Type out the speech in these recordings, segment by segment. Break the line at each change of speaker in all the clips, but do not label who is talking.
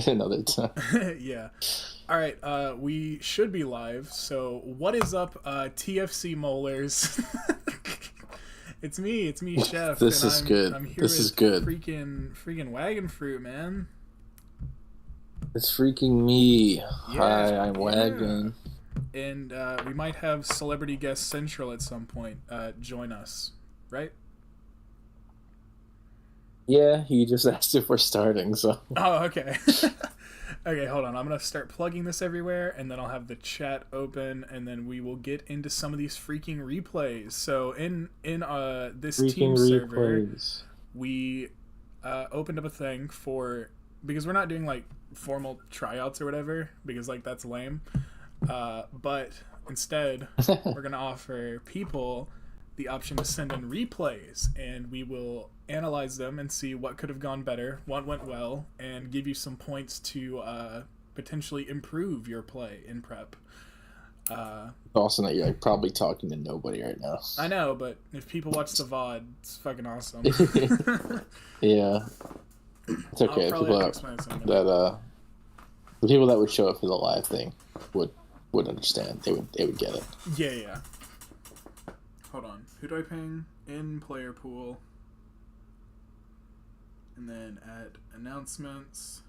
another time.
Yeah. All right. We should be live. So what is up, TFC Molars? It's me. It's me, Chef,
This
and
is
I'm
good.
I'm here
This is
with
good.
freaking Wagon Fruit, man.
It's freaking me.
Yeah.
Hi, I'm Wagon.
And we might have celebrity guest Central at some point join us, right?
Yeah, he just asked if we're starting, so.
Oh, okay. Okay, hold on. I'm gonna start plugging this everywhere, and then I'll have the chat open, and then we will get into some of these freaking replays. So in this
Freaking
team server,
replays.
we opened up a thing for, because we're not doing like formal tryouts or whatever, because like that's lame. But instead, we're gonna offer people the option to send in replays, and we will analyze them and see what could have gone better, what went well, and give you some points to potentially improve your play in prep.
Also, that you're like, probably talking to nobody right now.
I know, but if people watch the VOD, it's fucking awesome.
Yeah. It's okay.
I'll probably
People
have to explain something.
the people that would show up for the live thing would understand. They would get it.
Yeah. Hold on. Who do I ping? In player pool. And then at announcements.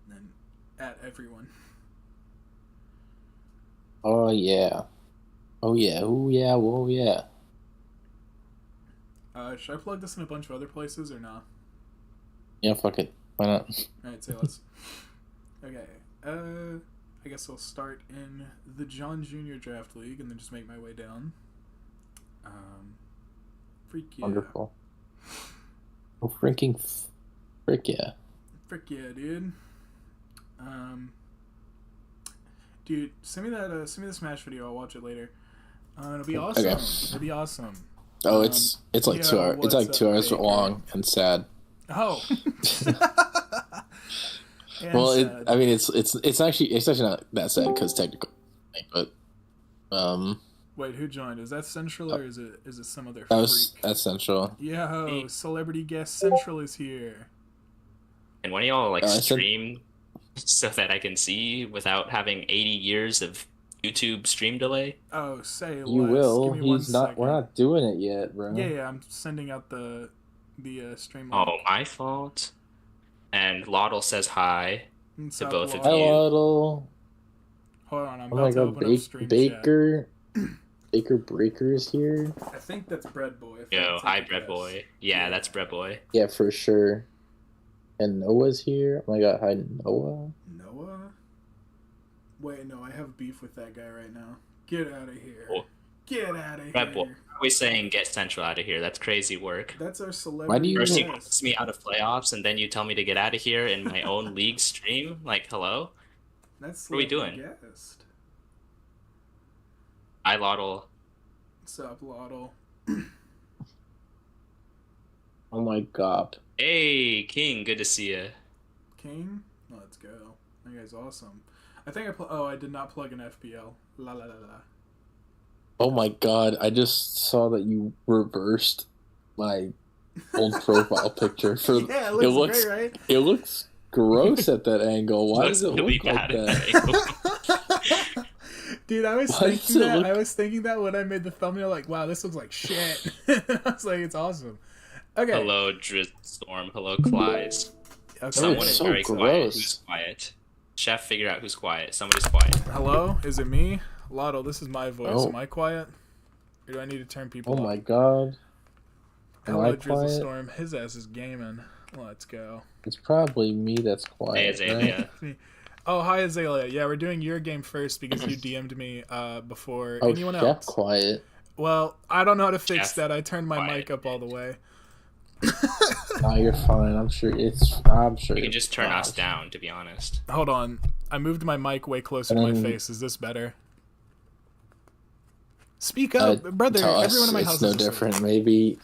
And then at everyone.
Oh yeah. Oh yeah. Oh yeah. Oh yeah.
Should I plug this in a bunch of other places or not?
Yeah. Fuck it. Why not?
Alright, say less. Okay. I guess I'll start in the John Jr. Draft League and then just make my way down. Freak yeah.
Wonderful. Oh, freaking frick yeah.
Frick yeah, dude. Dude, send me the Smash video. I'll watch it later. It'll be awesome.
Okay.
It'll be awesome.
Oh, it's like 2 hours. It's like 2 hours long and sad.
Oh.
Well, it's actually not that sad because technically, but
Wait, who joined? Is that Central or is it some other
that's
freak?
Central.
Yo, celebrity guest Central is here.
And when y'all stream so that I can see without having 80 years of YouTube stream delay?
Oh, say less.
You will.
Give me one
He's not.
second.
We're not doing it yet, bro.
Yeah. I'm sending out the stream.
Oh, my fault. And Laudel says hi to both of
Hi,
you.
Laudel.
Hold on, I'm
Oh
about
my
to
god,
open up stream
Baker. Baker Breaker is here.
chat. I think that's Bread Boy.
Yo, hi, Bread Boy. Yeah, that's Bread Boy.
Yeah, for sure. And Noah's here. Oh my god, hi, Noah.
Noah? Wait, no, I have beef with that guy right now. Get out of here.
Oh.
Get out of
Bread Boy.
here.
Always saying get Central out of here. That's crazy work.
That's our celebrity.
Why do you-
First you
guest.
puts me out of playoffs, and then you tell me to get out of here in my own league stream? Like, hello?
That's
What are we
celebrity
doing?
Guest.
Hi, Laudel.
What's up, Laudel?
Oh my god.
Hey, King. Good to see you.
King? Let's go. That guy's awesome. I think I did not plug an FPL. La la la la.
Oh my god, I just saw that you reversed my old profile picture for
Yeah, it looks great, right?
It looks gross at that angle. Why does it
really
look like
bad at
that?
Dude, I was
Why does
thinking
it
that.
look-
I was thinking that when I made the thumbnail. Like, wow, this looks like shit. I was like, it's awesome. Okay.
Hello, Drizzstorm. Hello, Clydes.
Okay.
Someone
it's
is
so
very
gross.
quiet. Who's quiet? Chef, figure out who's quiet. Somebody's quiet.
Hello, is it me, Lotto? This is my voice.
Oh.
Am I quiet? Or do I need to turn people?
Oh
up?
my god. Am
Hello,
I quiet?
Drizzlestorm. His ass is gaming. Let's go.
It's probably me that's
Hey,
quiet.
Azalea.
Oh, hi Azalea. Yeah, we're doing your game first because you DM'd me before
Oh,
anyone
Chef
else.
quiet.
Well, I don't know how to fix
Chef
that. I turned my
quiet.
mic up all the way.
No, you're fine. I'm sure
You
you're
can just turn us
fine.
down, to be honest.
Hold on. I moved my mic way closer to my face. Is this better? Speak up, brother.
To us,
Everyone in my house
it's no
is asleep.
different. Maybe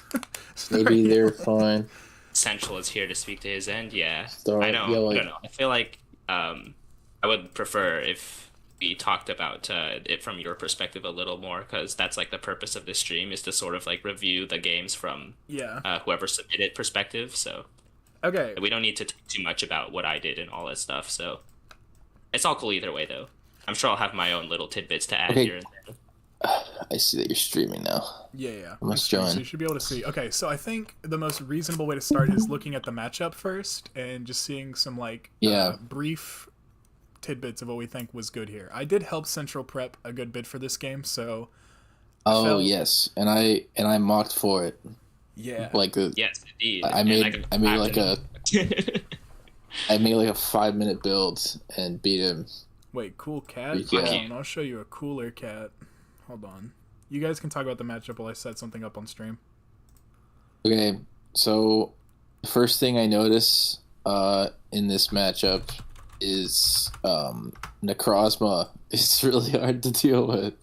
they're fine.
Central is here to speak to his end. Yeah,
Start
I don't
yelling.
know. I feel like I would prefer if we talked about it from your perspective a little more, because that's like the purpose of this stream, is to sort of like review the games from
Yeah.
whoever submitted perspective. So
Okay.
We don't need to talk too much about what I did and all that stuff. So it's all cool either way, though. I'm sure I'll have my own little tidbits to add here
Okay,
and there.
I see that you're streaming now.
Yeah, yeah.
I
I'm
must
streaming, so
join.
you should be able to see. Okay, so I think the most reasonable way to start is looking at the matchup first and just seeing some like
Yeah.
brief tidbits of what we think was good here. I did help Central prep a good bit for this game, so I
Oh
felt
yes, and I mocked for it.
yeah.
Like
Yes, indeed.
I
And
made
can
I made like a
imagine.
I made like a 5 minute build and beat him.
Wait, cool cat.
Yeah.
Hold on, I'll show you a cooler cat. Hold on. You guys can talk about the matchup while I set something up on stream.
Okay, so the first thing I notice in this matchup is Necrozma. It's really hard to deal with.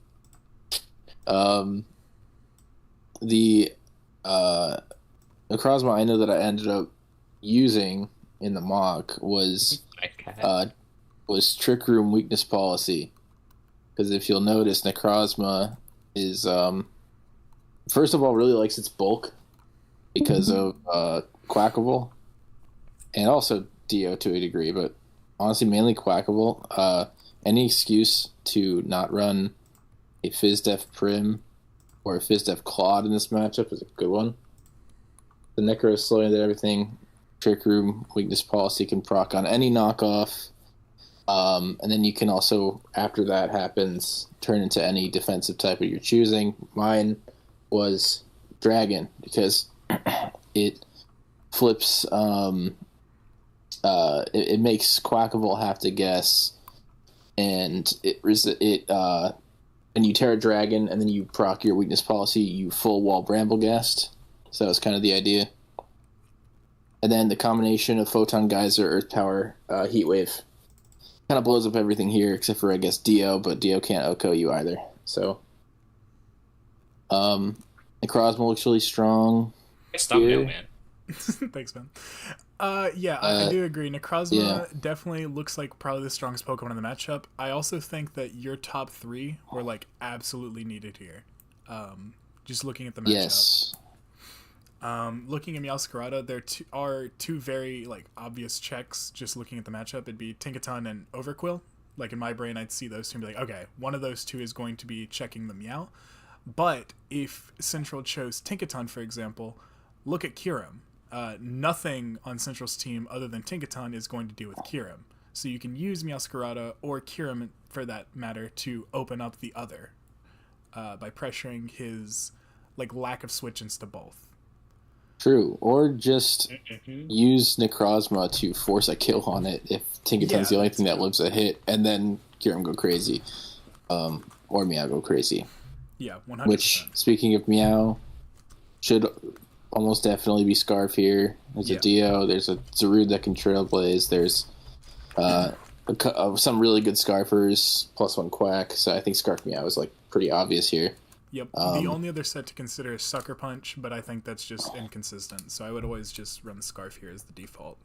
Um, the Necrozma I know that I ended up using in the mock
Okay.
was Trick Room Weakness Policy. Because if you'll notice, Necrozma is first of all really likes its bulk because of Quackable, and also Dio to a degree, but honestly mainly Quackable. Any excuse to not run a FizzDef Prim or a FizzDef Claude in this matchup is a good one. The Necro is slowing at everything. Trick Room Weakness Policy can proc on any knockoff. And then you can also, after that happens, turn into any defensive type that you're choosing. Mine was Dragon because it flips. It makes Quackable have to guess, and and you tear a dragon, and then you proc your weakness policy. You full wall Bramblegast. So that was kind of the idea. And then the combination of Photon Geyser, Earth Power, Heat Wave kind of blows up everything here, except for I guess Dio, but Dio can't OHKO you either. So, Necrozma looks really strong.
Stop
here.
now, man.
Thanks, man. Yeah, I do agree. Necrozma definitely looks like probably the strongest Pokemon in the matchup. I also think that your top three were like absolutely needed here. Just looking at the matchup.
Yes.
Looking at Meowscarada, there are two very like obvious checks. Just looking at the matchup, it'd be Tinkaton and Overquill. Like in my brain, I'd see those two and be like, okay, one of those two is going to be checking the Meow. But if Central chose Tinkaton, for example, look at Kyurem. Nothing on Central's team other than Tinkaton is going to deal with Kyurem. So you can use Meowscarada or Kyurem, for that matter, to open up the other by pressuring his like lack of switch-ins to both.
True. Or just use Necrozma to force a kill on it if Tinkaton's the only thing that lives a hit, and then Kyurem go crazy. Or Meow go crazy.
Yeah, 100%.
Which, speaking of Meow, should almost definitely be Scarf here. There's a Dio, there's a Zarude that can Trailblaze, there's some really good Scarfers, +1 Quack, so I think Scarf Meow is like pretty obvious here.
Yep. The only other set to consider is Sucker Punch, but I think that's just inconsistent. So I would always just run the Scarf here as the default.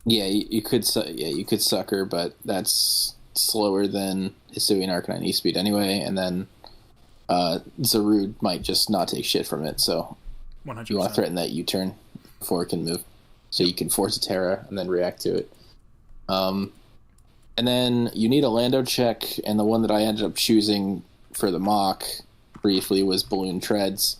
Yeah, you could Sucker, but that's slower than Hisuian Arcanine E-Speed anyway, and then Zarude might just not take shit from it, so
100%.
you want to threaten that U-turn before it can move. So you can force a Terra and then react to it. And then you need a Lando check, and the one that I ended up choosing for the mock briefly was Balloon Treads,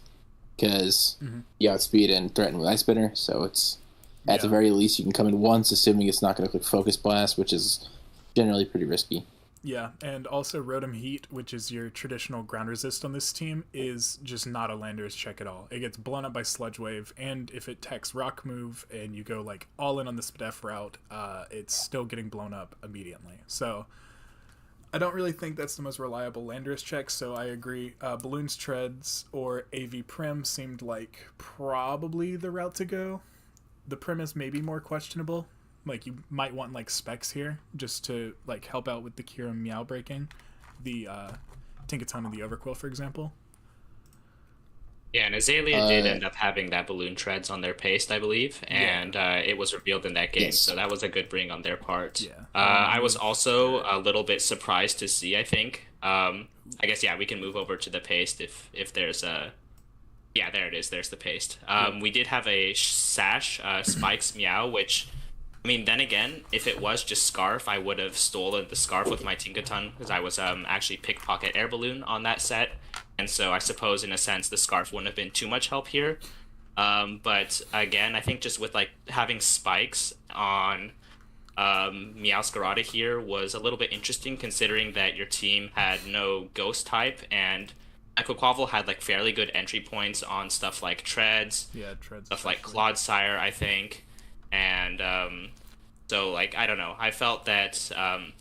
because you outspeed and threaten with Ice Spinner, so it's at the very least you can come in once, assuming it's not going to click Focus Blast, which is generally pretty risky.
Yeah, and also Rotom Heat, which is your traditional ground resist on this team, is just not a Landorus check at all. It gets blown up by Sludge Wave, and if it techs Rock Move and you go like all in on the Spadef route, it's still getting blown up immediately. So I don't really think that's the most reliable Landorus check, so I agree. Balloons Treads or AV Prim seemed like probably the route to go. The Prim is maybe more questionable. Like, you might want, like, specs here, just to, like, help out with the Kyurem Meow breaking. The Tinkaton and the Overquill, for example.
Yeah, and Azalea did end up having that Balloon Treads on their paste, I believe, and it was revealed in that game, so that was a good bring on their part.
Yeah.
I was also a little bit surprised to see, I think. I guess, yeah, we can move over to the paste if there's Yeah, there it is. There's the paste. We did have a sash, Spike's Meow, which, I mean, then again, if it was just Scarf, I would have stolen the Scarf with my Tinkaton, because I was actually pickpocket air balloon on that set. And so I suppose, in a sense, the Scarf wouldn't have been too much help here. But again, I think just with like having spikes on Meowscarada here was a little bit interesting, considering that your team had no ghost type, and Equiquavel had like fairly good entry points on stuff like Treads,
Yeah, Treads.
stuff like Clodsire, I think. And so, like, I don't know. I felt that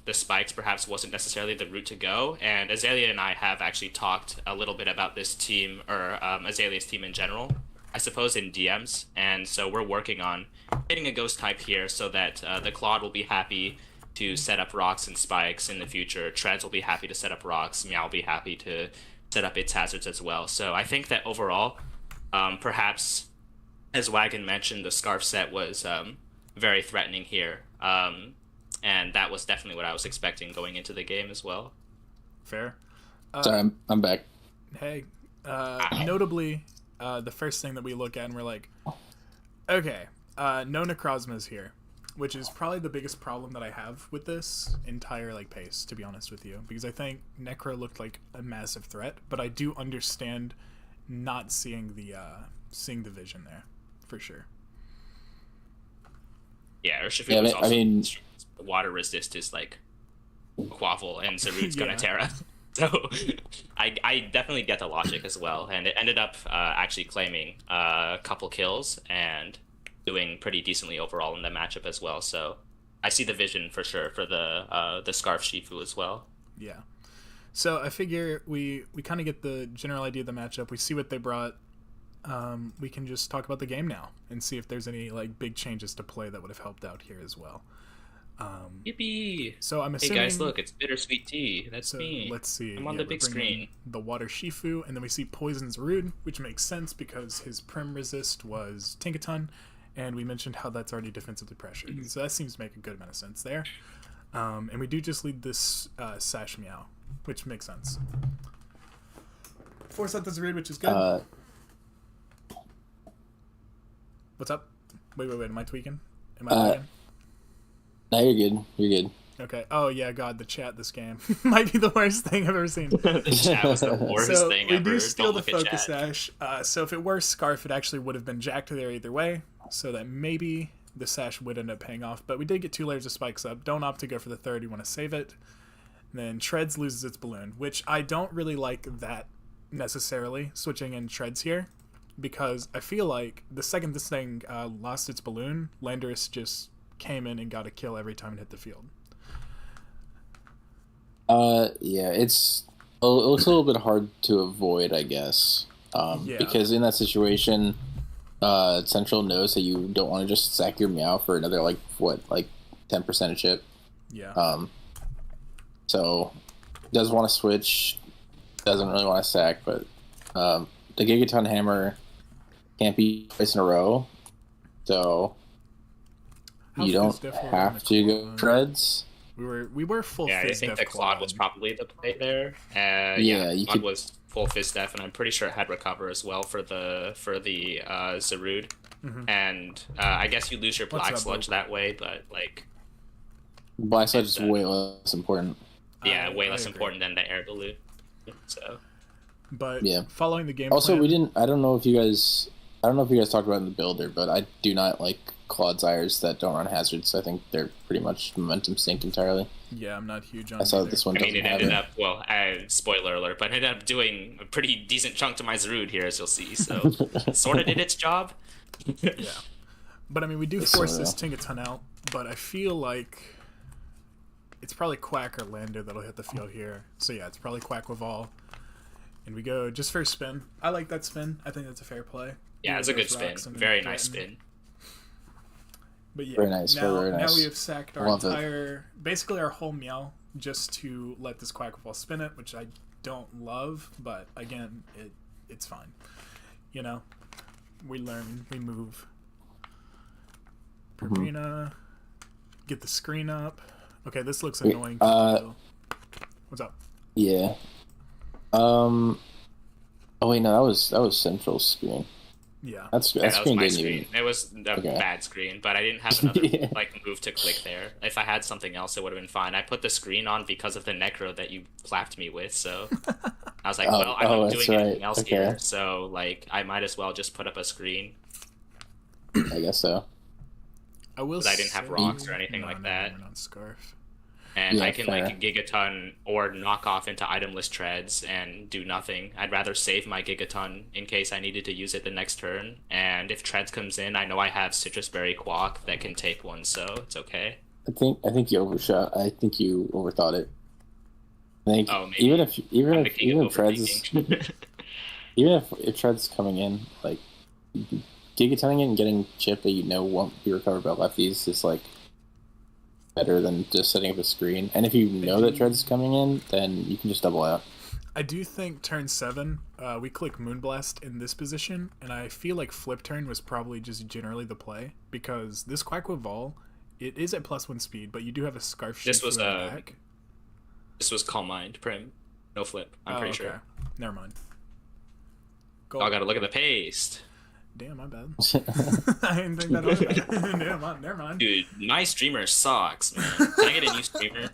the spikes perhaps wasn't necessarily the route to go. And Azalea and I have actually talked a little bit about this team, or Azalea's team in general, I suppose, in DMs. And so we're working on getting a ghost type here so that the Claude will be happy to set up rocks and spikes in the future. Treads will be happy to set up rocks. Meow will be happy to set up its hazards as well. So I think that overall, perhaps, as Wagon mentioned, the Scarf set was very threatening here. And that was definitely what I was expecting going into the game as well.
Fair.
Sorry, I'm back.
Hey, notably, the first thing that we look at and we're like, okay, no Necrozma's here, which is probably the biggest problem that I have with this entire like pace, to be honest with you, because I think Necro looked like a massive threat, but I do understand not seeing the vision there, for sure.
Yeah, Urshifu
Yeah,
was also,
I mean,
water resist is like Quaffle, and Zarude's
Yeah.
gonna Terra. So I definitely get the logic as well, and it ended up actually claiming a couple kills and doing pretty decently overall in the matchup as well. So I see the vision for sure for the Scarf Shifu as well.
Yeah. So I figure we kind of get the general idea of the matchup. We see what they brought. We can just talk about the game now and see if there's any like big changes to play that would have helped out here as well.
Yippee!
So I'm assuming.
Hey guys, look, it's Bittersweet Tea. That's me.
Let's see.
I'm on the big
we're bringing
screen.
The Water Shifu, and then we see Poison's Rude, which makes sense because his Prim resist was Tinkaton, and we mentioned how that's already defensively pressured. So that seems to make a good amount of sense there. And we do just lead this Sash Meow, which makes sense. Force out this Rude, which is good. What's up? Wait, am I tweaking? Am I tweaking?
No, you're good. You're good.
Okay. Oh yeah, God, the chat this game might be the worst thing I've ever seen.
The chat was the worst
So
thing
we
ever.
do steal
Don't
the
look at
focus
chat.
sash. So if it were Scarf, it actually would have been jacked there either way. So that maybe the sash would end up paying off. But we did get 2 layers of spikes up. Don't opt to go for the third. You want to save it. And then Treads loses its balloon, which I don't really like that necessarily, switching in Treads here. Because I feel like the second this thing lost its balloon, Landorus just came in and got a kill every time it hit the field.
Yeah, it looks a little bit hard to avoid, I guess.
Yeah.
Because in that situation, Central knows that you don't want to just sack your Meow for another, 10% chip.
Yeah.
So, does want to switch, doesn't really want to sack, but the Gigaton Hammer can't be twice in a row, so
How
you don't
fist def were we in
have
the
to go
Claude?
Treads.
We were full
Yeah, I
fist
think
def
the Claude was
Claude.
probably the play there.
Yeah, you
Claude
could-
was full fist def, and I'm pretty sure it had recover as well for the Zarude. And I guess you lose your
What's
Black
up,
Sludge
Bo?
that way, but like,
Black Sludge is
It's,
way less important.
yeah, way
I
less
agree.
important than the air balloon. So
But
Yeah.
following the game
Also,
plan,
I don't know if you guys talked about it in the builder, but I do not like Clodsires that don't run hazards. I think they're pretty much momentum sink entirely.
yeah, I'm not huge on
I saw
either.
that this one
I mean,
doesn't
it
have
ended
it.
up, well, spoiler alert, but it ended up doing a pretty decent chunk to my Zarude here, as you'll see. So, sort of did its job.
Yeah. But I mean, we do
It's
force
so
this Tinkaton out, but I feel like it's probably Quack or Lander that'll hit the field here. So yeah, it's probably Quack with all. And we go just for a spin. I like that spin. I think that's a fair play.
Yeah, it's a good spin. Very nice spin.
But yeah,
Very nice,
now,
very nice.
now we have sacked our
Love it.
entire, basically our whole Meow, just to let this Quack with all spin it, which I don't love, but again, it's fine. You know, we learn, we move. Purina, get the screen up. Okay, this looks
Wait,
annoying. What's up?
Yeah. Oh wait, no, that was Central's screen.
Yeah.
That
Yeah, that was
screen
my
didn't
screen.
even.
It was a
Okay.
bad screen, but I didn't have another
Yeah.
like move to click there. If I had something else, it would have been fine. I put the screen on because of the necro that you clapped me with, so I was like, well, I'm not
that's
doing
right.
anything else
Okay.
here, so like I might as well just put up a screen.
I guess so.
I will.
'Cause I didn't have
say-
rocks or anything
No,
like
no,
that.
we're not scarf.
And
Yeah,
I can
fair.
like gigaton or knock off into itemless treads and do nothing. I'd rather save my gigaton in case I needed to use it the next turn. And if treads comes in, I know I have citrus berry quack that can take one, so it's okay.
I think you overshot. I think you overthought it. I think
Oh, maybe.
even if
I'm the king of
Treads is,
overthinking.
even if Treads coming in, like gigatonning it and getting chip that you know won't be recovered by lefties is like better than just setting up a screen. And if you know that Treads is coming in, then you can just double out.
I do think turn 7, we click Moonblast in this position, and I feel like flip turn was probably just generally the play, because this Quackwa it is at +1 speed, but you do have a Scarf Shield
This was
back.
This was Calm Mind, Prim. No flip, I'm pretty sure.
Never mind.
Oh, I gotta look at the paste.
Damn, my bad. I didn't think that over. Never mind.
Dude, my streamer sucks, man. Can I get a new streamer?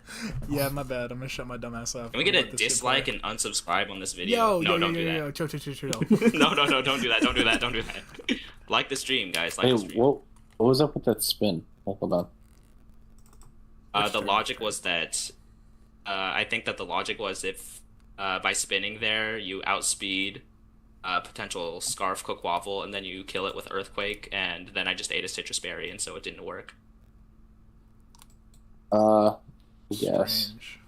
Yeah, my bad. I'm gonna shut my dumb ass up.
Can we get a dislike and unsubscribe on this video?
Yo,
no,
yo,
don't
yo,
do
yo,
that.
yo, chill.
No, don't do that. Don't do that. Don't do that. Like the stream, guys. Like
Hey,
the stream.
what was up with that spin? Hold on.
The logic was that I think that the logic was if by spinning there you outspeed potential Scarf Cook Waffle and then you kill it with Earthquake, and then I just ate a citrus berry and so it didn't work.
Yes.
Strange.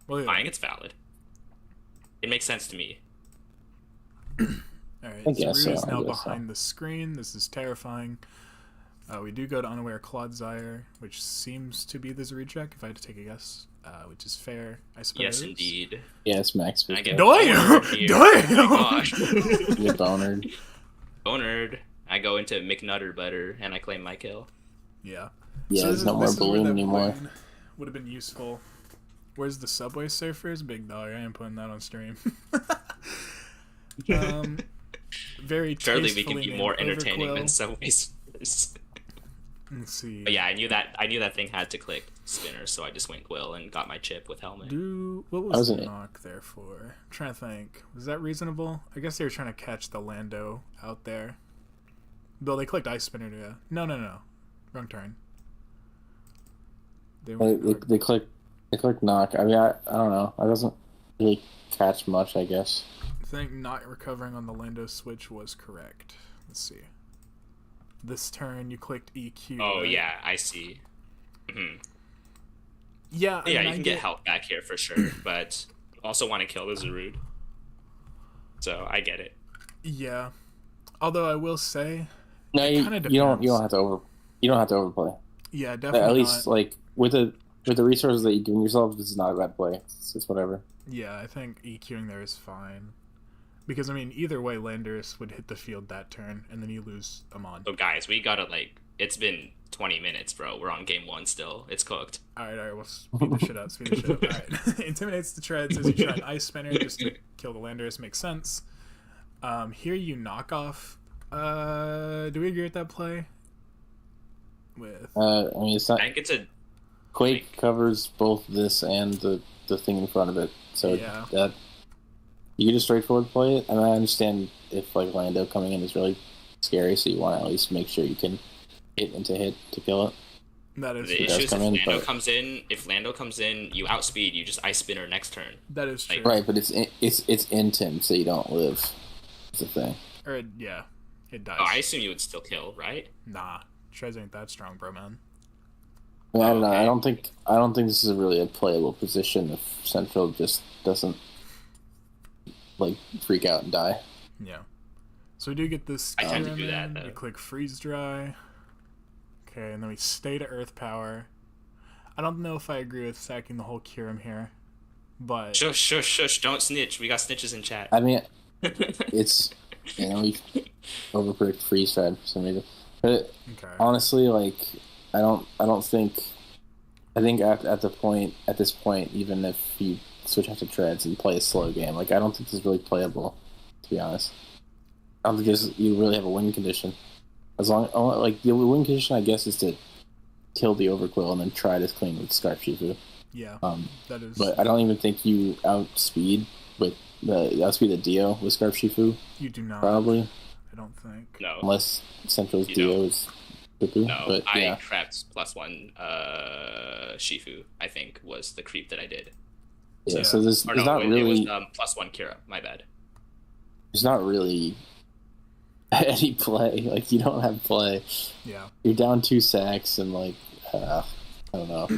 Well,
I think it's valid. It makes sense to me.
Alright,
I guess
Zaru is
so, I
now
guess so.
behind the screen. This is terrifying. We do go to Unaware Clodsire, which seems to be the Zaru check, if I had to take a guess, which is fair, I suppose.
Yes, indeed.
Yes, Max.
I get
Damn!
bonered here. Oh
Damn!
my gosh.
You're bonered.
Bonered. I go into McNutter Butter and I claim my kill.
Yeah.
Yeah, there's no more balloon anymore.
Would have been useful. Where's the Subway Surfers? Big dog. I ain't putting that on stream. Very
Surely we can
tastefully
be
named
more entertaining
Overquill.
than Subway Surfers.
Let's see.
But yeah, I knew that thing had to click spinner, so I just went Quill and got my chip with helmet.
What
I
was the
wasn't-
knock there for? I'm trying to think. Was that reasonable? I guess they were trying to catch the Lando out there. Bill, they clicked Ice Spinner, yeah. No. Wrong turn. They went
They click knock. I mean, I don't know. I doesn't really catch much, I guess.
I think not recovering on the Lando switch was correct. Let's see. This turn you clicked EQ.
Oh
right?
yeah, I see. hmm
Yeah, I
Yeah,
mean,
you
I
can get help back here for sure, but also want to kill the Zarude. So I get it.
Yeah. Although I will say,
No, you
kinda
don't
depends.
have to overplay.
yeah, definitely
At least
not.
like with the resources that you're giving yourself, this is not a bad play. It's whatever.
Yeah, I think EQing there is fine. Because, I mean, either way, Landers would hit the field that turn, and then you lose Amon.
So guys, we gotta it's been 20 minutes, bro. We're on game 1 still. It's cooked.
Alright, we'll speed the shit up, Alright. Intimidates the treads as you try an Ice Spinner just to kill the Landers, makes sense. Here you knock off. Do we agree with that play?
I mean, it's not.
I think it's a
Quake covers both this and the thing in front of it, so
Yeah.
that you can just straightforward play it. And I understand if like Lando coming in is really scary, so you want to at least make sure you can hit to kill it.
That is
the
true.
does
issue is
come in,
if Lando
but-
comes in. If Lando comes in, you outspeed. You just Ice Spinner next turn.
That is true.
Right, but it's in Tim, so you don't live. That's the thing.
Or, yeah, it dies.
Oh, I assume you would still kill, right?
Nah, treads ain't that strong, bro, man.
I mean, I don't know.
Okay.
I don't think this is really a playable position if Central just doesn't like freak out and die.
Yeah. So we do get this.
I tend to
Kieran
do that,
in.
though.
We click freeze dry. Okay, and then we stay to Earth Power. I don't know if I agree with sacking the whole Kyurem here, but
Shush! Don't snitch. We got snitches in chat.
I mean, it's we overpredict freeze tide for some reason. But
okay.
honestly, like I don't think at this point, even if you switch out to treads and play a slow game. Like, I don't think this is really playable, to be honest. I don't think you really have a win condition. Like, the win condition, I guess, is to kill the overquill and then try to clean with Scarf Shifu.
Yeah, that is.
But I don't even think you outspeed the Dio with Scarf Shifu.
You do not.
Probably.
I don't think.
No.
Unless Central's Dio is Shifu.
No,
but, yeah.
I crept +1 Shifu, I think, was the creep that I did.
Yeah, so there's not really...
It was +1 Kira, my bad.
There's not really any play. Like, you don't have play.
Yeah.
You're down 2 sacks and, like, I don't know.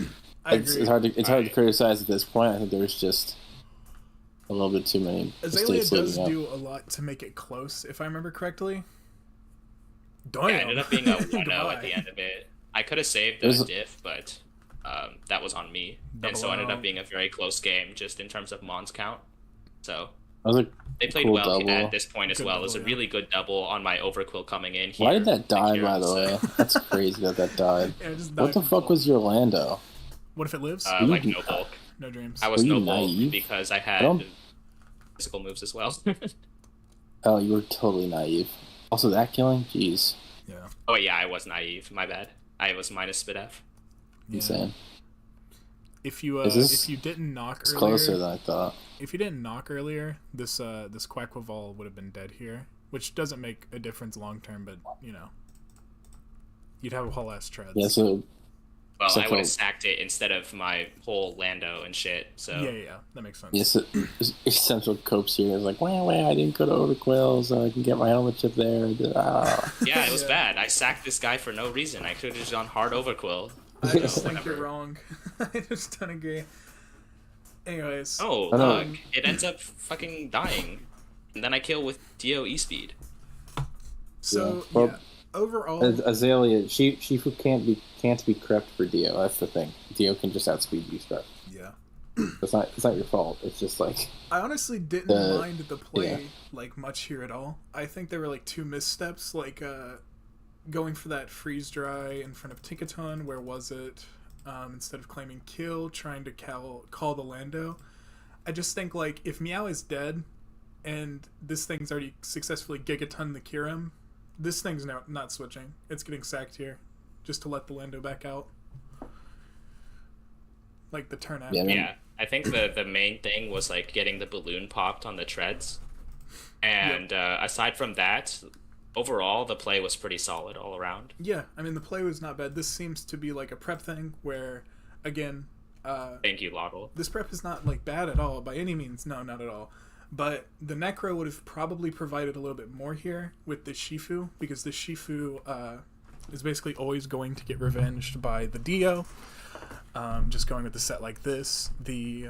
It's hard to criticize at this point. I think there's just a little bit too many
Azalea
mistakes
does
leading up.
do a lot to make it close, if I remember correctly.
Yeah, it ended up being a 1-0 at the end of it. I could have saved the diff, but that was on me. And so it ended up being a very close game, just in terms of Mon's count. So they played
cool
well
double.
at this point as well. It was a really good double on my Overquill coming in here.
Why did that die, by the way? That's crazy that died.
Yeah, just
What the fuck was your Lando?
What if it lives?
Like no bulk.
No dreams.
I was
Were you
no bulk
naive?
because I had physical moves as well.
Oh, you were totally naive. Also, that killing? Jeez.
Yeah.
Oh yeah, I was naive. My bad. I was minus spit F.
Yeah.
Insane.
If you didn't knock
It's
earlier,
closer than I thought.
if you didn't knock earlier, this Quackwaval would have been dead here, which doesn't make a difference long term, but you know, you'd have a whole ass treads.
Yeah, so...
Well, I would have sacked it instead of my whole Lando and shit. So
Yeah, that makes sense.
Yes, Essential Copes here is like, wah, I didn't go to Overquill, so I can get my helmet chip there.
Yeah, it was bad. I sacked this guy for no reason. I could have just gone hard Overquill.
I just think you're wrong. I just don't agree. Anyways.
Oh, look. It ends up fucking dying. And then I kill with Dio E-Speed.
So,
yeah. Well,
overall...
Azalea, Shifu can't be crept for Dio. That's the thing. Dio can just outspeed you stuff.
Yeah.
It's not your fault. It's just like...
I honestly didn't mind the play like much here at all. I think there were like 2 missteps, like going for that freeze dry in front of Tinkaton. Where was it? Instead of claiming kill, trying to call the Lando. I just think like if Meow is dead and this thing's already successfully gigaton the Kirim, this thing's not switching. It's getting sacked here just to let the Lando back out. Like the turn after.
Yeah, I think the main thing was like getting the balloon popped on the treads. And aside from that, overall, the play was pretty solid all around.
Yeah, I mean, the play was not bad. This seems to be like a prep thing where, again...
Thank you, Lottle.
This prep is not like bad at all, by any means. No, not at all. But the Necro would have probably provided a little bit more here with the Shifu, because the Shifu is basically always going to get revenged by the Dio. Just going with the set like this. The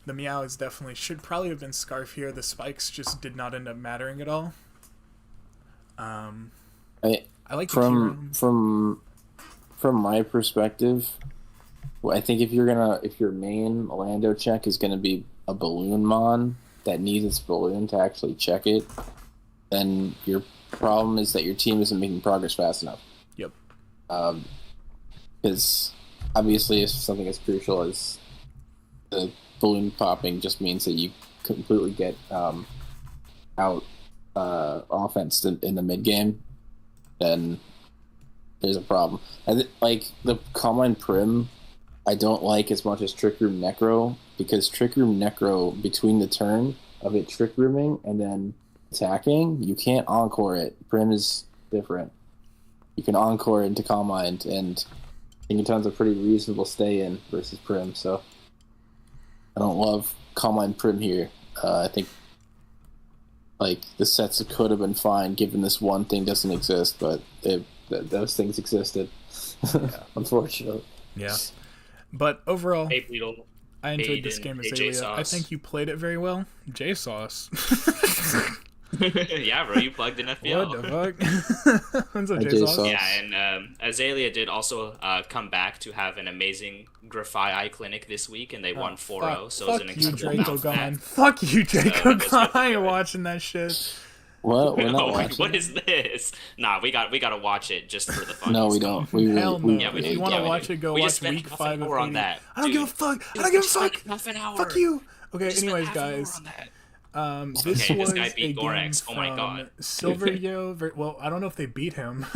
Meow is definitely should probably have been Scarf here. The spikes just did not end up mattering at all. I like
from my perspective. I think if your main Lando check is gonna be a balloon mon that needs its balloon to actually check it, then your problem is that your team isn't making progress fast enough.
Yep.
Because obviously, if something as crucial as the balloon popping just means that you completely get out offense in the mid game, then there's a problem. Like the Combine Prim, I don't like as much as Trick Room Necro, because Trick Room Necro, between the turn of it Trick Rooming and then attacking, you can't encore it. Prim is different. You can encore into Combine, and Tinkaton's a pretty reasonable stay-in versus Prim, so I don't love Combine Prim here. I think like the sets could have been fine given this one thing doesn't exist, but those things existed, unfortunately.
Yeah. But overall,
Hey, Beetle.
I enjoyed this game as Azalea. I think you played it very well. J-Sauce.
Yeah, bro, you plugged in FPL.
What the fuck? What's up, J-Sauce?
Yeah, and Azalea did also come back to have an amazing Grafai Eye Clinic this week, and they won 4-0, so it was an incredible bounce back.
Fuck you, Draco
So,
Gone. I ain't watching that shit.
What? We're not
Oh,
watching.
what is this? Nah, we gotta watch it just for the fun.
No, we don't. We
Hell
really,
no.
Yeah, we
If
do.
you want to
Yeah, we
watch
do.
it, go
We
watch
just spent
week
half
5
an
of
hour on
80.
that.
I don't
Dude,
give a fuck.
dude,
I don't give a
we spent
fuck.
half an hour.
Fuck you. Okay,
We spent
anyways,
half an hour
guys.
on that.
This
Okay, this
was
guy beat
a game
Gorex. Oh my
from
God.
Silveryo. Well, I don't know if they beat him.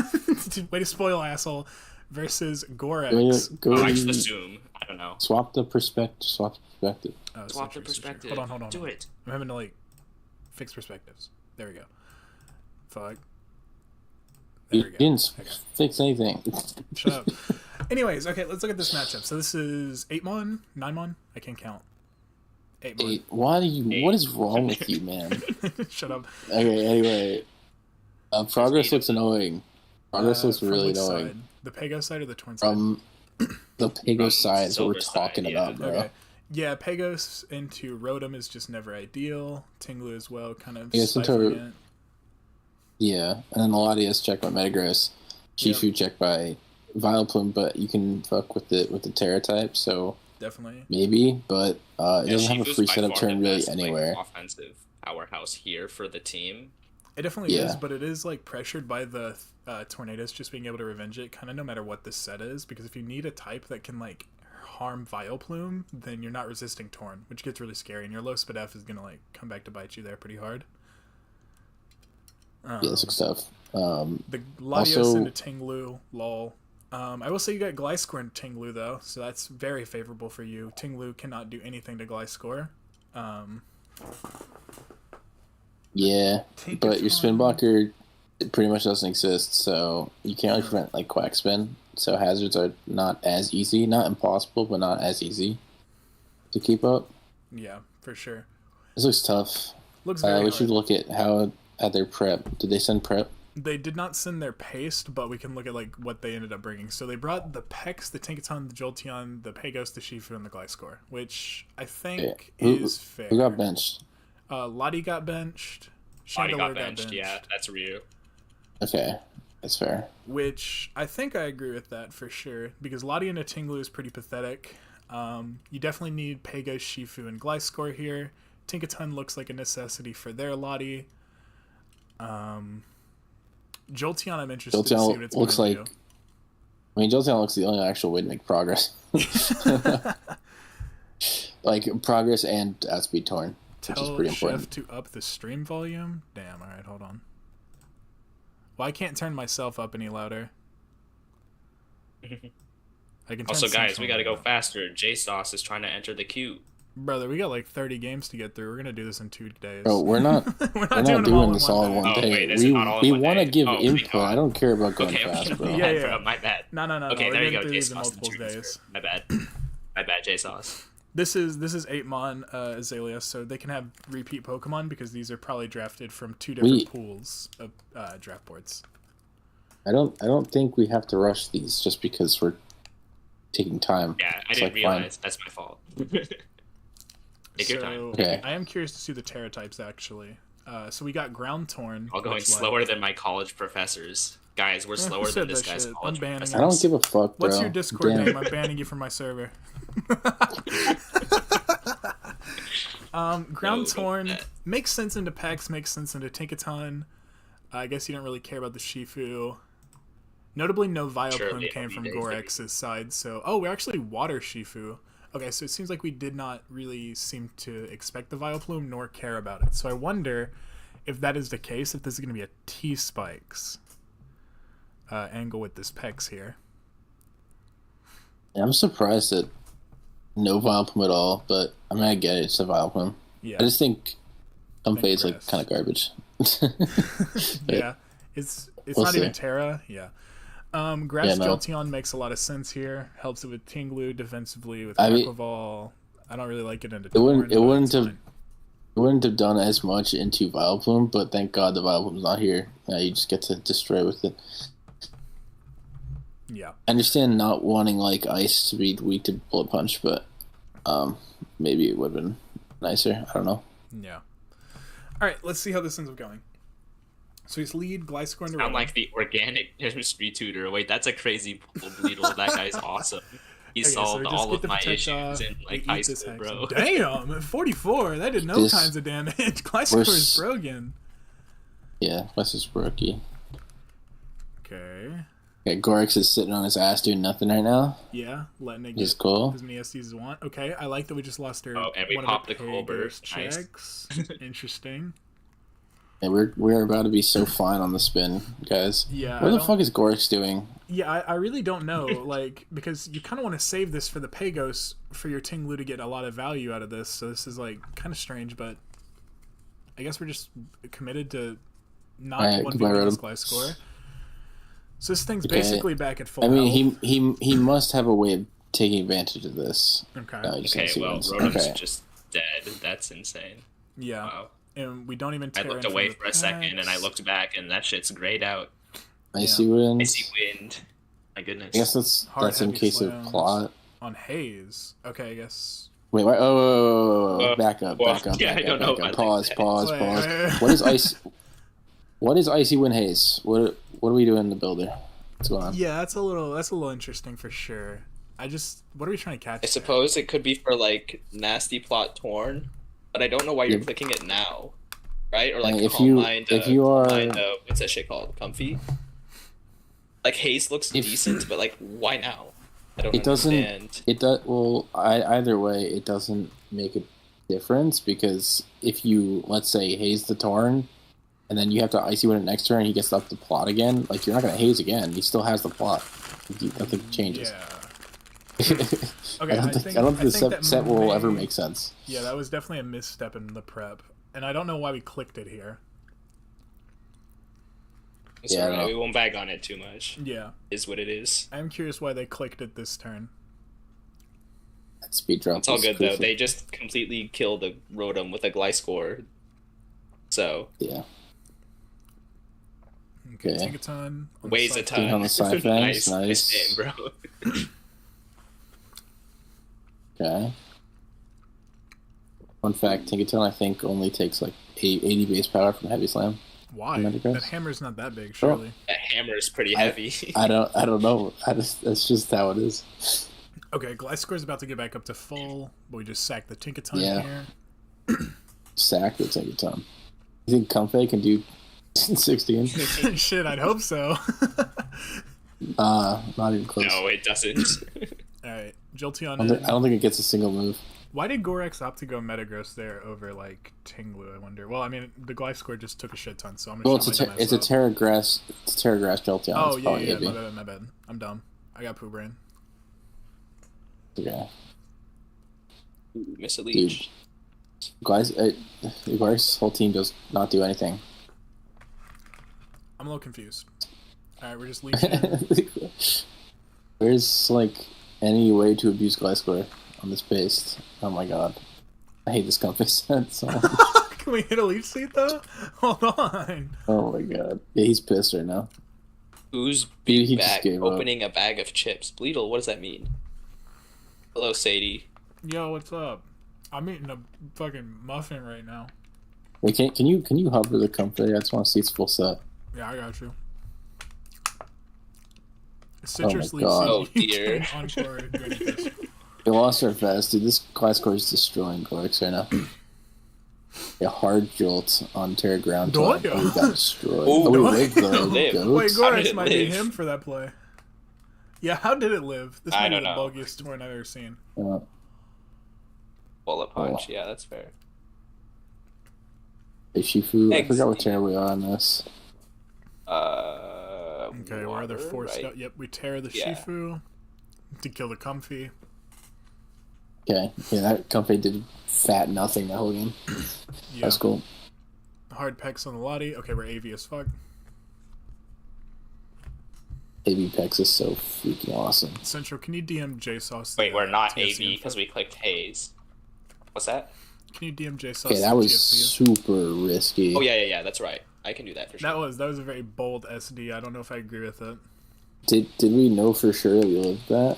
Way to spoil, asshole. Versus Gorex.
go
I just assume. I don't know.
swap the perspective. Swap the perspective.
Oh,
Swap
so
the
true, so true.
perspective.
Hold on.
Do it.
I'm having to like fix perspectives. There we go. Fuck. There
You
we go.
didn't
Okay.
fix anything.
Shut up. Anyways, okay, let's look at this matchup. So this is 8-mon, 9-mon. I can't count. 8-mon.
Hey, why do you? What is wrong with you, man?
Shut up.
Okay. Anyway, progress looks annoying. Progress looks
From
really
which
annoying.
side? The Pego side or the Torn side?
From the Pego side is what we're
Silver
talking
side, yeah.
about, bro.
Okay. Yeah, Pegos into Rotom is just never ideal. Tinglu as well, kind of
Yes, into-
siphoning it.
Yeah, and then Latias checked by Metagross, Shifu checked by Vileplume, but you can fuck with the Terra type, so
Definitely.
maybe, but it doesn't have a
Shifu's
free
by
setup
far
turn
the
really
best, like,
anywhere.
offensive powerhouse here for the team.
It definitely
Yeah.
is, but it is like pressured by the Tornadus just being able to revenge it, kind of no matter what this set is, because if you need a type that can like harm Vileplume, then you're not resisting Torn, which gets really scary, and your low speed F is gonna like come back to bite you there pretty hard.
Yeah, this looks tough.
The Latios
Also-
into Tinglu, lol. I will say you got Gliscor into Tinglu though, so that's very favorable for you. Tinglu cannot do anything to Gliscor.
Yeah,
Take
but
it
your spin
on.
blocker it pretty much doesn't exist, so you can't really prevent like Quack Spin. So hazards are not as easy, not impossible, but not as easy to keep up.
Yeah, for sure.
This looks tough.
Looks very
We
hard.
should look at how at their prep. Did they send prep?
They did not send their paste, but we can look at like what they ended up bringing. So they brought the Pex, the Tinkaton, the Jolteon, the Pagos, the Shifu, and the Gliscor, which I think
Yeah.
is fair.
Who got benched?
Lottie got benched.
Body
Chandelure
got benched. Yeah, that's Ryu.
Okay, that's fair.
Which I think I agree with that for sure, because Lottie into Tinglu is pretty pathetic. You definitely need Pagos, Shifu, and Gliscor here. Tinkaton looks like a necessity for their Lottie. Jolteon, I'm interested to see what
Jolteon
it's
looks
going
like.
to do.
I mean, Jolteon looks the only actual way to make progress. Like progress and outspeed Torn, which is
Tell
pretty
Chef
important.
to up the stream volume? Damn, alright, hold on. Well, I can't turn myself up any louder. I can turn
Also, guys,
Central
we gotta go
up.
faster. J-Sauce is trying to enter the queue.
Brother, we got like 30 games to get through. We're gonna do this in 2 days.
Bro, we're not.
We're
We're
not doing
not
them all
doing
in
this
one
all in
day.
one
Oh,
day.
wait, is it not all in
We
one
want to
day?
give
Oh, my
input.
God.
I don't care about going
Okay,
fast, bro.
Yeah, yeah.
My bad.
No.
Okay,
We're
there you
getting
go.
through these in
J-Sauce.
multiple days.
My bad. My bad, J-Sauce.
This is 8-mon Azalea, so they can have repeat Pokemon because these are probably drafted from 2 different pools of draft boards.
I don't think we have to rush these just because we're taking time.
Yeah, I
It's,
didn't
like, fine.
realize. That's my fault. Take your time.
Okay.
I am curious to see the Terra types actually. So we got Ground Torn.
All going
which,
slower than my college professors. Guys, we're slower
said
than this
that
guy's
shit?
college
I'm banning
professor.
I don't give a fuck, bro.
What's your Discord
Damn.
name? I'm banning you from my server. Ground
No,
Torn
don't do that.
makes sense into Pex, makes sense into Tinkaton. I guess you don't really care about the Shifu. Notably, no Vileplume
Surely
came from
every day is gonna be-
Gorex's side, so... Oh, we're actually Water Shifu. Okay, so it seems like we did not really seem to expect the Vileplume nor care about it. So I wonder if that is the case, if this is going to be a T-Spikes angle with this Pex here.
Yeah, I'm surprised that no Vileplume at all, but I mean, I get it. It's a Vileplume.
Yeah.
I just think some fades like
Grass.
kind of garbage.
Yeah, it's
We'll
not even
see.
Terra. Yeah, Grass
Yeah, no.
Jolteon makes a lot of sense here. Helps it with Tinglu defensively with
I mean-
Aquaval. I don't really like it into.
It wouldn't.
Torn,
It
but
wouldn't
it's
have.
fine.
It wouldn't have done as much into Vileplume, but thank God the Vileplume's not here. Now you just get to destroy with it.
Yeah,
I understand not wanting like Ice to be weak to Bullet Punch, but maybe it would have been nicer. I don't know.
yeah. All right, let's see how this ends up going. So he's lead Gliscor into
I'm
Rotom.
like the organic chemistry tutor. Wait, that's a crazy Beetle. That guy's awesome. He
Okay, so
solved
just
all
get
of
the
my
protect
issues
off,
in
we
like
eat
high
this
school,
hex.
bro.
Damn, at 44, that did no
This-
kinds of damage. Gliscor is
We're
broken.
Yeah, West is rookie.
Okay.
Okay, Gorix is sitting on his ass doing nothing right now.
Yeah, letting it
Which is
get
cool.
as many SDs as want. Okay, I like that we just lost our
Oh, and we
one
popped
of
the
our
Colbert.
Pagos checks. Interesting.
And we're about to be so fine on the spin, guys.
Yeah.
What the fuck is Gorix doing?
Yeah, I really don't know, like, because you kind of want to save this for the Pagos for your Tinglu to get a lot of value out of this, so this is, like, kind of strange, but I guess we're just committed to not
Alright,
1v1 this Gliscor. So this thing's basically back at full
I mean,
health.
he must have a way of taking advantage of this.
Okay.
Okay, well, Rotom's just dead. That's insane.
Yeah.
Wow.
And we don't even
I
tear
looked
in
away
from
for a second, and I looked back, and that shit's grayed out.
Icy wind.
Icy wind. My goodness.
I guess that's in
heavy
case of
slams
plot.
on Haze. Okay, I guess.
Wait, what? Oh, back up.
Yeah, I don't know about
Pause.
Wait.
What is ice? What is Icy Wind Haze? What are we doing in the builder? What's going on?
Yeah, that's a little interesting for sure. What are we trying to catch?
I suppose it could be for like nasty plot torn, but I don't know why you're clicking it now, right? Or like
if you are
what's that shit called? Comfy. Like Haze looks decent, but like why now? I don't understand.
It does. Well, either way, it doesn't make a difference because if you let's say haze the Torn, and then you have to Icy Wind it next turn, and he gets up the plot again. Like you're not gonna haze again. He still has the plot. Nothing changes.
Yeah. Okay,
I don't think the set will ever make sense.
Yeah, that was definitely a misstep in the prep, and I don't know why we clicked it here.
Yeah, we won't bag on it too much.
Yeah,
is what it is.
I'm curious why they clicked it this turn.
That speed drop.
It's all good though. They just completely killed the Rotom with a Gliscor. So
yeah.
Okay, take a ton.
Weighs a ton.
On the side
nice
name,
bro.
Okay. Fun fact: Tinkaton I think only takes like 80 base power from Heavy Slam.
Why? That hammer's not that big, surely.
That hammer is pretty heavy.
I don't know. That's just how it is.
Okay, Gliscor's about to get back up to full, but we just sacked the Tinkaton
here. Sack the Tinkaton. You think Comfey can do 16?
Shit, I'd hope so.
Not even close.
No, it doesn't.
Alright, Jolteon.
I don't think it gets a single move.
Why did Gorex opt to go Metagross there over like Tinglu? I wonder. Well, I mean, the Gliscor just took a shit ton, so I'm gonna.
Well, it's a Terra Grass. It's a Terra Grass Jolteon.
Oh yeah. My bad. I'm dumb. I got poo brain.
Yeah.
Miss a leech.
Gorex's whole team does not do anything.
I'm a little confused. All right, we're just leeching.
Where's like any way to abuse Gliscor on this base? Oh my god, I hate this company set so much.
Can we hit a leech seat though? Hold on.
Oh my god, yeah, he's pissed right now.
Who's
he
bag opening a bag of chips? Bleedle, what does that mean? Hello, Sadie.
Yo, what's up? I'm eating a fucking muffin right now.
Wait, can you hover the company? I just want to see its full set.
Yeah, I got you. Citrus
oh my god.
Oh dear.
They lost our vest, dude. This Gliscor is destroying Gorix right now. A hard jolt on Terra Ground.
Oh,
we got destroyed.
Ooh,
we lived though.
Wait, Gorix might be him for that play. Yeah, how did it live? This might be the bulkiest torn I've ever seen.
Bullet punch, yeah, that's fair.
Hey, Shifu, I forgot what Terra we are on this.
Okay, we're either forced out. Yep, we tear the Shifu to kill the Comfy.
Okay, yeah, that Comfy did fat nothing that whole game. That's cool.
Hard pecs on the Lottie. Okay, we're AV as fuck.
AV Pex is so freaking awesome.
Central, can you DM JSauce?
Wait, we're not AV because we clicked Haze. What's that?
Can you DM JSauce?
Okay, that was super risky.
Oh yeah, that's right. I can do that for sure.
That was a very bold SD. I don't know if I agree with it.
Did we know for sure we lived that?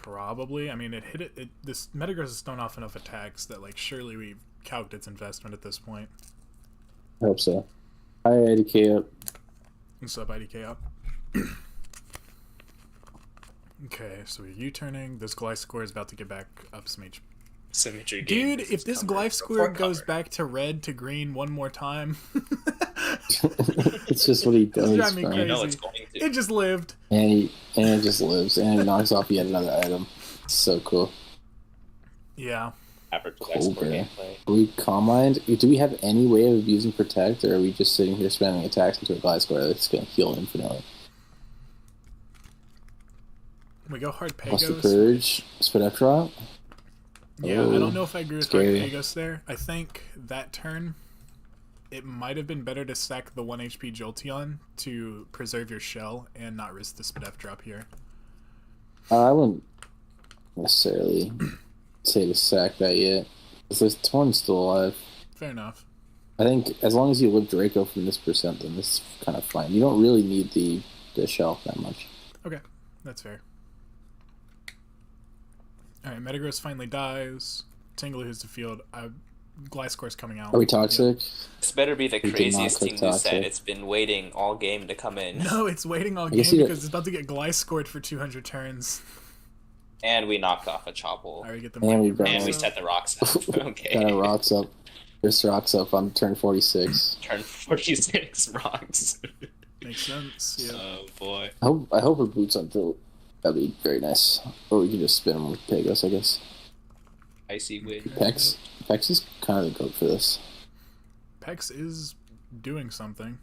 Probably. I mean, it hit it. This Metagross has thrown off enough attacks that like surely we've calced its investment at this point.
I hope so. Hi, IDK up.
What's up, IDK up? Okay, so we're U-turning. This Gliscor is about to get back up some
Symmetry game.
Dude, if this Glyphscore goes back to red to green one more time,
It's just what he does.
drive me
man.
crazy.
You know it's going to.
it just lived.
And it just lives, and he knocks off yet another item. So cool.
Yeah.
Average
Cool,
score
bro.
gameplay.
Are we calm mind? Do we have any way of using protect, or are we just sitting here spamming attacks into a glide score that's going to heal infinitely?
We go hard
What's the
Pagos.
purge? Spit drop?
Yeah, I don't know if I agree with
Scary.
hard Pagos there. I think that turn, it might have been better to sack the 1 HP Jolteon to preserve your shell and not risk the Spidef drop here.
I wouldn't necessarily say to sack that yet. Because this Torn's still alive.
Fair enough.
I think as long as you live Draco from this percent, then this is kind of fine. You don't really need the shell that much.
Okay, that's fair. Alright, Metagross finally dies. Tingle hits the field. Gliscor's coming out.
Are we toxic?
This better be the
We did not
craziest
click
thing you said.
toxic.
It's been waiting all game to come in.
No, it's waiting all game
guess you-
because it's about to get Gliscored for 200 turns.
And we knocked off a Chople.
Alright, get the
And we
Micro
got-
And we
Burst
set
out.
the rocks up. Okay.
Got our rocks up. This rocks up on turn 46.
Turn 46 rocks.
Makes sense, yeah.
Oh boy.
I hope her boots on tilt. That'd be very nice. Or we can just spin them with Pagos, I guess.
Icy wind.
Pex is kind of the goat for this.
Pex is doing something.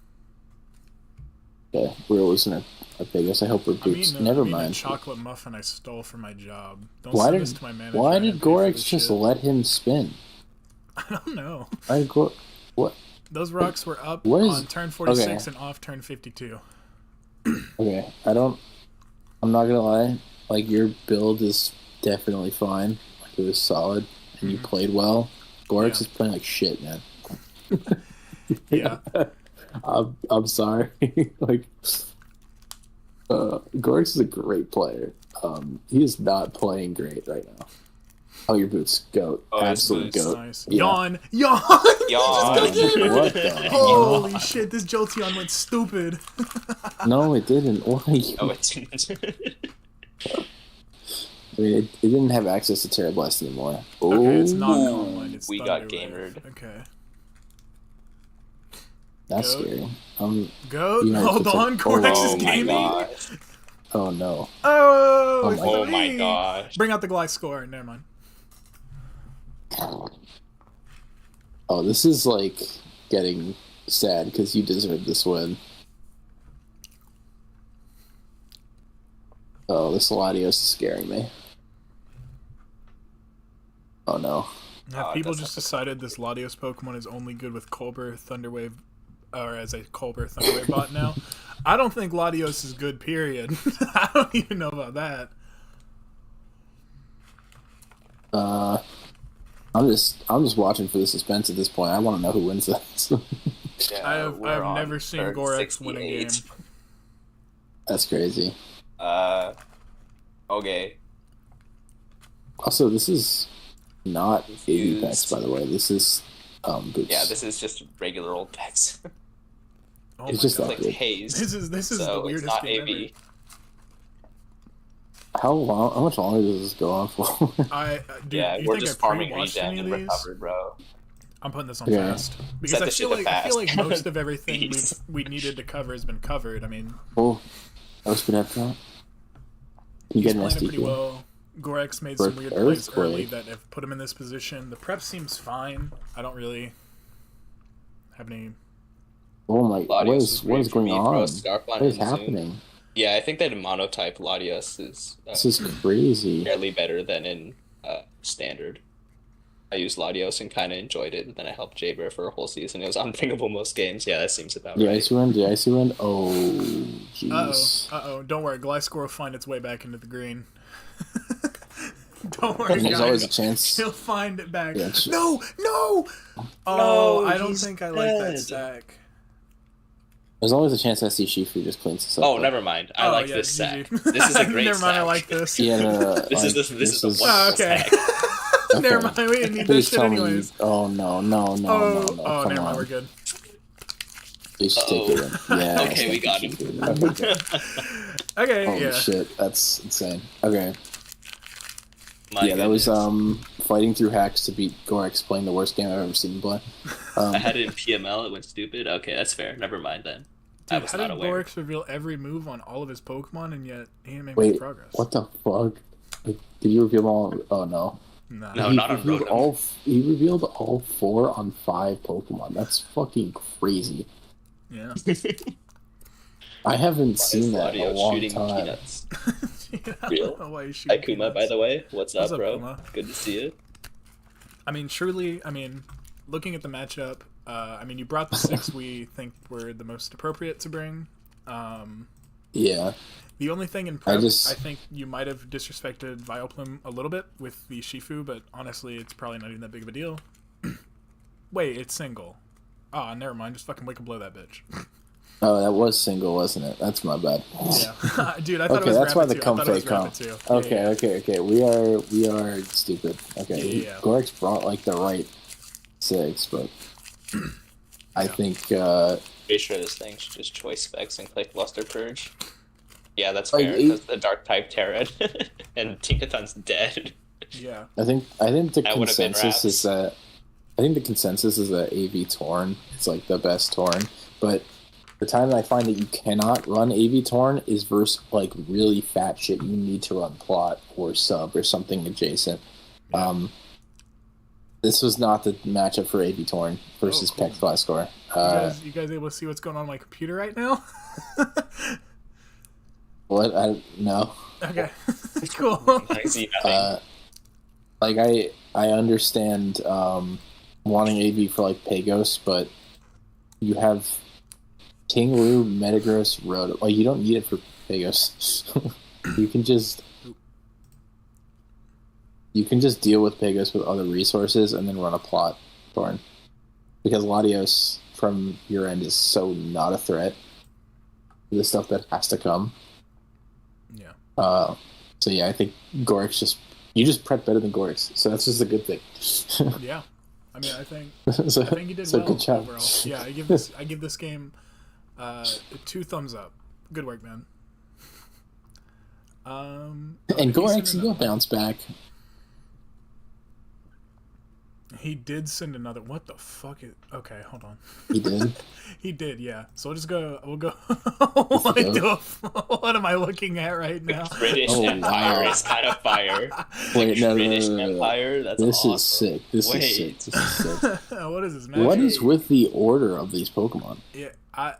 Okay, we're losing our Pagos. I hope her boots. Never
I mean,
mind.
the chocolate muffin I stole for my job. Don't
Why
send
did
this to my manager.
Why
I
did
pay for
Gorex
this
just
shit.
let him spin?
I don't know.
Why did what?
Those rocks were up
What is-
on turn 46
okay.
and off turn 52.
Okay, I'm not gonna lie. Like, your build is definitely fine. Like, it was solid, and you played well. Gorex
Yeah.
is playing like shit, man.
Yeah.
I'm sorry. Like, Gorex is a great player. He is not playing great right now. Oh, your boots, goat,
Oh, his
absolute
boots.
goat.
Nice.
Yeah.
Yawn!
Yawn.
What the hell?
Holy shit, this Jolteon went stupid.
No, it didn't. Why?
Oh, it didn't.
I mean, it didn't have access to Terra Blast anymore.
Okay, it's not
Ooh,
Calm Mind, it's
We got
Thunder Wave.
gamered.
Okay.
that's
Goat.
scary.
Go,
You know,
hold
it's a-
on, Gorex
oh
is
Oh my
gaming.
gosh.
Oh no.
Oh,
Oh
it's
my-
Oh my
me.
gosh.
Bring out the Gliscor. Never mind.
Oh, this is like getting sad because you deserve this win. Oh, this Latios is scaring me. Oh no.
Have
Oh, it
people
does
just
have to
decided this Latios Pokemon is only good with Colbur, Thunderwave, or as a Colbur, Thunderwave bot now? I don't think Latios is good, period. I don't even know about that.
I'm just watching for the suspense at this point. I want to know who wins this.
Yeah,
I have
we're on
never seen
turn
Gorex win a game.
68.
That's crazy.
Okay.
Also, this is not AV
Confused.
packs, by the way. This is boots.
Yeah, this is just regular old Pex.
Oh
It's
my
just
God.
like-
Like haze.
This is the
so it's
weirdest
not
game
AV.
How much longer does this go on for?
ever. Dude,
Yeah,
you
we're
think
just
I
farming
pre-watched
regen
any
and
of these?
recovered, bro.
I'm putting this on
Yeah.
fast because
Set
I
this
feel
shit
like
to fast.
most of everything
Please.
we needed to cover has been covered. I mean,
Oh, that was good after that. You
he's
get an
playing it pretty
SDQ.
well. Gorex made some weird
Earthquake.
plays early that have put him in this position. The prep seems fine. I don't really have any.
Oh my! What
Latios
is
for
going
me, bro.
on?
Scarfline
What is
and Zoom.
happening?
Yeah, I think that in monotype Latios is
This is crazy.
barely better than in standard. I used Latios and kind of enjoyed it, but then I helped Jaber for a whole season. It was unpingable most games. Yeah, that seems about
The
right.
icy wind. The icy wind. Oh,
Uh
jeez.
oh. Don't worry. Gliscor will find its way back into the green. Don't worry,
And there's
guys.
always a chance.
He'll find it back.
Yeah, it's-
No! Oh,
No,
I don't
he's
think I like that
dead.
stack.
There's always a chance I see Shifu just cleans this up.
Oh,
but-
never mind. I
Oh,
like
yeah,
this
GG.
sack. This is a great
Never mind, I
stack.
like this.
Yeah, no,
This is the one
Oh, okay.
Okay.
Never mind, we didn't need
Please
this shit
tell me.
anyways.
Oh no, no, no,
Oh,
no, no!
oh,
Come
never mind,
on.
we're good.
Please just take it in. Yeah.
Okay, we got him.
Okay.
Okay,
Holy
yeah.
shit, that's insane. Okay.
My
Yeah, that was
goodness.
fighting through hacks to beat Gorix, playing the worst game I've ever seen him play.
I had it in PML. It went stupid. Okay, that's fair. Never mind then. I
Dude,
was
how
not
did
aware.
Gorix reveal every move on all of his Pokemon, and yet he didn't make
Wait,
much progress?
what the fuck? Did you reveal all? Oh no.
Nah.
No,
He
not on
revealed
Rotom.
He revealed all 4 on 5 Pokemon. That's fucking crazy.
Yeah.
I haven't
Why is
seen that in a
Gladio
long
shooting
time.
peanuts?
I
Real?
don't know why he's shooting
Akuma, by
peanuts.
the way. What's
What's
up,
up,
bro?
Kuma?
Good to see you.
I mean, truly, looking at the matchup, you brought the 6 we think were the most appropriate to bring.
Yeah.
The only thing in prep,
I
think you might have disrespected Vileplume a little bit with the Shifu, but honestly, it's probably not even that big of a deal. Wait, it's single. Ah, never mind. Just fucking wake and blow that bitch.
Oh, that was single, wasn't it? That's my bad.
Yeah, dude, I thought
Okay,
it was
that's why
Rabbit
the
too. I thought it was
come.
Rabbit too.
Okay. We are stupid. Okay,
Yeah.
Gorix brought like the right 6, but I think
Pretty sure this thing should just choice specs and click Luster Purge. Yeah, that's
Like,
fair. Because the Dark type Terran and Tinkaton's dead.
Yeah.
I think the
That would've been
consensus is
Raps.
that AV Torn is like the best Torn, but the time I find that you cannot run AV Torn is versus like really fat shit. You need to run plot or sub or something adjacent. This was not the matchup for AV Torn versus
cool.
Peck Score.
You guys able to see what's going on my computer right now?
What? No.
Okay. Cool.
I see nothing.
I understand wanting AV for like Pagos, but you have Kangaroo, Metagross, Rotom. Like you don't need it for Pagos. you can just deal with Pagos with other resources and then run a plot Thorn. Because Latios from your end is so not a threat. The stuff that has to come.
Yeah.
So yeah, I think Gorix you just prep better than Gorix, so that's just a good thing.
Yeah. I think
so,
I think you did
so
well
good job.
overall. Yeah, I give this game 2 thumbs up. Good work, man.
And
did he
Gorix,
send
you'll
another-
bounce back.
He did send another. What the fuck is? Okay, hold on.
He did.
He did, yeah. So we'll go.
go?
What am I looking at right now?
British
Oh,
Empire
wow.
is kind of fire.
Wait, no.
British Empire? That's
This
awesome.
is sick. This
Wait.
is sick. This is sick.
What is this,
What
magic?
is with the order of these Pokemon?
Yeah, I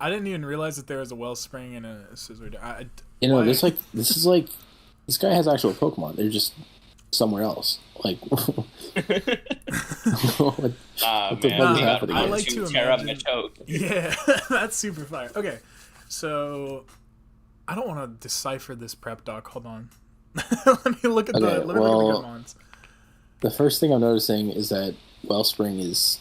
didn't even realize that there was a Wellspring and a Scizor.
You know,
Why?
this guy has actual Pokemon. They're just somewhere else. Like, what the fuck
Man,
is
we got
happening
I
here?
like to
Terra
imagine-
Machoke.
Yeah, that's super fire. Okay, so I don't want to decipher this prep doc. Hold on. Let me look at
Okay,
the
well-
good ones.
The first thing I'm noticing is that Wellspring is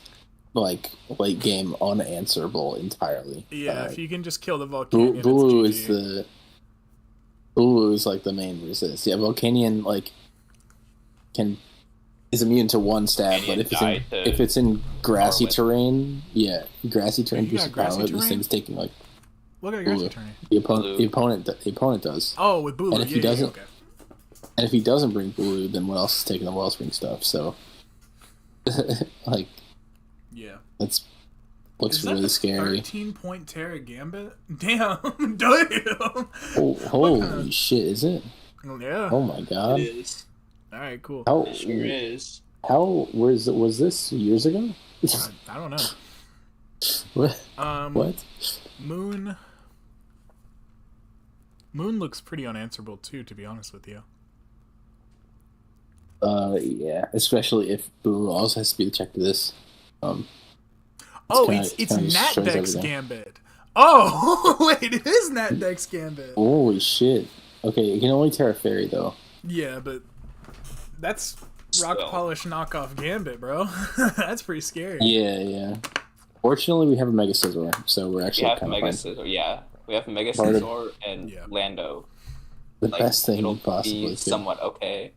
like late game unanswerable entirely.
Yeah, if you can just kill the Volcanion,
Bulu
it's
is
GG.
Bulu is like the main resist. Yeah, Volcanion like is immune to one stab, but if it's in grassy
Power Whip.
terrain, grassy terrain
You got
versus
grassy
Power Whip, this
terrain?
thing's taking like
Look at your
Bulu.
attorney.
the
Bulu.
opponent does.
Oh, with Bulu.
And if he
yeah,
doesn't-
okay.
And if he doesn't bring Bulu, then what else is taking the Wellspring stuff? So like
Yeah.
that's looks
Is that
really
the
scary.
13-point Terra Gambit? Damn, damn.
Holy shit, is it?
Yeah.
Oh my god.
It is.
All right, cool.
How
It sure is.
was this years ago?
I don't know.
What?
What? Moon looks pretty unanswerable too, to be honest with you.
Yeah, especially if Boo also has to be the check to this.
Oh,
kinda-
it's
kinda just shows
Natdex
everything.
Gambit. Oh, wait, it is Natdex Gambit.
Holy shit. Okay, you can only Terra Fairy though.
Yeah, but that's rock
Still.
polish knockoff Gambit, bro. That's pretty scary.
Yeah. Fortunately, we have a Mega Scizor, so we're
We
actually
have
kind
Mega
of fine.
Scizor, yeah. We have Mega
Part of-
Scizor and
Yeah.
Lando.
The
Like,
best thing
it'll
you possibly
be
could.
somewhat okay.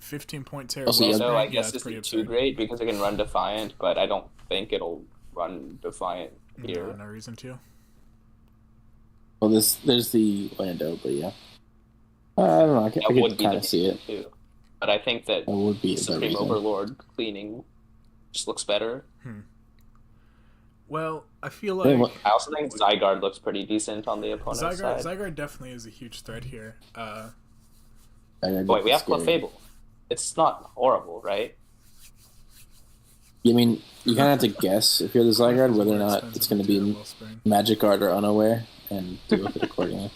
15-point Terra
Also, yeah,
Wellspring.
Lando, I
Yeah,
guess,
that's
isn't
pretty
too
absurd.
great because it can run Defiant, but I don't think it'll run Defiant
No,
here.
no reason to.
Well, there's the Lando, but yeah. I don't know. I
That
can
would be
kind
the
of see it.
too. But I think that
That would be a better
Supreme
reason.
Overlord cleaning just looks better.
Well, I feel
Hey,
like
I also think Zygarde looks pretty decent on the opponent's side.
Zygarde definitely is a huge threat here.
Wait, we have Clefable. It's not horrible, right?
I mean, you kind of have to guess if you're the Zygarde whether or not it's going to be Magic Guard or Unaware, and deal with it accordingly.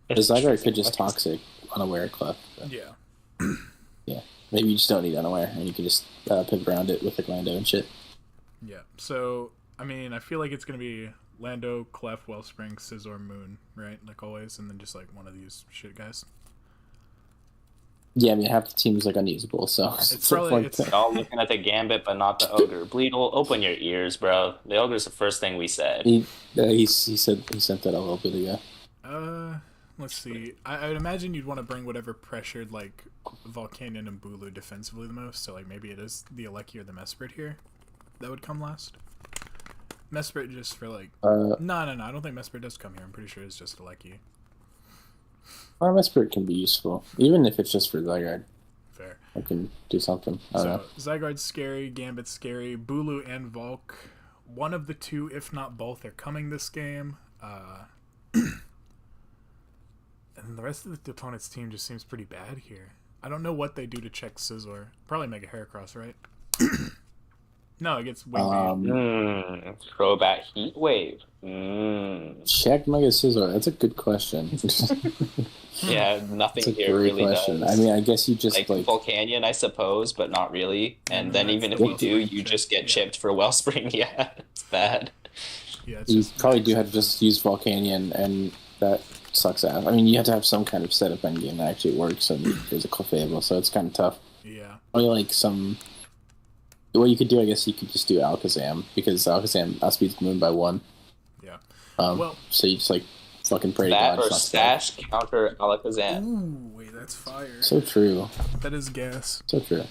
The Zygarde could just Toxic Unaware Clef. But
Yeah.
yeah, maybe you just don't need Unaware, and you can just pivot around it with like Lando and shit.
Yeah. So, I mean, I feel like it's going to be Lando, Clef, Wellspring, Scizor, Moon, right? Like always, and then just like one of these shit guys.
Yeah, I mean, half the team is like unusable, so
It's probably it's,
Y'all looking at the Gambit, but not the Ogre. Bleedle, open your ears, bro. The Ogre's the first thing we said.
he sent that a little bit ago.
let's see. I would imagine you'd want to bring whatever pressured like Volcanion and Bulu defensively the most. So like maybe it is the Aleki or the Mesprit here that would come last. Mesprit just for like no. I don't think Mesprit does come here. I'm pretty sure it's just Aleki.
Mesprit can be useful, even if it's just for Zygarde.
Fair.
I can do something. I don't know.
Zygarde's scary, Gambit's scary, Bulu and Volk. One of the two, if not both, are coming this game. And the rest of the opponent's team just seems pretty bad here. I don't know what they do to check Scizor. Probably Mega Heracross, right? No, it gets Wing Beam.
Crobat Heat Wave.
Check Mega Scizor. That's a good question.
Yeah, nothing
That's a
here
great
really
question.
does.
I mean, I guess you just
like Volcanion, I suppose, but not really. And then even if you do, you just get chipped for Wellspring. Yeah, it's bad.
Yeah, it's
you
just
probably do have to just use Volcanion, and that sucks ass. I mean, you have to have some kind of setup endgame that actually works, and there's a Clefable, so it's kind of tough.
Yeah.
Probably like some... What you could do, I guess you could just do Alakazam, because Alakazam outspeeds Moon by 1.
Yeah.
So you just like fucking pray to
That
God.
or Sash counter Alakazam.
Ooh, wait, that's fire.
So true.
That is gas.
So true.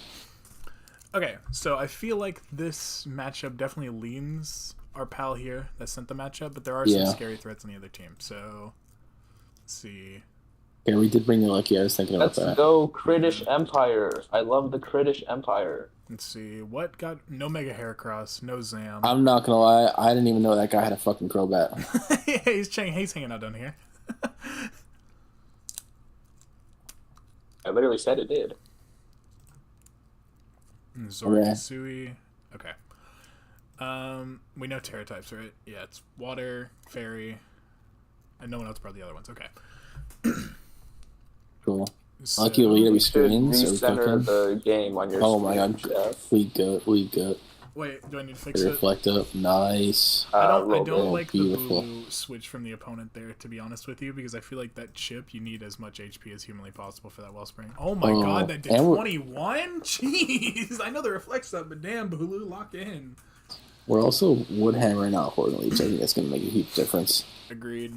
Okay, so I feel like this matchup definitely leans our pal here that sent the matchup, but there are some scary threats on the other team. So, let's see.
Yeah, we did bring the Lucky. I was thinking about that.
Let's go Kritish Empire. I love the Kritish Empire.
Let's see. What got... No Mega Heracross, no Zam.
I'm not gonna lie, I didn't even know that guy had a fucking Crobat.
Yeah, he's hanging out down here.
I literally said it did.
Zora Sui. Okay. We know Terra types, right? Yeah, it's Water, Fairy, and no one else brought the other ones. Okay.
Cool.
So,
Lucky Elite, we
Should
screens.
recenter the game on your
Oh my
screen,
god.
Jeff.
We good.
wait, do I need to fix it?
Reflect up. Nice.
I don't
Robo.
like
beautiful.
the Bulu switch from the opponent there, to be honest with you, because I feel like that chip, you need as much HP as humanly possible for that Wellspring. Oh my god, that did
and
21? Jeez! I know the reflect stuff, but damn, Bulu, lock in.
We're also Woodhammering out Horton Leech. I think that's going to make a huge difference.
Agreed.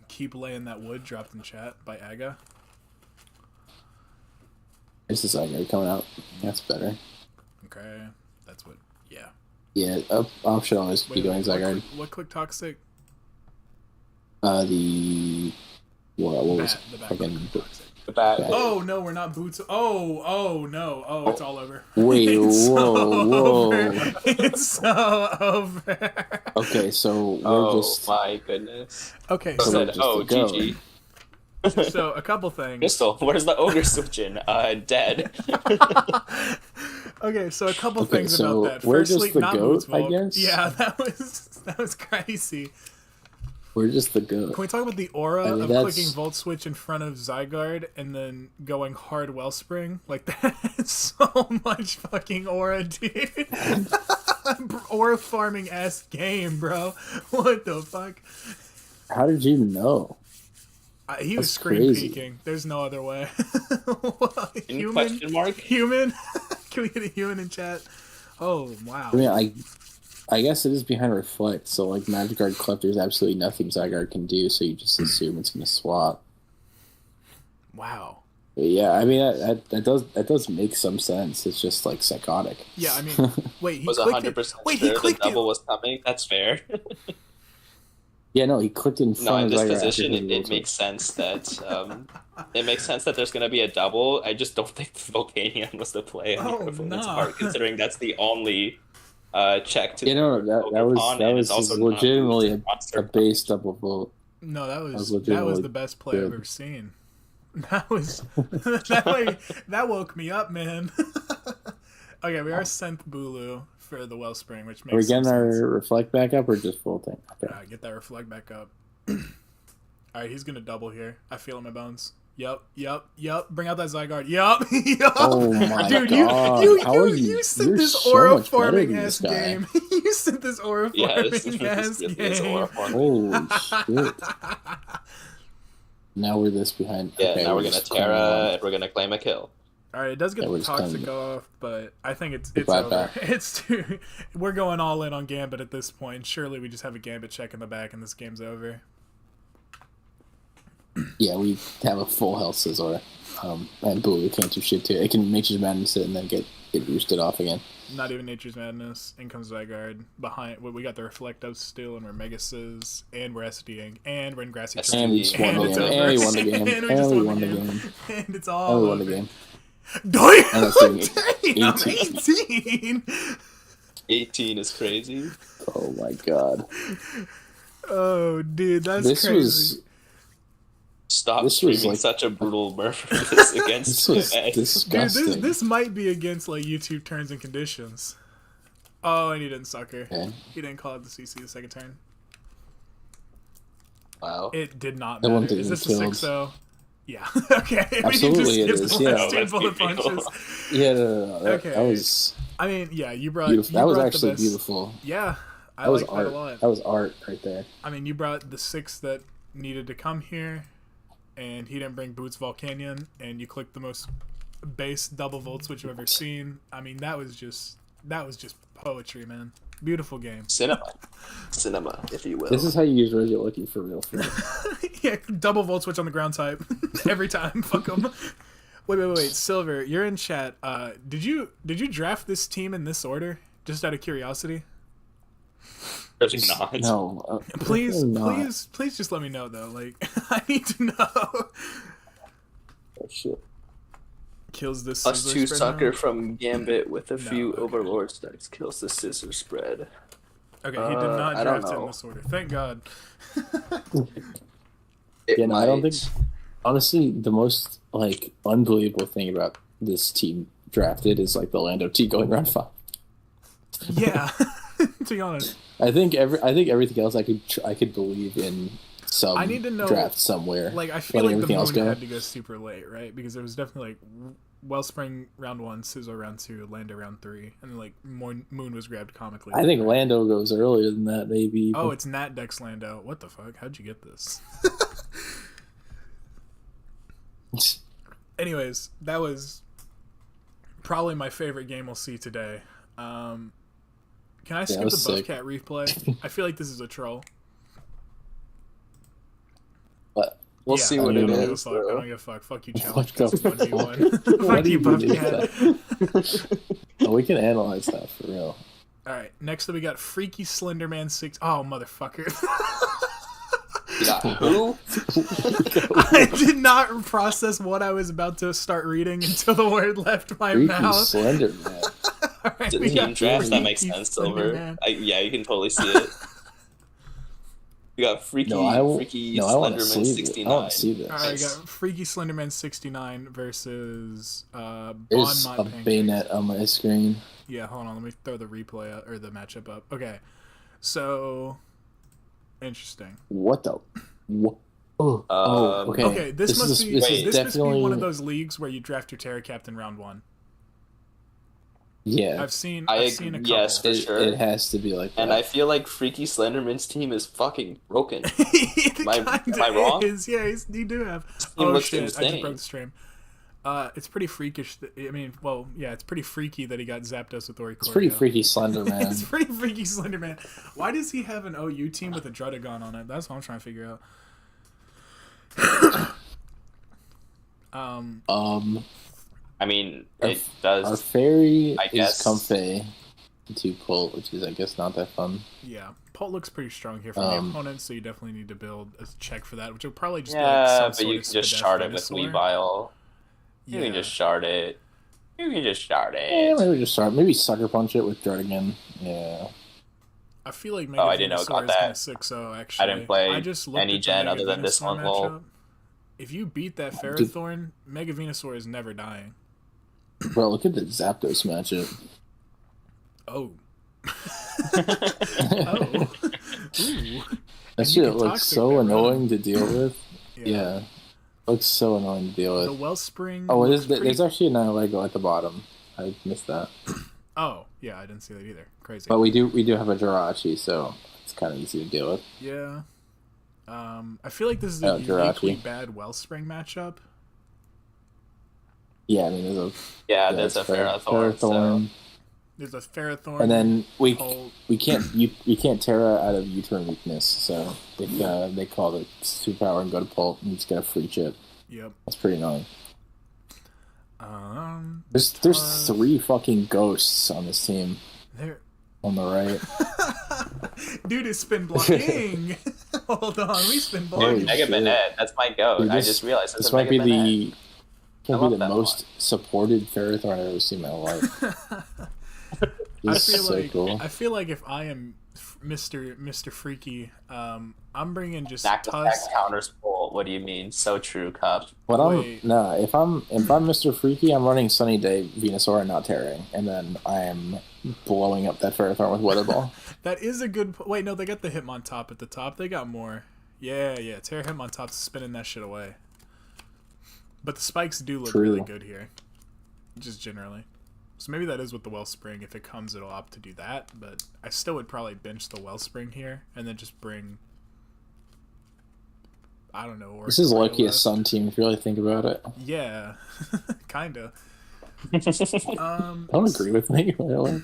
Keep laying that wood, dropped in chat by Aga.
There's the Zygarde coming out. That's better.
Okay, that's what, yeah.
Yeah, I should always be going Zygarde.
What click toxic?
What was
The back
fucking...
click toxic.
The bat.
Oh no, we're not boots. Oh no. Oh, it's all over.
Wait,
It's
whoa.
Over. It's so over.
Okay, so we're
Oh
just...
my goodness.
Okay,
I
So
so
said,
just
oh,
to go.
GG.
so a couple things.
Crystal, where's the ogre switching? Dead.
Okay, so a couple
Okay,
things
so
about that.
we're
Firstly,
just the
not
goat,
Boots
I
Volk.
guess?
Yeah, that was crazy.
We're just the goat.
Can we talk about the aura
I mean,
of
that's-
clicking Volt Switch in front of Zygarde and then going hard Wellspring? Like, that is so much fucking aura, dude. Aura farming ass game, bro. What the fuck?
How did you know?
He was
That's
screen
crazy.
peeking. There's no other way.
Any question mark?
Human? Can we get a human in chat? Oh, wow.
I mean, I guess it is behind Reflect, so like Magic Guard Clef, there's absolutely nothing Zygarde can do, so you just assume it's going to swap.
Wow.
But yeah, I mean, that does make some sense. It's just like psychotic.
Yeah, I mean, wait, he
Was
clicked
100%
it. Wait,
sure
he
the
clicked
double
it.
was coming? That's fair.
Yeah, no, he clicked in
No,
front
in
of
this
Zygarde
position,
after he
it
rolled
makes sense that there's gonna be a double. I just don't think Volcanion was the play on your
Oh,
opponent's
nah.
part, considering that's the only check to
You know, that was legitimately a base double vote.
No, that was
legitimately
the best play I've
good.
ever seen. That was that woke me up, man. Okay, we are Synth Bulu for the Wellspring, which makes
Are we getting
some
our
sense.
reflect back up or just full thing? Okay.
Get that reflect back up. Alright, he's gonna double here. I feel it in my bones. Yup. Bring out that Zygarde. Yup.
Oh my
Dude,
god.
you sent
You're
this
so
aura
much better
farming
than
ass
this guy.
game. You sent this aura farming ass game.
Holy shit. Now we're this behind.
Yeah,
Okay,
now we're gonna
just
Terra and we're gonna claim a kill.
Alright, it does get
we're
the
just
toxic
kinda-
off, but I think it's
Goodbye,
over.
back.
It's too. We're going all in on Gambit at this point. Surely we just have a Gambit check in the back and this game's over.
Yeah, we have a full health Scizor. And Boo can't do shit to it. It can Nature's Madness it and then get boosted off again.
Not even Nature's Madness. In comes Zygarde. Behind, we got the Reflect Up still, and we're Megasis, and we're SDing, and we're in Grassy Terrain.
And we just won the
it's
game.
over.
And we won the game.
And we
And
just
we
won
won
the
the
game.
game.
And it's all
And we
over.
won the game.
Damn!
And that's doing
Damn,
18.
18!
18 is crazy.
Oh my god.
Oh, dude, that's
This
crazy.
was
Stop
This was
streaming
like-
such a brutal murder against
this was
him.
Dude,
disgusting.
this might be against, like, YouTube terms and conditions. Oh, and he didn't sucker.
Okay.
He didn't call it the CC the second turn.
Wow.
It did not
That one
matter.
didn't
Is this a
killed.
6-0? Yeah. Okay.
Absolutely it
just
is,
skipped the
yeah.
last two
Let's be
bullet
real.
punches.
Yeah, no. That,
Okay.
that was
I mean, yeah, you brought
beautiful.
you
That was
brought the
actually
best-
beautiful.
Yeah, I
That was
like
art.
that a lot.
That was art right there.
I mean, you brought the 6 that needed to come here, and he didn't bring Boots Volcanion, and you clicked the most base double volt switch you've ever seen. I mean, that was just poetry, man. Beautiful game.
Cinema, if you will.
This is how you use Reggie Lucky for real.
Yeah, double volt switch on the ground type every time. Fuck 'em. Wait, Silver, you're in chat. Did you draft this team in this order? Just out of curiosity.
There's not.
No.
Please,
not.
please just let me know though. Like, I need to know.
Oh, shit.
Kills this
Plus
scissor
2
spread
sucker
now?
from Gambit with a few
okay.
Overlord stacks kills the scissor spread.
Okay, he did not
I don't
draft it in
know.
this order. Thank God.
It
Yeah, no, I don't
might.
think. Honestly, the most like unbelievable thing about this team drafted is like the Lando T going round 5.
Yeah, to be honest.
I think everything else I could believe in some
I need to know,
draft somewhere.
Like, I feel
letting
like the
everything else
moon
go.
had to go super late, right? Because it was definitely like Wellspring round 1, Scizor round 2, Lando round 3, and then like moon was grabbed comically.
I think Lando goes earlier than that, maybe.
Oh, it's Nat Dex Lando. What the fuck? How'd you get this? Anyways, that was probably my favorite game we'll see today. Can I skip the
was sick.
Buffcat replay? I feel like this is a troll.
But
We'll
Yeah,
see
I
what
don't
it
give a
is.
fuck. I
though.
don't give a fuck. Fuck you,
What
challenge.
the
That's
fuck?
1v1.
Why
Fuck
do
you,
you do
Buffcat.
oh, we can analyze that for real.
Alright, next up we got Freaky Slenderman 6. Oh, motherfucker.
Yeah, who?
I did not process what I was about to start reading until the word left my
Freaky
mouth.
Slender Man.
Alright,
It's a
we
team
got
draft that makes
Freaky
sense, Silver.
Slenderman.
Yeah, you can totally see it. We got Freaky
I want to
Slenderman
see
69.
I want to see this.
Alright, we got Freaky Slenderman 69 versus
There's
Bon
a
Mott Pancake.
bayonet on my screen.
Yeah, hold on, let me throw the replay up, or the matchup up. Okay, so interesting.
What the? What? Oh, okay.
Okay, this must
is,
be
this
this
is
must be
definitely
one of those leagues where you draft your Terra Captain round 1.
Yeah,
I've seen
I
a couple.
yes, for sure.
it has to be like that.
And I feel like Freaky Slenderman's team is fucking broken.
Am
I wrong?
Yeah, you do have.
team
Oh
looks
shit! I just
insane.
broke the stream. It's pretty freakish. I mean, well, yeah, it's pretty freaky that he got Zapdos with Oricorio.
It's pretty freaky Slender Man.
It's pretty freaky Slenderman. Why does he have an OU team with a Drudagon on it? That's what I'm trying to figure out.
I mean,
Our-
it does.
Our fairy
I
is
guess-
Comfey. 2 pull, which is I guess not that fun.
Yeah, Pult looks pretty strong here from the opponent, so you definitely need to build a check for that, which will probably just be like some
but
sort
you
of
can just
Spadef
shard it with
Venusaur.
Weavile. You
Yeah.
can just shard it. You can just shard
Yeah,
it.
maybe just start. Maybe Sucker Punch it with Jardigan. Yeah.
I feel like Mega
I didn't know it
Venusaur
got
is kind
that.
of 6-0, actually.
I didn't play
I just looked
any
at the
gen
Mega
other than this
Venusaur
one, lol.
matchup. If you beat that Ferrothorn, Mega Venusaur is never dying.
Bro, look at the Zapdos matchup.
Oh. Oh. Ooh.
That
And you
shit
can
looks
Toxic
so
that,
annoying to deal with. Yeah. Looks so annoying to deal
The
with.
Wellspring.
Oh,
looks
there's actually a Nihilego at the bottom. I missed that.
Oh, yeah, I didn't see that either. Crazy.
But we do have a Jirachi, so it's kind of easy to deal with.
Yeah. I feel like this is a uniquely
Jirachi.
bad Wellspring matchup.
Yeah, I mean,
There's a Ferrothorn. So.
There's a Ferrothorn.
And then we
Pult.
can't Terra out of U-turn weakness, so they call it superpower and go to Pult and just get a free chip.
Yep.
That's pretty annoying.
There's
3 fucking ghosts on this team
There.
on the right.
Dude is spin blocking. Hold on, we spin
Dude,
blocking.
Mega Banette, that's my goat.
Dude,
I just realized that's
this
a
might
Mega
be
Banette.
the
that
most supported Ferrothorn I've ever seen in my life. This is so cool.
I feel like if I am Mr. Freaky, I'm bringing just
Back to back
Tusk.
counters pull. What do you mean? So true, Cup.
But
Wait.
if I'm Mr. Freaky, I'm running Sunny Day Venusaur and not Terraing, and then I am blowing up that Ferrothorn with Weather Ball.
That is a good. Wait, no, they got the Hitmontop at the top. They got more. Yeah. Terra Hitmontop's spinning that shit away. But the spikes do look really good here, just generally. So maybe that is with the Wellspring. If it comes, it'll opt to do that. But I still would probably bench the Wellspring here and then just bring. I don't know.
This is lucky a Sun team if you really think about it.
Yeah, kinda.
Don't agree with me. Really.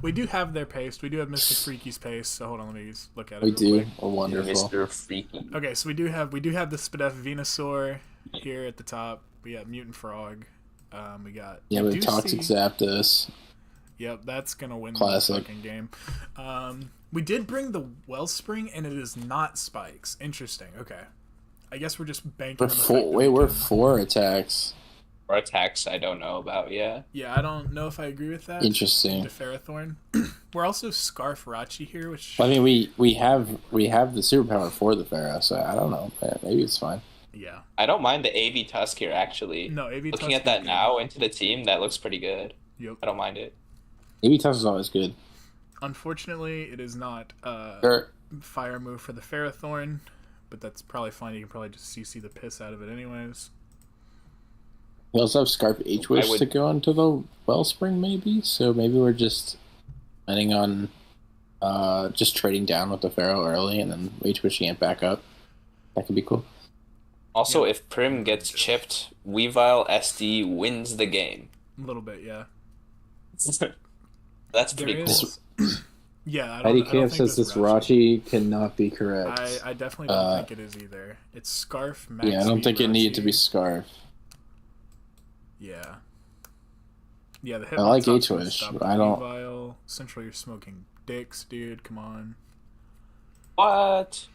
We do have their paste. We do have Mr. Freaky's paste. So hold on, let me just look at it.
We
real
do.
quick.
We're wonderful.
Mr. Freaky.
Okay, so we do have the Spadef Venusaur here at the top. We got Mutant Frog. We got
Yeah, we have Toxic Zapdos.
Yep, that's gonna win
Classic.
the fucking game. We did bring the Wellspring, and it is not spikes. Interesting. Okay, I guess we're just banking.
We're
on the fact that
we're
can-
4 attacks.
Or attacks I don't know about, yeah.
Yeah, I don't know if I agree with that.
Interesting.
To Ferrothorn. We're also Scarf Rachi here, which
I mean, we have the superpower for the Pharaoh, so I don't know. Maybe it's fine.
yeah.
I don't mind the AV Tusk here, actually.
No, AV
Looking
Tusk
at that
is good.
now into the team, that looks pretty good.
Yep.
I don't mind it.
Maybe Tusk is always good.
Unfortunately, it is not
Sure.
fire move for the Ferrothorn, but that's probably fine. You can probably just CC the piss out of it anyways.
We also have Scarf H-Wish to go into the Wellspring, maybe? So maybe we're just planning on just trading down with the Pharaoh early and then H-Wishing it back up. That could be cool.
Also, if Prim gets chipped, Weavile SD wins the game.
A little bit, yeah.
That's pretty
There
cool.
is- Yeah, I
Eddie
don't
Camp
think
says
this
this
is
Rachi cannot be correct.
I definitely don't think it is either. It's Scarf Max.
Yeah, I don't think it needed to be
Rachi.
Scarf.
Yeah. Yeah, the hit
I like
Hitmontop's gonna
H-Wish.
stop
I don't-
Weavile. Central, you're smoking dicks, dude. Come on.
What?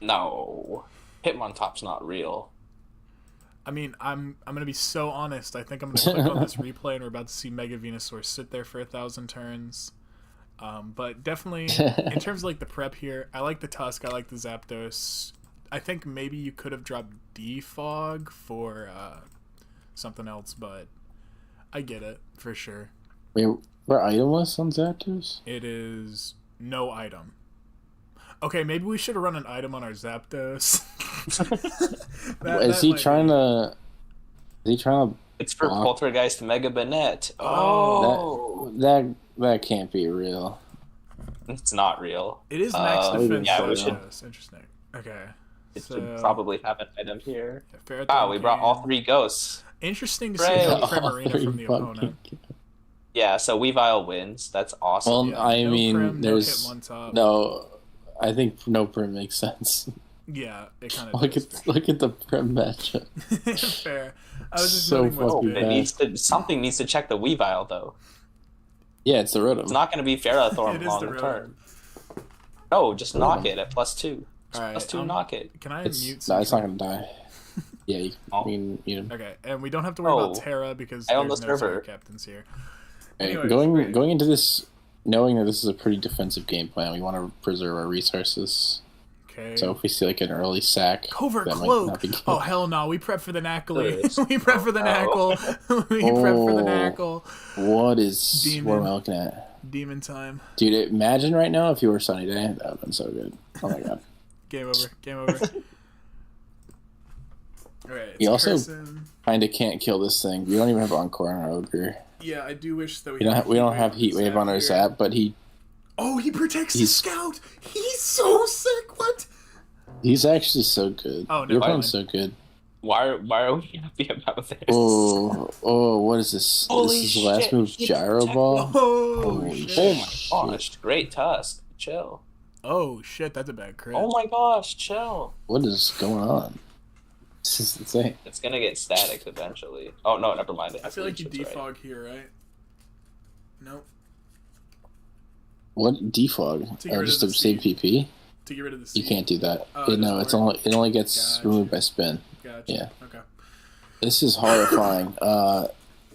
No. Hitmontop's not real.
I mean, I'm gonna be so honest. I think I'm gonna click on this replay, and we're about to see Mega Venusaur sit there for 1,000 turns. But definitely, in terms of like the prep here, I like the Tusk. I like the Zapdos. I think maybe you could have dropped Defog for something else, but I get it for sure.
Wait, we're itemless on Zapdos?
It is no item. Okay, maybe we should have run an item on our Zapdos.
Is he trying to...
It's for
Block.
Poltergeist Mega Banette. Oh!
That can't be real.
It's not real.
It is max defense.
yeah,
for
we
should-
Zapdos. Interesting. Okay.
It
So,
should probably have an item here.
Ferrothorn
Wow, we brought all
can-
3 ghosts.
Interesting to see
Right.
the Primarina from the opponent.
Yeah, so Weavile wins. That's awesome.
Well,
Yeah,
I
no
mean,
Prim,
there's...
no Hitmontop.
No, I think no Prim makes sense.
Yeah, it kind of
Look at the Prim matchup.
Fair. I was just
So
noting what's
fucking
big.
It needs to, something needs to check the Weavile, though.
Yeah, it's the Rotom.
It's not going to be Ferrothorn
It is
long
the
term. No, just knock
Rotom.
it at +2.
All right,
+2, knock it.
Can I
It's,
mute?
no, it's not
Sentry?
gonna die. Yeah, you can mute him.
Okay, and we don't have to worry about
Oh,
Terra because
I own
there's
the
no
server.
Terra captains here.
Hey,
Anyways,
going
wait.
going into this, knowing that this is a pretty defensive game plan, we want to preserve our resources.
Okay.
So if we see like an early sack,
Covert
that might
cloak.
not be good.
Oh hell no! We prep for the Knackly.
Yes.
We prep for the
Oh.
Knackle. We prep for the Knackle.
What is?
Demon.
What am I looking at?
Demon time.
Dude, imagine right now if you were Sunny Day. That would have been so good. Oh my god.
Game over. Game over. Alright.
You also-
Carson.
Kinda can't kill this thing. We don't even have Encore on our Ogre.
Yeah, I do wish that
We don't have Heat Wave on our
here.
Zap, but
Oh, he protects the
He's-
scout. He's so sick. What?
he's actually so good.
Oh, never
Your
mind.
opponent's so good.
Why are we happy about this?
Oh, what is this?
Holy
This is the last
shit,
move,
he
Gyro
protect-
Ball?
Oh
Holy
shit.
Oh my
shit.
gosh, great Tusk. Chill.
Oh shit, that's a bad crit.
Oh my gosh, chill.
What is going on? This is insane.
It's gonna get static eventually. Oh no, never mind. It
I
has
feel like you
leeches, right?
defog here, right? Nope.
What defog?
To get rid
Just
of
to
the
save
seed.
PP?
To get rid of the
You
seed.
can't do that.
Oh,
no,
it doesn't
it's
work.
only gets
Gotcha.
removed by spin.
Gotcha.
Yeah.
Okay.
This is horrifying.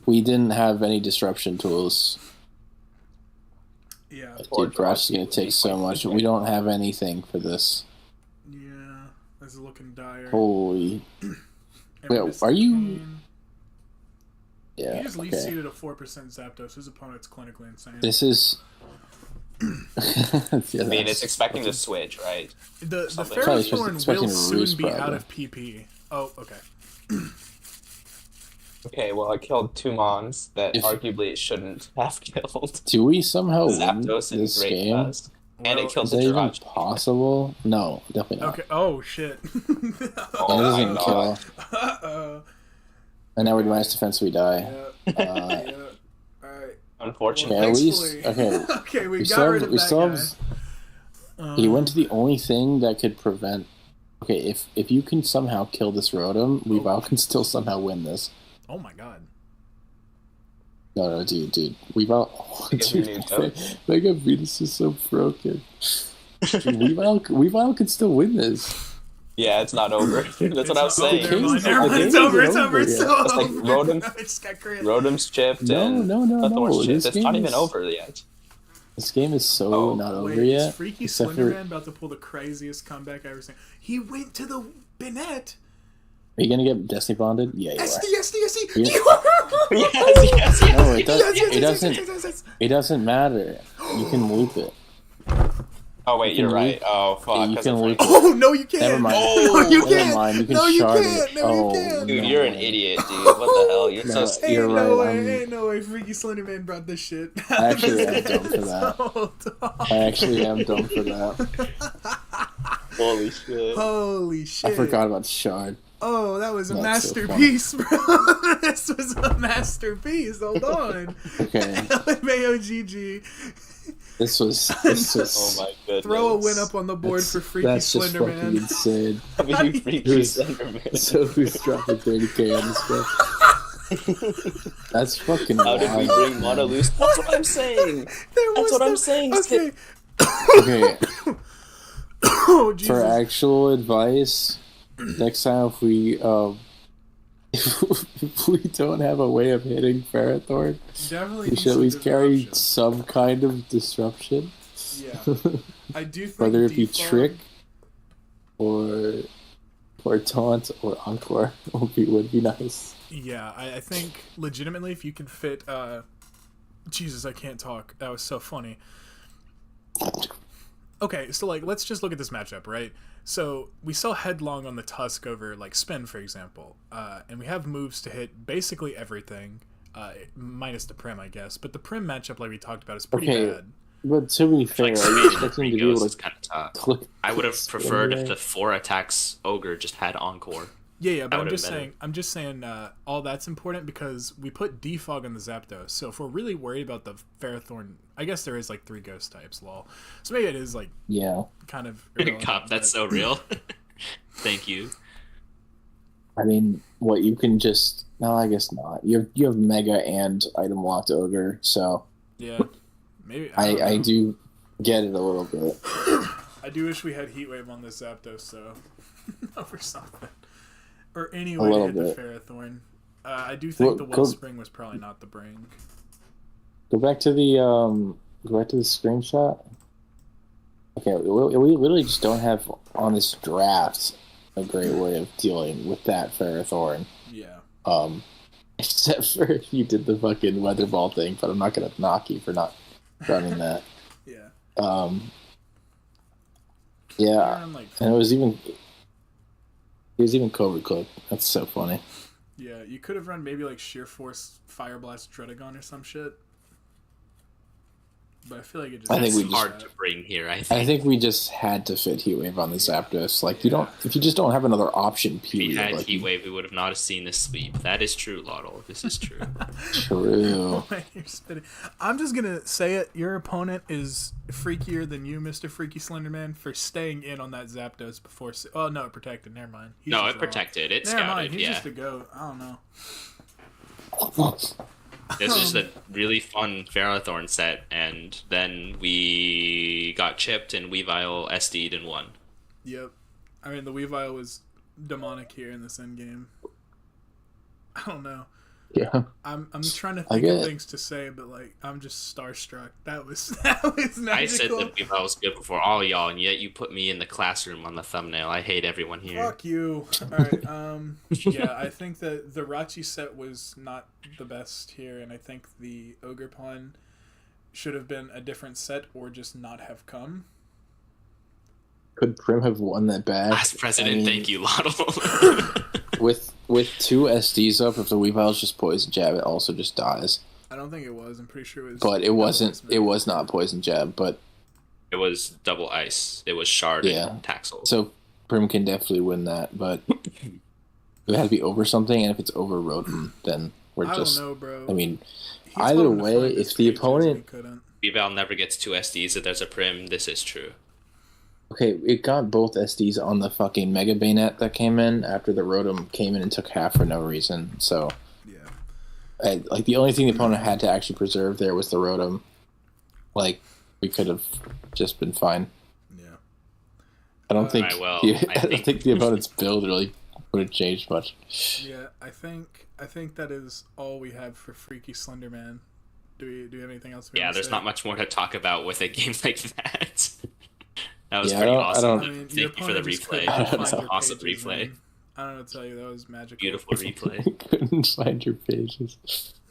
We didn't have any disruption tools.
Yeah.
Or
Dude, Brash is gonna take so much. We don't have anything for this.
Yeah. This is looking dire.
Holy.
And
Wait,
we missed
are
the
you-
queen.
Yeah.
He just lead
Okay.
seeded a 4% Zapdos. His opponent's clinically insane.
This is. Yeah,
I mean,
that's-
it's expecting to switch, right?
The
something.
Probably
Ferrothorn
expecting
will
a
soon
roost,
be out
probably.
of PP. Oh, okay.
Okay, well, I killed 2 Mons that
If-
arguably shouldn't have killed.
Do we somehow win
Zapdos and
this
Great
game?
Tusk. And
Well,
it killed
Is
the
that even
Jirachi.
possible? No, definitely not.
Okay. Oh shit.
That
Oh
doesn't
my
kill.
Uh-oh.
And now we're minus defense, we die.
Yeah.
Uh,
Yeah. Alright.
Unfortunately.
Okay, at
Thankfully-
least- okay.
Okay, we
we
got
still
rid
have,
of
we
that
still
guy.
have, he went to the only thing that could prevent. Okay, if you can somehow kill this Rotom, Weavile can still somehow win this.
Oh my god.
No, dude. Weavile.
Because we need
Dude, Mega Venus is so broken. Dude, Weavile could still win this.
Yeah, it's not over. That's what I was
Oh,
saying.
never mind,
The
never mind,
game
it's
isn't
over, it's
over
over, it's
yet.
so
It's like
over.
Rotom-
I just got crit.
Rotom's chipped
No,
and
no.
Thorn's chipped.
This
It's
game
not even
is-
over yet.
This game is so
Oh,
not over
Wait,
yet.
is Freaky
except
Slenderman
for-
about to pull the craziest comeback I've ever seen? He went to the Bennett.
Are you gonna get Destiny bonded? Yeah, you are.
SD.
Yeah.
Yes.
No, it doesn't.
Yes,
It doesn't.
yes.
It doesn't matter. You can loop it.
Oh wait,
You
you're
can
right.
loop-
Oh fuck.
Yeah, you
'cause
can
of
loop
Frank.
Oh no, you can't.
Never mind.
No, you
Oh,
can't.
never mind, you can
no, you
shard
can't.
it.
No,
Oh,
you can't.
Dude,
no.
you're an idiot, dude. What the hell? You're
No,
so
you're
Ain't no
right,
way. Ain't no way. Freaky Slenderman brought this shit.
I actually am dumb for that.
Hold on.
I actually am dumb for that.
Holy shit.
Holy shit.
I forgot about shard.
Oh, that was a
That's so
masterpiece, bro. This was a masterpiece. Hold on.
Okay,
LMAO GG.
this was.
Oh my goodness.
Throw a win up on the board
That's-
for Freaky
That's just fucking
Slenderman.
insane.
You freaky
Who's-
Slenderman.
So who's dropping 30k on this guy? That's fucking
How did we
wild.
bring Mono loose? That's what I'm saying.
There
That's
was
what I'm
no-
saying.
Okay.
Okay,
Oh, Jesus.
for actual advice, next time if we don't have a way of hitting Ferrothorn,
Definitely
we
need
should at
some
least carry
disruption.
some kind of disruption.
Yeah. I do think
Whether it be
defog-
trick or taunt or encore would be nice.
Yeah, I think legitimately if you can fit Jesus, I can't talk. That was so funny. Okay, so like let's just look at this matchup, right? So we saw Headlong on the Tusk over like Spin, for example, and we have moves to hit basically everything, minus the Prim, I guess. But the Prim matchup, like we talked about, is pretty
Okay.
bad.
But to be fair,
Like
are you
speed
expecting to be
goes
able
is
to
kind of tough.
click?
I would have preferred if
anyway?
the 4 attacks ogre just had encore.
Yeah, but
That
I'm
would've
just
been
saying. I'm just saying. All that's important because we put defog on the Zapdos. So if we're really worried about the Ferrothorn, I guess there is like 3 ghost types. Lol. So maybe it is like
Yeah,
kind of. irrelevant,
Cop, that's
but-
so real. Thank you.
I mean, what you can just no, I guess not. You have Mega and item locked ogre, so
Yeah, maybe.
I do get it a little bit.
I do wish we had Heatwave on this Zapdos, though. Over something. Or any
A
way to
little
hit the
bit.
Ferrothorn. I do think the Wellspring was probably not the bring.
Go back to the screenshot. Okay, we literally just don't have on this draft a great way of dealing with that Ferrothorn.
Yeah.
Except for if you did the fucking weather ball thing, but I'm not gonna knock you for not running that.
Yeah.
Yeah,
I'm like,
and it was even Cobra Clip. That's so funny.
yeah, you could have run maybe like Sheer Force, Fire Blast, Dredagon or some shit. But I feel like it just.
I think
It's hard to bring here. I think
we just had to fit Heatwave on the Zapdos. Like you don't, if you just don't have another option.
if we
Period.
had
Like,
Heatwave, we would have not seen this sweep. That is true, Lottle. This is true.
True.
You're spitting. I'm just gonna say it. Your opponent is freakier than you, Mr. Freaky Slenderman, for staying in on that Zapdos before. Oh no, it protected. Never mind. He's
No,
just
it
wrong.
protected. It
Never mind.
scouted.
He's
Yeah.
just a goat. I don't know.
This is a really fun Ferrothorn set, and then we got chipped and Weavile SD'd and won.
Yep. I mean, the Weavile was demonic here in this end game. I don't know.
Yeah.
I'm trying to
I
think
get
of
it.
things to say, but like I'm just starstruck. That was magical.
I said that Weavile was good before all y'all, and yet you put me in the classroom on the thumbnail. I hate everyone here.
Fuck you. Alright, yeah, I think that the Rachi set was not the best here, and I think the Ogre Pawn should have been a different set or just not have come.
Could Prim have won that back?
Last president,
I mean,
thank you, Lottle.
with two SDs up, if the Weavile's just poison jab, it also just dies.
I don't think it was. I'm pretty sure it was.
But it wasn't. It was not poison jab. But
It was double ice. It was shard
Yeah.
and Taxel.
so Prim can definitely win that. But it has to be over something, and if it's over Rotom, then we're
I
just.
don't know, bro.
I mean,
He
either
told him to
way,
find his
if the
pages and
opponent-
he couldn't.
Weavile never gets two SDs if there's a Prim. This is true.
okay, it got both SDs on the fucking Mega Bayonet that came in after the Rotom came in and took half for no reason. So,
Yeah.
like the only thing the opponent had to actually preserve there was the Rotom. Like we could have just been fine.
Yeah.
I don't think.
Right, well,
I don't think the opponent's build really would have changed much.
Yeah, I think that is all we have for Freaky Slenderman. Do we have anything else?
Yeah, there's not much more to talk about with a game like that. That was
Yeah,
pretty
I
awesome.
don't-
I mean, your
Thank you for the
opponent just
replay.
couldn't
That
find
was an
your
awesome
pages,
replay.
man. I don't know what to tell you. That was magical.
Beautiful replay.
Couldn't find your pages.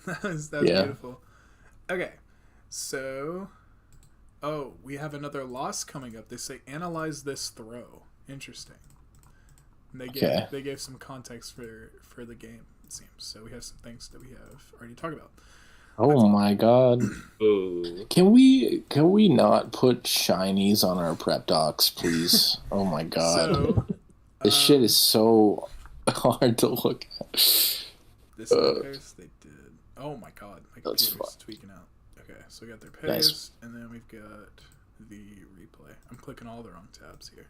that was
Yeah.
beautiful. Okay, so we have another loss coming up. They say analyze this throw. Interesting. And they gave some context for the game. It seems so. We have some things that we have already talked about.
Oh my god!
Ooh.
Can we not put shinies on our prep docs, please? Oh my god!
So
This shit is so hard to look at.
this pairs they did. Oh my god, my
That's
computer's tweaking out. Okay, so we got their pairs, and then we've got the replay. I'm clicking all the wrong tabs here.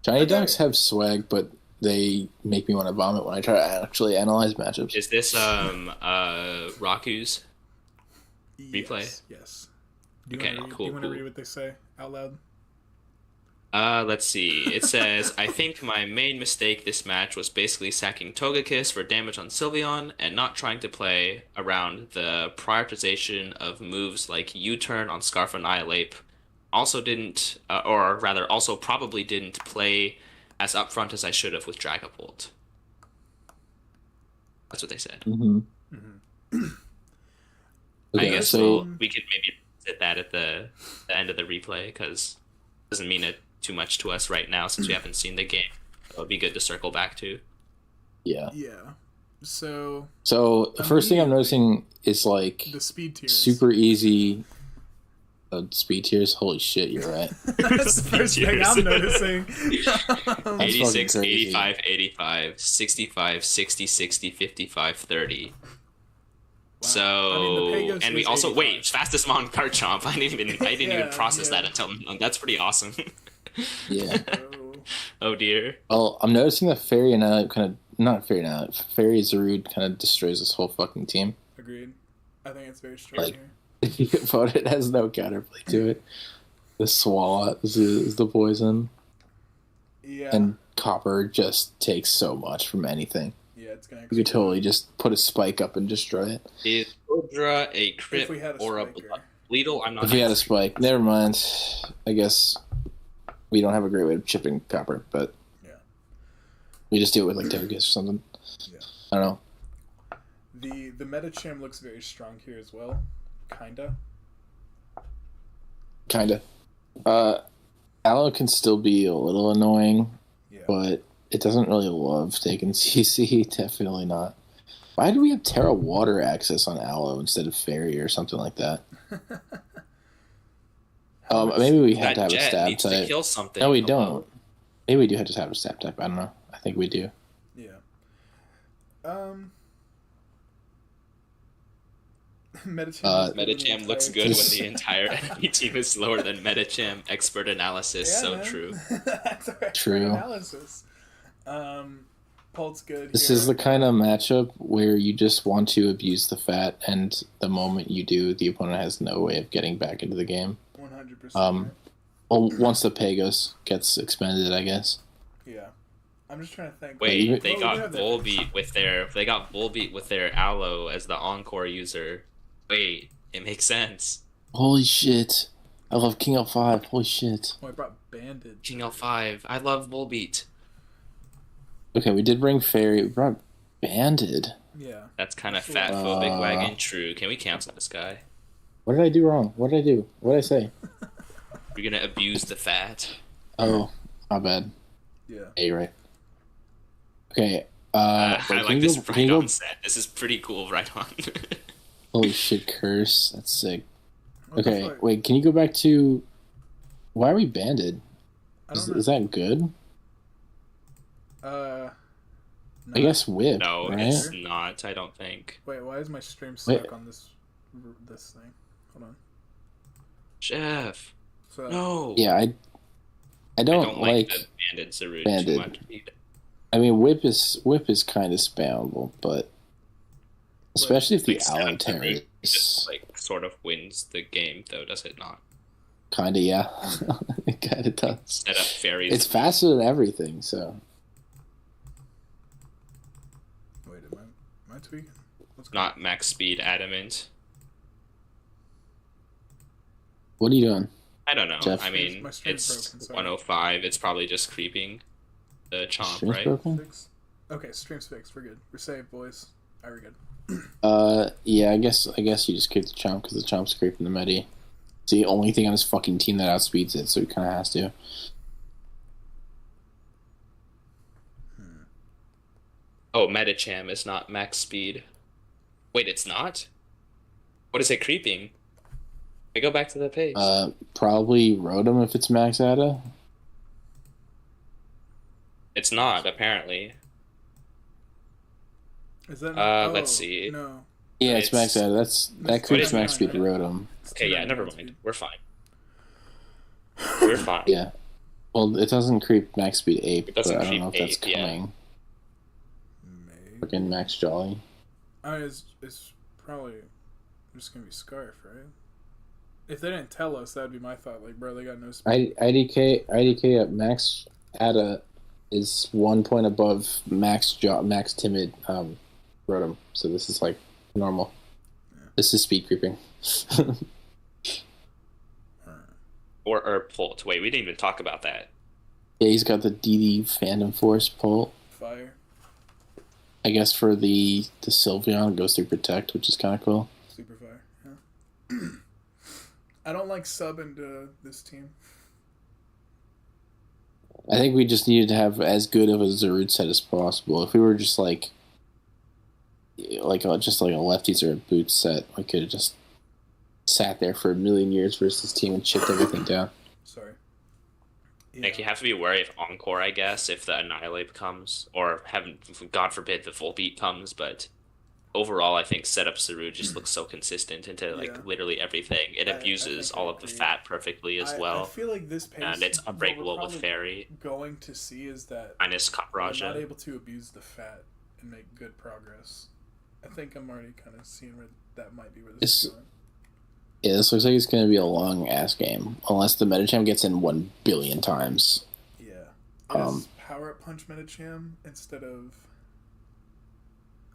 Shiny
Okay.
docs have swag, but they make me want to vomit when I try to actually analyze matchups.
Is this Raku's? Replay?
Yes.
Okay,
Do
cool,
you want to
cool.
read what they say out loud?
Let's see. It says, I think my main mistake this match was basically sacking Togekiss for damage on Sylveon and not trying to play around the prioritization of moves like U-turn on Scarf Annihilate. Also didn't, or rather, also probably didn't play as upfront as I should have with Dragapult. That's what they said.
Mm-hmm.
I
Okay,
guess
so
we could maybe sit that at the end of the replay because it doesn't mean it too much to us right now since we haven't seen the game. It would be good to circle back to.
yeah.
Yeah. So
So the first thing I'm noticing is like
the speed tiers.
super easy. Speed tiers. Holy shit, you're right.
That's the first thing I'm noticing.
That's
86,
fucking crazy.
85, 85, 65, 60, 60, 55, 30. So,
I mean, the Pagos
and we
is
also,
85.
wait, fastest mon card chomp. I didn't even
Yeah,
process
yeah.
that until, that's pretty awesome.
Yeah.
Oh,
Oh dear.
Well, I'm noticing that Fairy and Fairy Zarude kind of destroys this whole fucking team.
agreed. I think it's very strong
Like-
here.
but it has no counterplay to it. The Swallow is the poison,
Yeah.
and Copper just takes so much from anything.
Yeah, it's gonna.
You could totally just put a spike up and destroy it.
Is Odra a crit
If we had a
or a
spiker.
Bleedle? I'm not.
If we had a spike, never mind. I guess we don't have a great way of chipping Copper, but
Yeah.
we just do it with like Togekiss or something.
Yeah.
I don't know.
The Medicham looks very strong here as well. Kinda.
Kinda. Aloe can still be a little annoying,
Yeah.
but it doesn't really love taking CC. Definitely not. Why do we have Terra Water access on Aloe instead of Fairy or something like that? Maybe we have to have a
Jet
stab
needs to
type.
kill something.
No, we
Hello?
don't. Maybe we do have to have a stab type. I don't know. I think we do.
Yeah.
Medicham looks good when the entire enemy team is slower than Medicham. Expert analysis,
Yeah,
so
man.
true.
That's our
True.
analysis. Pult's good.
This
here.
is the kind of matchup where you just want to abuse the fat, and the moment you do, the opponent has no way of getting back into the game.
100%.
Well, once the Pagos gets expended, I guess.
Yeah. I'm just trying to think.
you-
Wait, they
Oh,
got
we have that.
Volbeat with their Aloe as the Encore user. Wait, it makes sense.
Holy shit. I love King L5. Holy shit.
Oh, I brought Banded.
King L5. I love Volbeat.
Okay, we did bring Fairy. We brought Banded.
Yeah.
That's kind of
Sure.
fat phobic wagon. True. Can we cancel this guy?
What did I do wrong? What did I do? What did I say?
You're gonna abuse the fat.
Oh, my bad.
Yeah.
Hey, right. Okay.
I
can
like
you
this
go-
right
can you go-
on set. This is pretty cool right on.
Holy shit, curse. That's sick.
What the
Okay,
fuck?
wait, can you go back to... Why are we banded?
I
Is,
don't know.
is that good?
No.
I guess whip,
No,
right?
it's not. I don't think.
Wait, why is my stream stuck
Wait.
on this thing? Hold on.
Jeff.
So,
No.
Yeah, I
I
don't,
don't like
like...
the banded Zarude
Banded.
too much.
I mean, whip is kind of spammable, but... Especially if the
Like, Snap
Aloe
Zarude
Terror
just
is...
like sort of wins the game, though, does it not?
Kinda, yeah. It kinda does.
Instead of fairies.
It's faster than everything, so...
wait, am I tweaking? What's going
Not max speed adamant.
What are you doing?
I don't know.
Jeff?
I mean,
My stream's
it's
broken, sorry.
105. It's probably just creeping the chomp,
Stream's
right?
broken?
Fix? Okay, stream's fixed. We're good. We're saved, boys. Alright, we're good.
Yeah, I guess you just kick the chomp because the chomp's creeping the medi. It's the only thing on his fucking team that outspeeds it, so he kind of has to.
Oh, Medicham is not max speed. Wait, it's not? What is it creeping? I go back to the page.
Probably Rotom if it's max ATA.
It's not, apparently.
Is that
let's see.
No.
Yeah, it's max ATA. That creeps
is
max speed to
299,
Rotom.
It's
Okay, yeah,
299
never
speed.
mind. We're fine. We're fine.
Yeah. Well, it doesn't creep max speed 8,
It
but
doesn't
I don't know if
creep
that's
8, yeah.
coming.
Maybe.
Freaking Max Jolly.
It's probably just gonna be Scarf, right? If they didn't tell us, that'd be my thought. Like, bro, they got no speed.
IDK at max ATA is 1 point above max timid Rotom. So this is like normal.
Yeah.
This is speed creeping.
Or Pult. Wait, we didn't even talk about that.
Yeah, he's got the DD Fandom Force pull.
Fire.
I guess for the Sylveon it goes through Protect, which is kind of cool.
Super fire. Yeah. I don't like sub into this team.
I think we just needed to have as good of a Zarude set as possible. If we were just like a lefties or a boot set, we could have just sat there for a million years versus this team and chipped everything down.
Sorry.
Like, you have to be wary of Encore, I guess, if the Annihilate comes, or heaven, God forbid, the Volbeat comes, but overall, I think setup Zarude just looks so consistent into, like,
Yeah.
literally everything. It
I
abuses
think I
all of the
agree.
fat perfectly as
I
well,
feel like this pace,
and it's
what we're
unbreakable with
probably
Fairy,
Going to see is that
minus
we're not
Capraja.
able to abuse the fat and make good progress. I think I'm already kind of seeing where that might be where this
It's-
is going.
Yeah, this looks like it's going to be a long ass game, unless the Metacham gets in 1 billion times.
Yeah.
Um,
It's Power Up Punch Metacham instead of,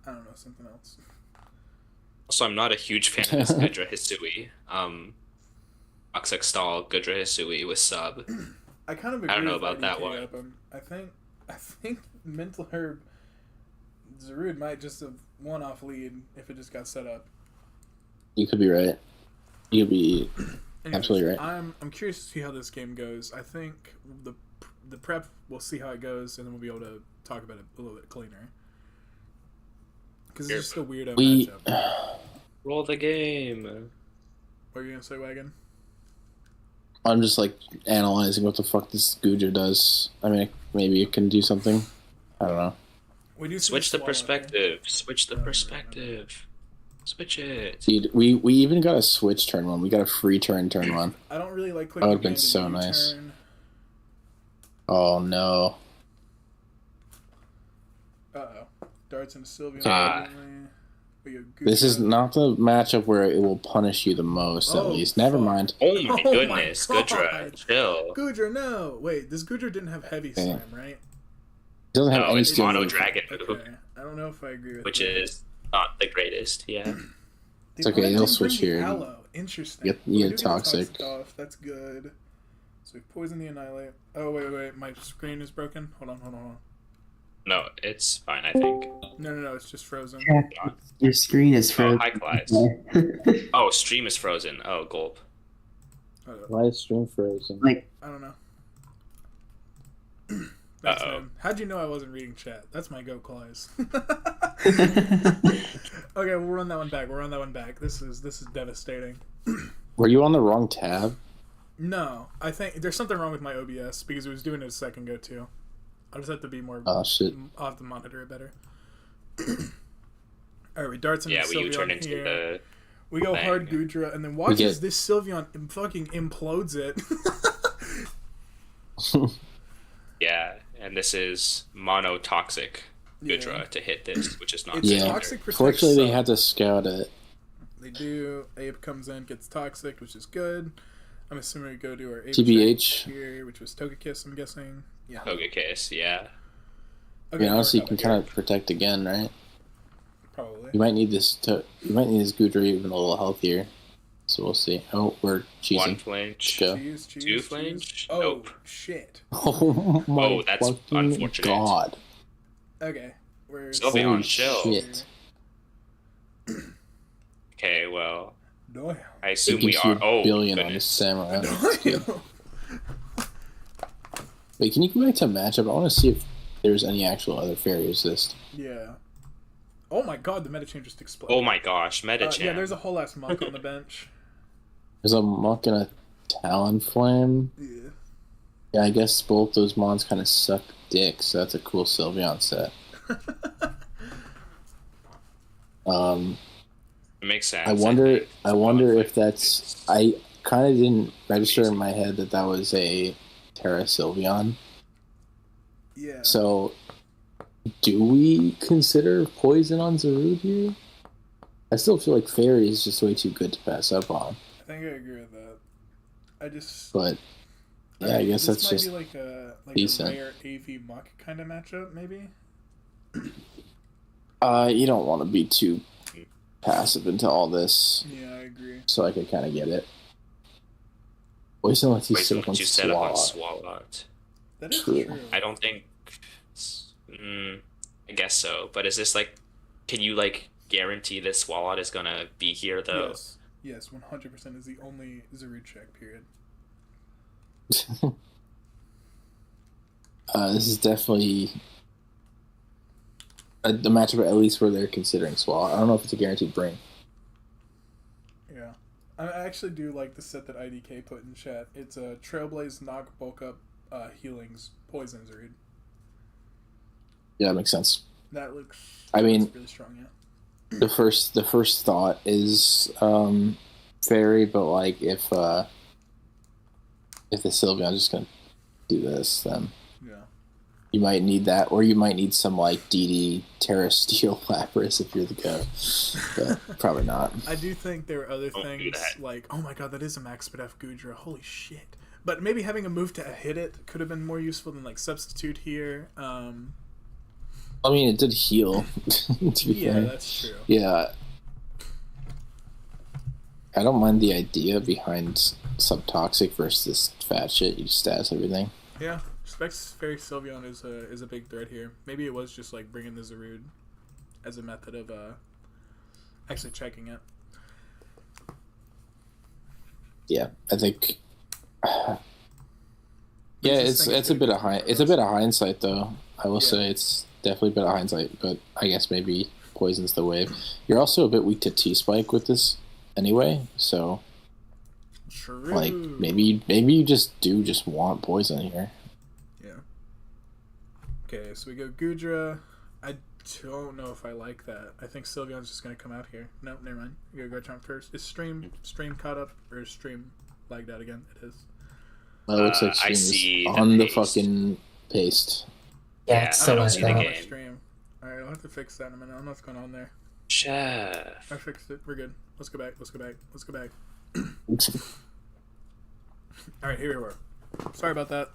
I don't know, something else.
Also, I'm not a huge fan of this Gudra Hisui. Toxic Stall Gudra Hisui with sub.
I kind of agree
I don't know
with
about that
IDK
one.
up him. I think Mental Herb Zarud might just have one-off lead if it just got set up.
You could be right. You could be
Anyways,
absolutely right.
I'm curious to see how this game goes. I think the prep, we'll see how it goes, and then we'll be able to talk about it a little bit cleaner. Because it's just a weirdo matchup.
Roll the game.
What are you gonna say, Wagon?
I'm just like analyzing what the fuck this Guja does. I mean, maybe it can do something. I don't know.
We do see
Switch the
Swallow.
perspective. Switch the perspective. Switch it.
Dude, we even got a switch turn one. We got a free turn 1.
I don't really like
That
clicking
would've been
command
so
and
nice.
U-turn.
Oh no.
Uh-oh. Darts into Sylveon.
Ah.
We go
This is
Guja.
not the matchup where it will punish you the most, at
Oh,
least. Never
fuck.
mind.
Oh my
Oh my
goodness,
God.
Gudra, chill.
Gudra, no! Wait, this Gudra didn't have Heavy
Okay.
Slam, right?
It doesn't have
No,
any
it's
steel
Mono
move.
Dragon move,
Okay. I don't know if I agree with
which
that.
is not the greatest. Yeah.
The
It's okay,
opponent
he'll
didn't
switch
bring the
here.
Aloe. Interesting.
You
But we
get
do the
Toxic.
off. That's good. So we poison the Annihilate. Oh, wait. My screen is broken. Hold on.
No, it's fine. I think.
No. It's just frozen.
Your screen is
Oh,
frozen.
hi, Clyde. Oh, stream is frozen. Oh, gulp.
Why is stream frozen?
I don't know. That's
Uh-oh.
him. How'd you know I wasn't reading chat? That's my go clause. Okay, we'll run that one back. This is devastating.
Were you on the wrong tab?
No, I think there's something wrong with my OBS because it was doing it a second go too. I just have to be more
Oh shit.
I'll have to monitor it better. Alright, we darts into
Yeah, we
Sylveon
U-turn into
here.
the.
We go
thing.
hard Gudra, and then watch
get-
as this Sylveon fucking implodes it.
Yeah, and this is mono toxic Gudra
Yeah.
to hit this, which is not.
It's
Yeah.
toxic protect
Fortunately, they
sub.
had to scout it.
They do. Ape comes in, gets toxic, which is good. I'm assuming we go to our Ape
TBH.
check here, which was Togekiss, I'm guessing. Yeah.
Togekiss, yeah.
I mean,
now
honestly,
we're
you can
covered
kind of protect again, right?
here. Probably.
You might need this Gudra even a little healthier. So we'll see. Oh, we're
One
cheesing.
flinch.
Go.
Cheese.
Two flinch?
Oh,
Nope.
shit.
Oh my
Oh, that's
fucking
unfortunate.
god.
Okay. We're
Sylveon,
Holy
chill.
shit.
Okay, well,
No.
I
It
assume we
gives you
are.
a
Oh,
billion on this
goodness.
samurai. That's good. Wait, can you go back to matchup? I want to see if there's any actual other fairies list.
Yeah. Oh my god, the Metachange just exploded.
Oh my gosh, Metachan.
Yeah, there's a whole ass monk on the bench.
There's a Muck and a Talonflame.
Yeah.
Yeah, I guess both those mons kind of suck dick, so that's a cool Sylveon set.
It makes sense.
I wonder
think.
if that's... I kind of didn't register in my head that was a Terra Sylveon.
Yeah.
So, do we consider Poison on Zarud here? I still feel like Fairy is just way too good to pass up on.
I think I agree with that. I just...
But, yeah, I guess
this
that's
might
just...
be like a
decent.
rare AV muck kind of matchup, maybe?
You don't want to be too passive into all this,
Yeah, I agree.
so I could kind of get it. Poison lets you
Wait,
set up on
you set up on
Swallow.
Swalot.
That is
True.
true.
I don't think. I guess so, but is this like? Can you like guarantee that Swalot is gonna be here though?
Yes, 100% is the only Zarud check, period.
This is definitely the matchup at least where they're considering Swallow. I don't know if it's a guaranteed bring.
Yeah. I actually do like the set that IDK put in chat. It's a Trailblaze, Knock, Bulk Up, Healings, Poison Zarud.
Yeah, that makes sense.
That looks
I mean-
that's really strong, yeah.
The first thought is Fairy, but like if the Sylveon's just gonna do this, then
Yeah.
You might need that, or you might need some like DD Terra Steel Lapras if you're the go. But probably not.
I do think there are other
Don't do
things
that.
like, oh my god, that is a max Spadef Gudra. Holy shit. But maybe having a move to hit it could have been more useful than like substitute here.
I mean, it did heal. To be
Yeah,
fair.
that's true.
Yeah. I don't mind the idea behind Subtoxic versus this fat shit. You stats everything.
Yeah, Specs Fairy Sylveon is a big threat here. Maybe it was just like bringing the Zarude as a method of actually checking it.
Yeah, I think. Yeah, it's a bit of hindsight though. I will say it's definitely a bit of hindsight, but I guess maybe poison's the wave. You're also a bit weak to T-Spike with this anyway, so
True.
like maybe you just want poison here.
Yeah. Okay, so we go Gudra. I don't know if I like that. I think Sylveon's just gonna come out here. No, never mind. You go Garchomp first. Is stream caught up or is stream lagged out again? It is.
Well, it looks like
I
stream
see
is
the
on the
paste.
fucking paste.
Yeah, it's
I
still
don't
like
see the
that.
game.
Stream. All right, I'll have to fix that in a minute. I don't know what's going on there.
Chef.
I fixed it. We're good. Let's go back. Let's go back. Let's go back. All right, here we are. Sorry about that.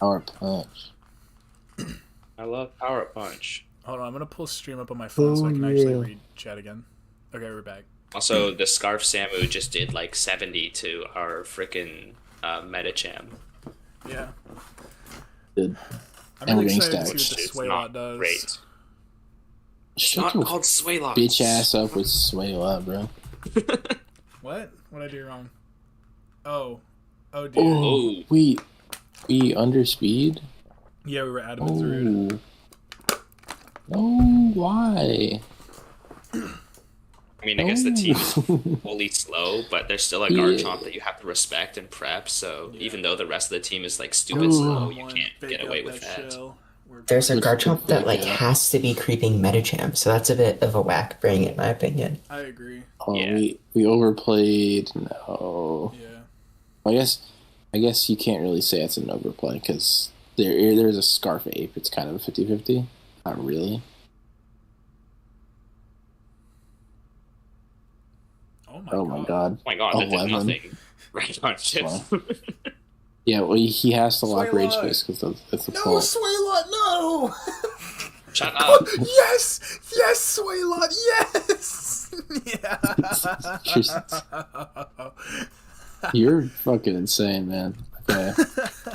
Power punch.
I love Power Punch.
Hold on, I'm gonna pull stream up on my phone so I can actually read chat again. Okay, we're back.
Also, the Scarf Samu just did like 70 to our frickin' Metacham.
Yeah.
Good.
I'm
And
really
ring
excited to
stacks.
see what
It's
the Swaylot
not
does.
great. It's
Shut
not
your
called Swaylot.
bitch ass up with Swayla, bro.
What? What did I do wrong? Oh. Oh, dude.
Oh, we underspeed.
Yeah, we were Adam and Zarude.
Oh. No, why?
I mean, I guess the team is
No.
fully slow, but there's still a
Yeah.
Garchomp that you have to respect and prep. So
Yeah.
even though the rest of the team is like stupid
Ooh.
slow, you
One,
can't
fake
get
out
away with that.
shell. We're-
There's a
Which
Garchomp
could
that
be,
like
yeah.
has to be creeping Metacham, so that's a bit of a whack bring in my opinion.
I agree.
Oh,
Yeah.
we overplayed. No.
Yeah.
I guess you can't really say it's an overplay because there's a Scarf Ape. It's kind of a 50-50. Not really.
Oh
Oh my god.
Oh my god, that did
11.
nothing. Right on shit.
Wow. Yeah, well, he has to lock Rage
Swayla.
Fist because that's the
No,
point.
Swaylot, no!
Shut up.
Yes! Yes, Swaylot, yes! Yeah.
You're fucking insane, man. Okay.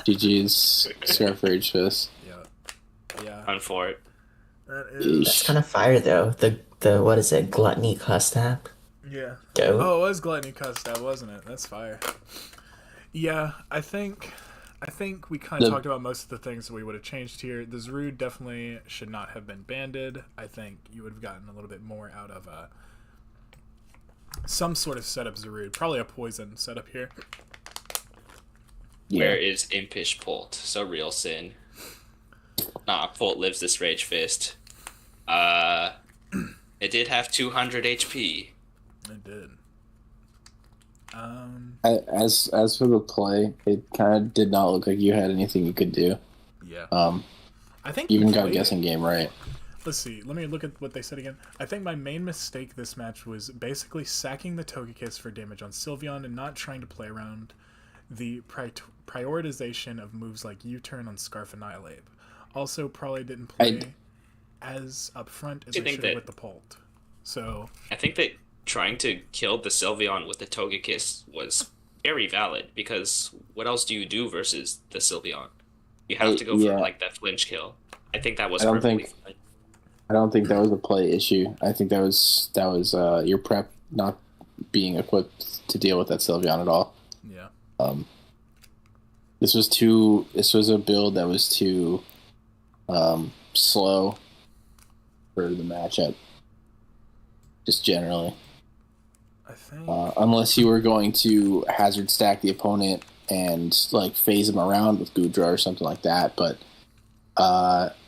GG's. Scarf Rage Fist.
Yeah.
Run for it.
That is.
That's kind of fire though. The what is it? Gluttony custom.
Yeah.
Go.
Oh, it was Gluttony cussed out, wasn't it? That's fire. Yeah, I think we kind of talked about most of the things that we would have changed here. The Zarude definitely should not have been banded. I think you would have gotten a little bit more out of some sort of setup Zarude. Probably a poison setup here.
Yeah.
Where is Impish Pult? So real sin. Nah, Pult lives this Rage Fist. It did have 200 HP.
It did.
As for the play, it kind of did not look like you had anything you could do.
Yeah. I think
You even
we
got a
played
guessing
it.
game right.
Let's see. Let me look at what they said again. I think my main mistake this match was basically sacking the Togekiss for damage on Sylveon and not trying to play around the prioritization of moves like U-turn on Scarf Annihilate. Also, probably didn't play as upfront as I
think
should have
that-
with the Pult. So,
I think that trying to kill the Sylveon with the Togekiss was very valid, because what else do you do versus the Sylveon? You have to go for
Yeah.
like that flinch kill. I think that was
I don't
perfectly
think-
fine.
I don't think that was a play issue. I think that was your prep not being equipped to deal with that Sylveon at all.
yeah.
This was a build that was too slow for the matchup. Just generally.
I think...
Unless you were going to hazard stack the opponent and like phase him around with Gudra or something like that, but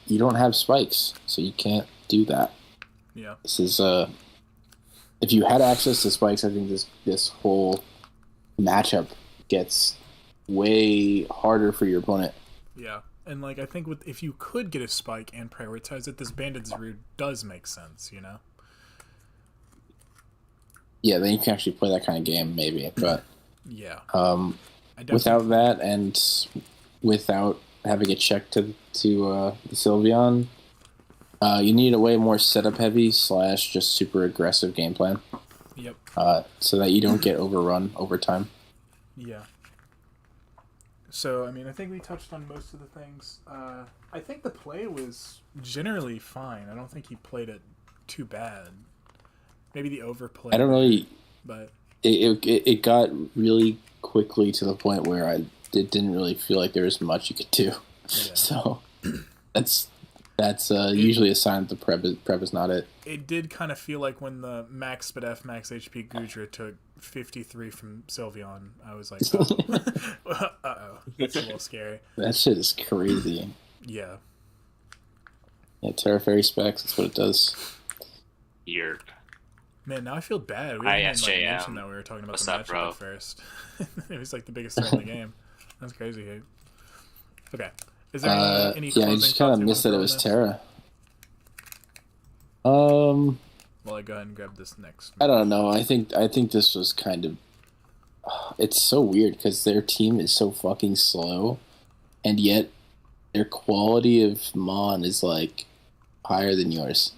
you don't have spikes, so you can't do that.
yeah.
This is if you had access to spikes, I think this whole matchup gets way harder for your opponent.
Yeah. And like I think with if you could get a spike and prioritize it, this Bandit's Root does make sense, you know?
Yeah, then you can actually play that kind of game, maybe. But
Yeah.
without that and without having it checked to the Sylveon, you need a way more setup heavy / just super aggressive game plan.
Yep.
So that you don't get overrun over time.
Yeah. So, I mean, I think we touched on most of the things. I think the play was generally fine. I don't think he played it too bad. Maybe the overplay.
I don't really...
But
it got really quickly to the point where it didn't really feel like there was much you could do.
Yeah.
So that's usually a sign that the prep is not it.
It did kind of feel like when the max speed F, max HP Gudra took 53 from Sylveon, I was like, oh. Uh-oh. That's a little scary.
That shit is crazy.
Yeah.
Yeah, Terra Fairy specs, that's what it does.
Yerp.
Man, now I feel bad. We
Hi,
didn't even
SJM.
mention that we were talking about
What's
the
up,
matchup
bro?
at first. It was like the biggest threat in the game. That's crazy, hey. Okay. Is there any
yeah, I just kind of missed that it was Terra.
Well, I go ahead and grab this next.
I don't know. I think this was kind of... It's so weird because their team is so fucking slow, and yet their quality of Mon is like higher than yours.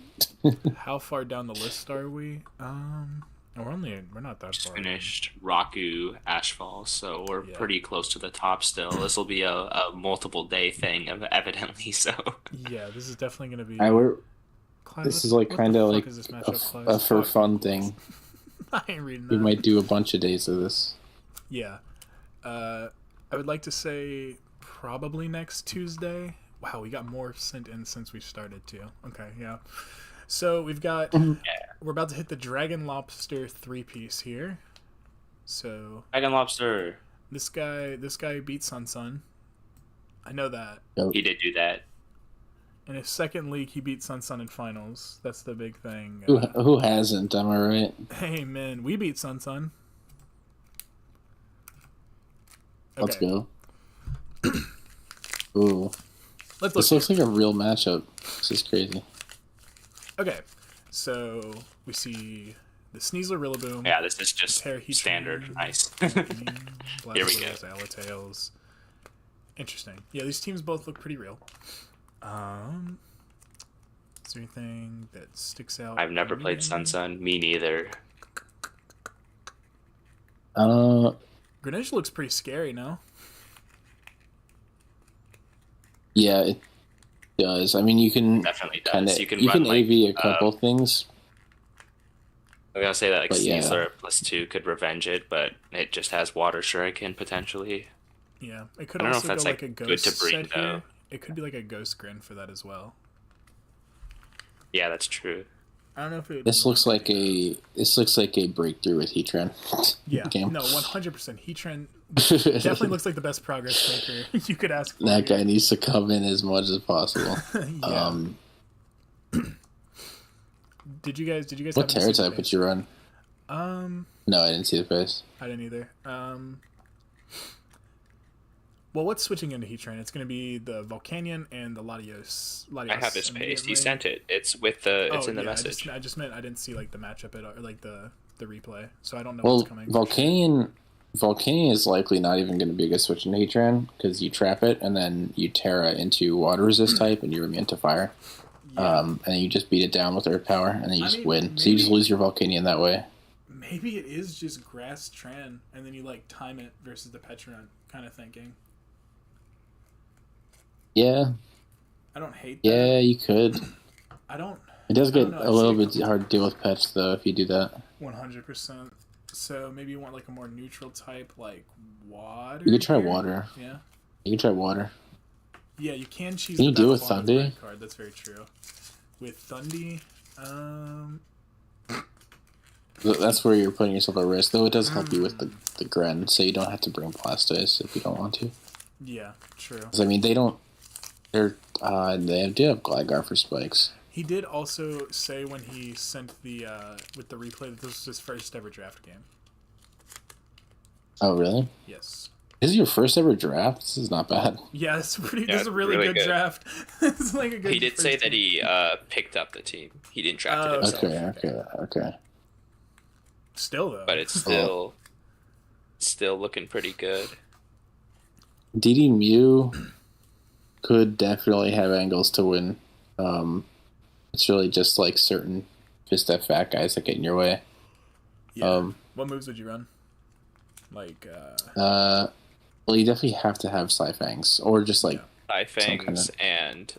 How far down the list are we? We're not that
Just
far.
finished Raku Ashfall, so we're
Yeah.
pretty close to the top still. This will be a multiple day thing, evidently. So
Yeah, this is definitely going to be. Clive,
This is like kind of like
is this matchup, Clive?
a for fun thing.
I ain't reading
We
that.
might do a bunch of days of this.
Yeah. I would like to say probably next Tuesday. Wow, we got more sent in since we started too. Okay, yeah. So we've got we're about to hit the Dragon Lobster 3-piece here. So
Dragon Lobster.
this guy beat Sun Sun. I know that.
He did do that.
In his second league, he beat Sun Sun in finals. That's the big thing.
Who hasn't? Am I right?
Hey man, we beat Sun Sun.
Let's
Okay.
go. Ooh,
Let's
this
look.
looks like a real matchup. This is crazy.
Okay, so we see the Sneasler Rillaboom.
Yeah, this is just
Paraheatran,
standard. Nice.
Black
Here we
Widows,
go.
Alatails. Interesting. Yeah, these teams both look pretty real. Is there anything that sticks out?
I've never played Sun Sun. Me neither.
Greninja looks pretty scary now.
Yeah, it does. I mean, you can
Definitely does.
kind of
You can
you
run
can
like,
AV a couple things.
I'm gonna say that like
But yeah.
Sneasler +2 could revenge it, but it just has Water Shuriken potentially.
Yeah, it could
I don't know
also
if that's
go
like
like a
good
ghost
to bring
set
though.
here. It could be like a ghost grin for that as well.
Yeah, that's true.
I don't know if it.
This looks like a breakthrough with Heatran.
Yeah,
game.
no, 100%. Heatran definitely looks like the best progress maker you could ask for.
That guy needs to come in as much as possible.
Yeah. Did you guys?
What
happen to
Terra
see the
type would you run? No, I didn't see the face.
I didn't either. Well, what's switching into Heatran? It's going to be the Volcanion and the Latios.
I have his paste.
immediately.
He sent it. It's with the. It's
Oh,
in the
yeah,
message.
I just meant I didn't see like the matchup or like the replay, so I don't know
Well,
what's coming.
Volcanion is likely not even going to be a good switch into Heatran because you trap it and then you Terra into water resist type and you're immune to fire.
Yeah.
And then you just beat it down with Earth Power and then you
I
just
mean,
win. So you just
maybe-
lose your Volcanion that way.
Maybe it is just Grass Tran, and then you like time it versus the Petron kind of thinking.
Yeah,
I don't hate that.
yeah, you could.
I don't.
It does
I
get
don't know,
a little
I
bit
see-
hard to deal with Petch though if you do that.
100%. So maybe you want like a more neutral type, like water.
You could try
here?
water.
Yeah.
You can try water.
Yeah, you can choose.
Can
the
you deal with
Battle Bond
Thundy?
red card. That's very true. With Thundy,
That's where you're putting yourself at risk, though it does help you with the Gren, so you don't have to bring Blastoise if you don't want to.
yeah, true.
'Cause, I mean, they don't... they do have Gligar for spikes.
He did also say when he sent the with the replay that this was his first ever draft game.
Oh, really?
Yes.
This is your first ever draft? This is not bad.
Yeah, it's pretty.
Yeah,
This is a really,
really
good,
good.
draft. It's like a good.
He did say
first
that
team.
he picked up the team. He didn't draft it
Oh,
himself.
Okay.
Still though,
But it's still looking pretty good.
DD Mew could definitely have angles to win. It's really just like certain just that fat guys that get in your way.
Yeah. What moves would you run? Like.
Well, you definitely have to have Scyfangs or just like
Fangs and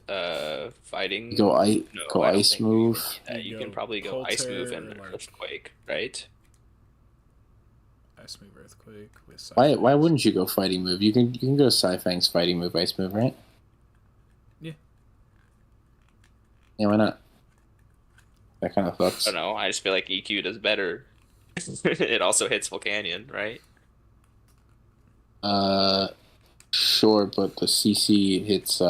fighting.
go
No, I don't
ice
think
move.
you can probably go ice move and earthquake, right?
Ice move, earthquake with.
Why wouldn't you go fighting move? You can go Scyfangs, fighting move, ice move, right?
Yeah.
Yeah, why not? That kind of fucks.
I don't know. I just feel like EQ does better. It also hits Volcanion, right?
Sure, but the CC hits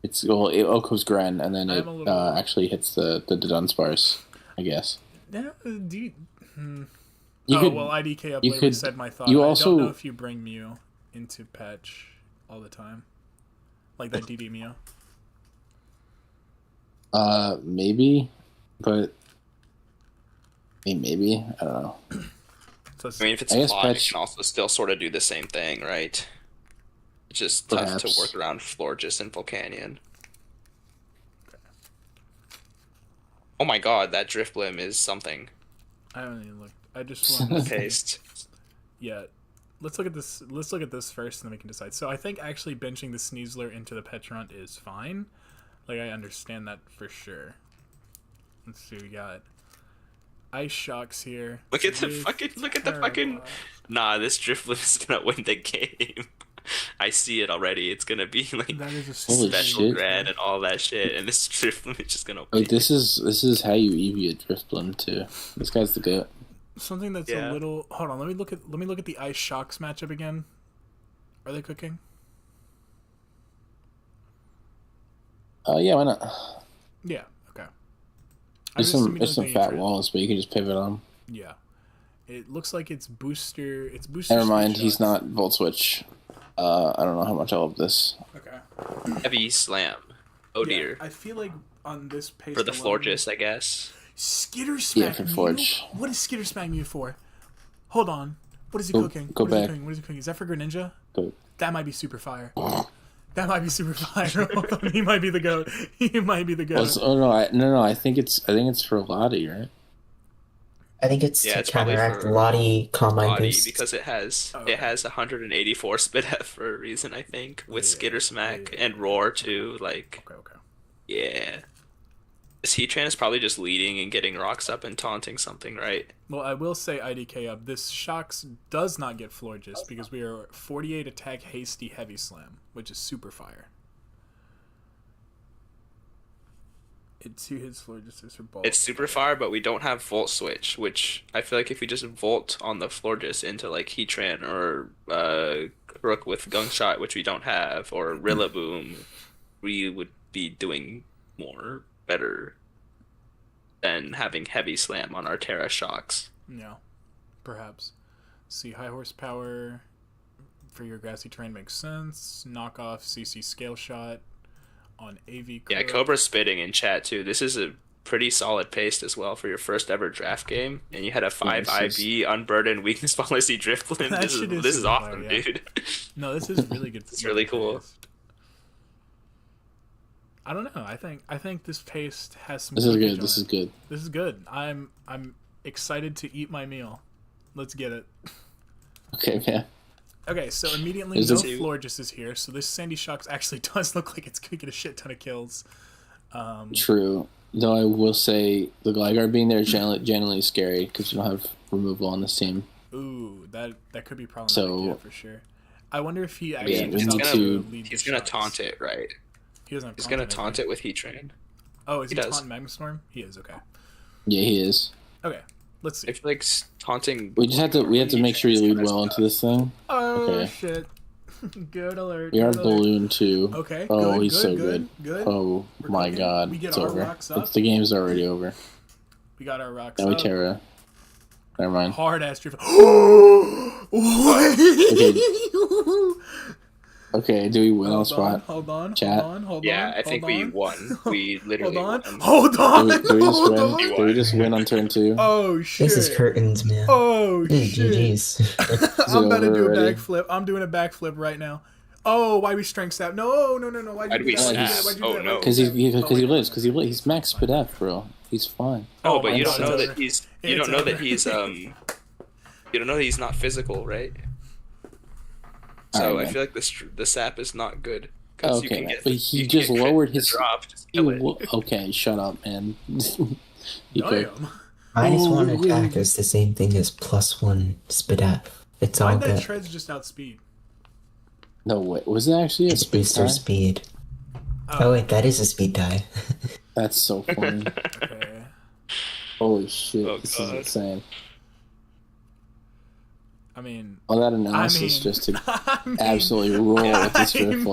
it Oko's Gren, and then it actually hits the Dunsparce, I guess.
Yeah, well, IDK up
you
later
could-
said my thought.
you
I
also-
don't know if you bring Mew into patch all the time, like that DD Mew.
Maybe, but maybe I don't know.
So it's,
I mean, if it's
I guess
fly, it
patch-
can also still sort of do the same thing, right? It's just tough
Perhaps.
to work around Florges and Volcanion. Oh my god, that Drifblim is something.
I haven't even looked. I just want to
Paste.
Yeah. Let's look at this. Let's look at this first, and then we can decide. So I think actually benching the Sneasler into the Petrunt is fine. Like I understand that for sure. Let's see. We got Ice Shocks here.
Look at the
with
fucking.
Terra.
Nah, this Drifblim is gonna win the game. I see it already. It's gonna be like
That is a
Holy
special
shit.
grad and all that shit, and this Drifblim is just gonna.
Like this is how you EV a Driftblim too. This guy's the goat.
Something that's
Yeah.
a little. Hold on. Let me look at the Ice Shocks matchup again. Are they cooking?
Yeah, why not?
Yeah. Okay.
There's some fat walls, but you can just pivot on.
Yeah. It looks like it's booster. It's booster.
Never mind,
speed
he's
shots.
not Volt Switch. I don't know how much I love this.
Okay.
Heavy slam. Oh
Yeah,
dear.
I feel like on this pace
For the
alone-
Florges, I guess.
Skitter Smack
for
Mew?
Forge.
What is Skitter Smack Mew for? Hold on. What is he
Go-
cooking?
go
What is he
back.
cooking? What is he cooking? Is that for Greninja?
Go.
That might be super fire. That might be super fire. Hold on. He might be the goat. He might be the goat.
No, I think it's for Lottie, right?
I think it's
Yeah,
to
it's probably
counteract
for
Lottie Combine
Body
boost.
because it has
Okay.
184 spit F for a reason, I think, with
Yeah,
Skitter Smack
yeah.
and Roar too. Like,
Okay.
yeah, this Heatran is probably just leading and getting rocks up and taunting something, right?
Well, I will say IDK up. This Shocks does not get Florges because we are 48 attack hasty heavy slam, which is super fire. It 2 hits Florges for ball.
It's super fire, but we don't have Volt Switch, which I feel like if we just Volt on the Florges into like Heatran or Rook with Gungshot, which we don't have, or Rillaboom, we would be doing better than having Heavy Slam on our Terra Shocks.
Yeah, perhaps. See, high horsepower for your grassy terrain makes sense. Knock off CC scale shot on AV.
Yeah, Cobra spitting in chat too. This is a pretty solid pace as well for your first ever draft game, and you had a 5 IB unburdened weakness policy Drifblim.
That
This
shit
is
is
this is
super
awesome,
fire, yeah.
dude.
No, this is really good.
It's really cool.
I don't know. I think this paste has some.
This is
cookage
good.
on
This
it.
is good.
This is good. I'm excited to eat my meal. Let's get it.
Okay, man.
Okay, so immediately
Is
no
it-
Florges is here, so this Sandy Shocks actually does look like it's gonna get a shit ton of kills.
True. Though I will say the Gligar being there is generally scary because you don't have removal on this team.
Ooh, that could be problematic
So-
yeah, for sure. I wonder if he actually
Yeah, we
just
need
opts
to-
lead
He's
the
gonna
shots.
taunt it, right?
He doesn't have
He's gonna
I
taunt
think.
it with Heatran.
Oh, is he
He does.
taunting Magmastorm? He is, okay.
Yeah, he is.
Okay, let's see.
I feel like taunting.
We have to make sure you lead well into this thing.
Oh,
okay.
shit. Good alert.
We are
good alert.
balloon too.
Okay,
Oh,
good,
he's
good,
so
good,
good.
good.
Oh
We're
my
cooking.
god,
We get
it's
our
over.
rocks up.
The game's already over.
We got our rocks
Now we
up.
Terra. Never mind.
Hard ass drift.
Okay, do we win on the spot?
Hold on.
Yeah, I think we won. We literally won.
Hold on.
Do we just win?
on.
Do we just win on turn 2?
Oh shit.
This is curtains, man.
Oh
This is
shit.
GG's.
I'm about to do a
already?
backflip. I'm doing a backflip right now. Oh, why we strength stab? No.
Why'd we snap? Oh, no.
Because he lives. Because he's max Spadef, bro. He's fine.
Oh,
Oh,
but
my
you don't
God.
know
It's
that
over.
he's. You
It's
don't know that
over.
he's. You don't know that he's not physical, right? So
Alright,
I
man.
feel like the sap is not good. 'Cause you
Okay,
can get,
but
you
he
can
just
get crit
lowered
with the
his.
drop. Just kill it.
Okay, shut up, man. He could.
Damn.
-1
Oh,
attack is the same thing as +1 Spadef. It's all
Why'd that
good.
treads just outspeed?
No way. Was it actually a
It's
speed
booster
tie?
speed. Oh wait, that is a speed die.
That's so funny.
Okay.
Holy shit,
Oh,
this
God.
is insane.
I mean,
All that analysis just to
I mean,
absolutely roll with this drift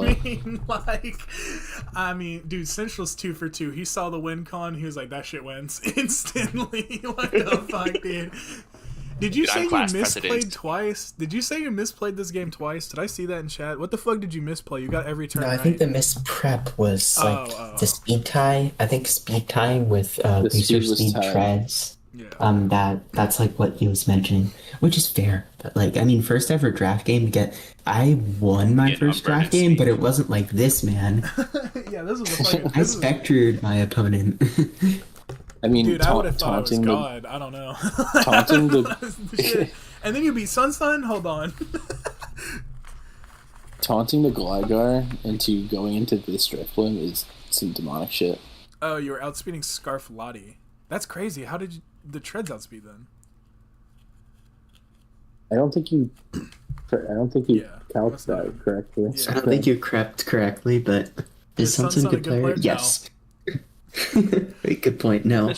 play.
I mean, dude, Central's 2 for 2. He saw the win con. He was like, that shit wins instantly. What the fuck, dude? Did you
Dude,
say
I'm
you
class
misplayed
president.
twice? Did you say you misplayed this game twice? Did I see that in chat? What the fuck did you misplay? You got every turn
No, I
right.
think the misprep was like
Oh.
the speed tie. I think speed tie with
The
booster
speed was
speed
tied.
treads.
Yeah.
That's like what he was mentioning, which is fair. But like, I mean, first ever draft game to get. I won my
Yeah,
first
unburdened
draft game,
speed.
but it wasn't like this, man.
Yeah, this was a fucking.
I
This is,
spectered my opponent.
I mean,
dude, I would have thought I was
taunting the
God. I don't know.
taunting the-
Shit. And then you beat Sun. Hold on.
taunting the Gligar into going into this drift flip is some demonic shit.
Oh, you were outspeeding Scarf Lottie. That's crazy. How did the treads outspeed then?
I don't think you
Yeah,
calced
must not
that
have.
correctly.
Yeah.
I don't think you crept correctly, but is
Is
Sunsun
Sunsun
a good player?
No.
Yes. Very good point. No.
No,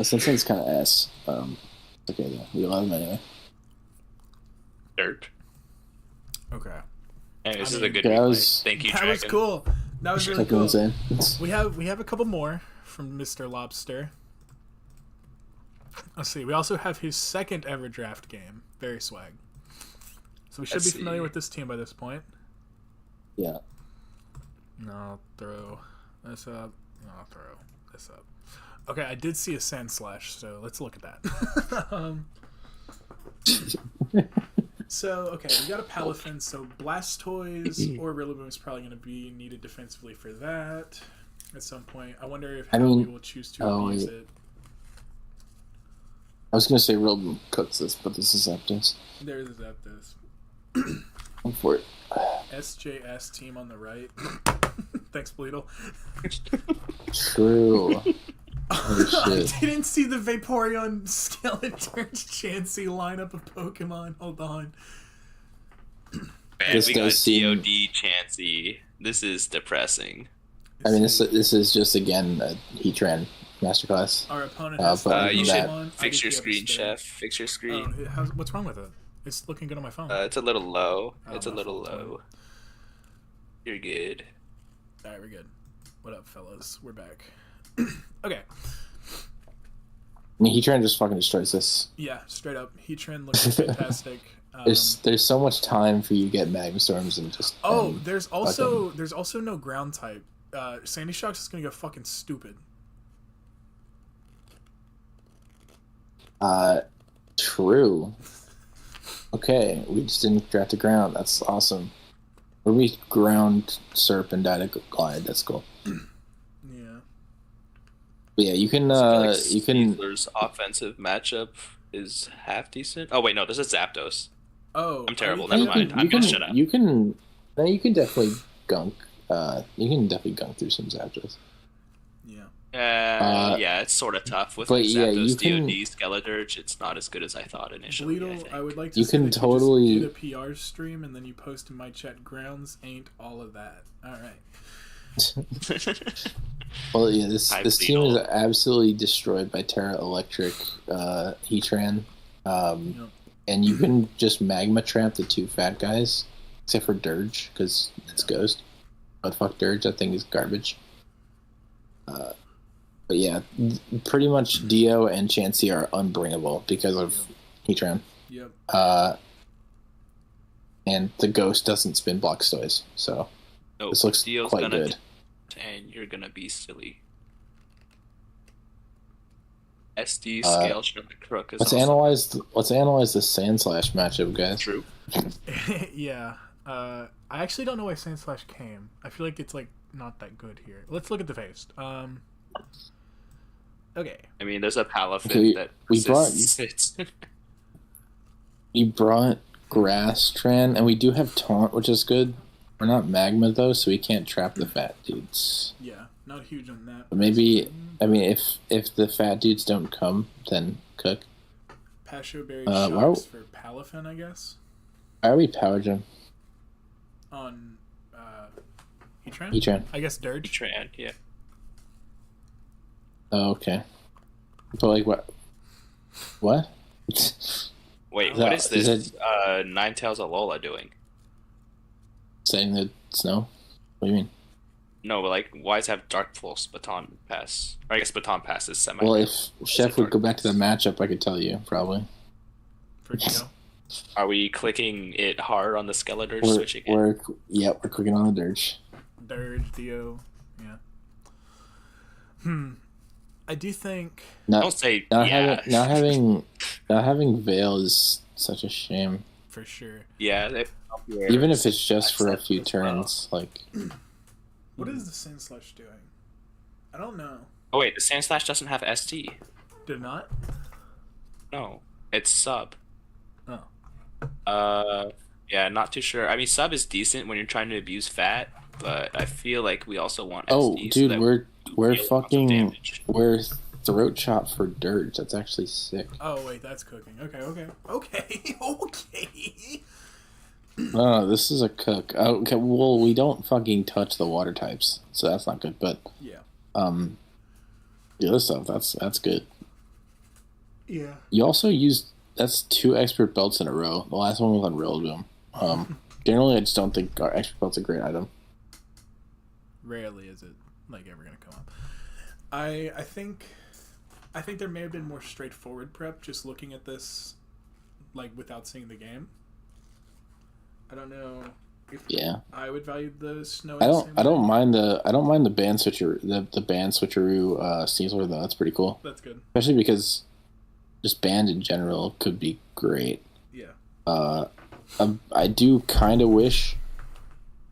Simpson's kind of ass. Okay, yeah, we love him anyway.
Dirt.
Okay.
Hey, this
I
is
mean,
a good
that
replay.
was-
Thank you,
That
Dragon.
was cool. That was really
Like
cool.
insane.
We have a couple more from Mr. Lobster. Let's see. We also have his second ever draft game. Very swag. So we should
Let's
be familiar
see.
with this team by this point.
Yeah.
No, throw this up. No, throw this up. Okay, I did see a Sand Slash, so let's look at that. So, okay, we got a Palafin, so Blastoise or Rillaboom is probably going to be needed defensively for that at some point. I wonder if
I
Howie
will
will choose to
oh,
abuse
wait.
it.
I was gonna say Real cooks this, but this is Zapdos.
There's Zapdos.
I'm for it.
SJS team on the right. Thanks, Bleedle.
True. Holy
I
shit.
didn't see the Vaporeon Skeletor's Chansey lineup of Pokemon. Hold on.
Man,
This
we got
does seem-
DOD Chansey. This is depressing.
I mean, this is just again a Heatran masterclass.
Our opponent has
but other
You
than
should
that-
fix your
IDP
screen,
upstairs.
chef. Fix your
Oh,
screen.
what's wrong with it? It's looking good on my phone.
It's a little low.
Oh,
It's a
my
little
fault.
low. You're good.
Alright, we're good. What up, fellas? We're back. Okay.
I mean, Heatran just fucking destroys this.
Yeah, straight up. Heatran looks fantastic.
There's so much time for you to get Magma Storms and just.
Oh,
and
there's also no ground type. Sandy Shock's is gonna go fucking stupid.
True. Okay, we just didn't draft a ground. That's awesome. Or we ground Serp and died a Glide. That's cool.
Yeah.
But yeah, you can.
I feel like
You can.
Steelers' offensive matchup is half decent. Oh wait, no, this is Zapdos.
Oh,
I'm terrible.
are you-
Never mind. I'm gonna shut up.
You can. No, you can definitely gunk. You can definitely gunk through some Zapdos.
Yeah.
Yeah, it's sort of tough with
but
like,
yeah,
Zapdos,
you can-
DOD, Skeledirge. It's not as good as I thought initially.
Bleedle, I would like to
You
say
can
that
totally-
you just did a PR stream and then you post in my chat grounds ain't all of that. Alright.
Well, yeah, this
Hi,
team is
Beetle.
absolutely destroyed by Terra Electric Heatran.
Yep.
And you can just Magma Trap the two fat guys, except for Dirge, because it's Ghost. But fuck Dirge, that thing is garbage. But yeah, pretty much Dio and Chansey are unbringable because of Heatran.
Yep.
And the Ghost doesn't spin block Stoys, so
Nope.
this looks
Dio's
quite
gonna
good.
And you're gonna be silly. SD scale Crook is
Let's
also
analyze the Sandslash matchup, guys.
true.
Yeah. I actually don't know why Sandslash came. I feel like it's like not that good here. Let's look at the face. Okay.
I mean, there's a Palafin
Okay,
that
we brought-
sits.
You brought Grass Tran, and we do have Taunt, which is good. We're not Magma though, so we can't trap the fat dudes.
Yeah, not huge on that.
But maybe, I mean, if the fat dudes don't come, then Cook.
Pasho Berry
why-
Shocks for Palafin, I guess.
Why are we Power Gem?
On Heatran?
Heatran.
I guess Dirge.
Tran, yeah.
Oh, okay. But like what? What?
Wait,
Is
what
that-
is
is
this? Ninetales Alola doing?
Saying that snow? What do you mean?
No, but like, why does it have Dark Pulse Baton Pass? Or I guess Baton Pass is semi.
Well, if Chef would go back to the matchup, I could tell you probably.
For Dio.
Are we clicking it hard on the Skeletor, switching it?
We're clicking on the Dirge.
Dirge, Dio. Yeah. I do think.
Don't say
Not
yeah.
not having Veil is such a shame.
For sure.
Yeah,
Even if it's just for a few turns, like.
What is the Sandslash doing? I don't know.
Oh wait, the Sandslash doesn't have SD.
Did it not?
No, it's sub.
Oh.
Yeah, not too sure. I mean, sub is decent when you're trying to abuse fat, but I feel like we also want
Oh,
SD. so
dude,
that
we're
deal lots of
fucking
damage.
we're Throat Chop for Dirge. That's actually sick.
Oh, wait, that's cooking. Okay.
No, this is a cook. Oh, okay, well, we don't fucking touch the water types, so that's not good. But
Yeah.
the other stuff that's good.
Yeah.
You also used that's 2 expert belts in a row. The last one was on Rillaboom. Generally, I just don't think our expert belt's a great item.
Rarely is it like ever gonna come up. I think there may have been more straightforward prep just looking at this, like without seeing the game. I don't know if I would value the snow.
I don't mind the band switcher the band switcheroo Sneasler though. That's pretty cool.
That's good.
Especially because just band in general could be great.
Yeah.
I do kind of wish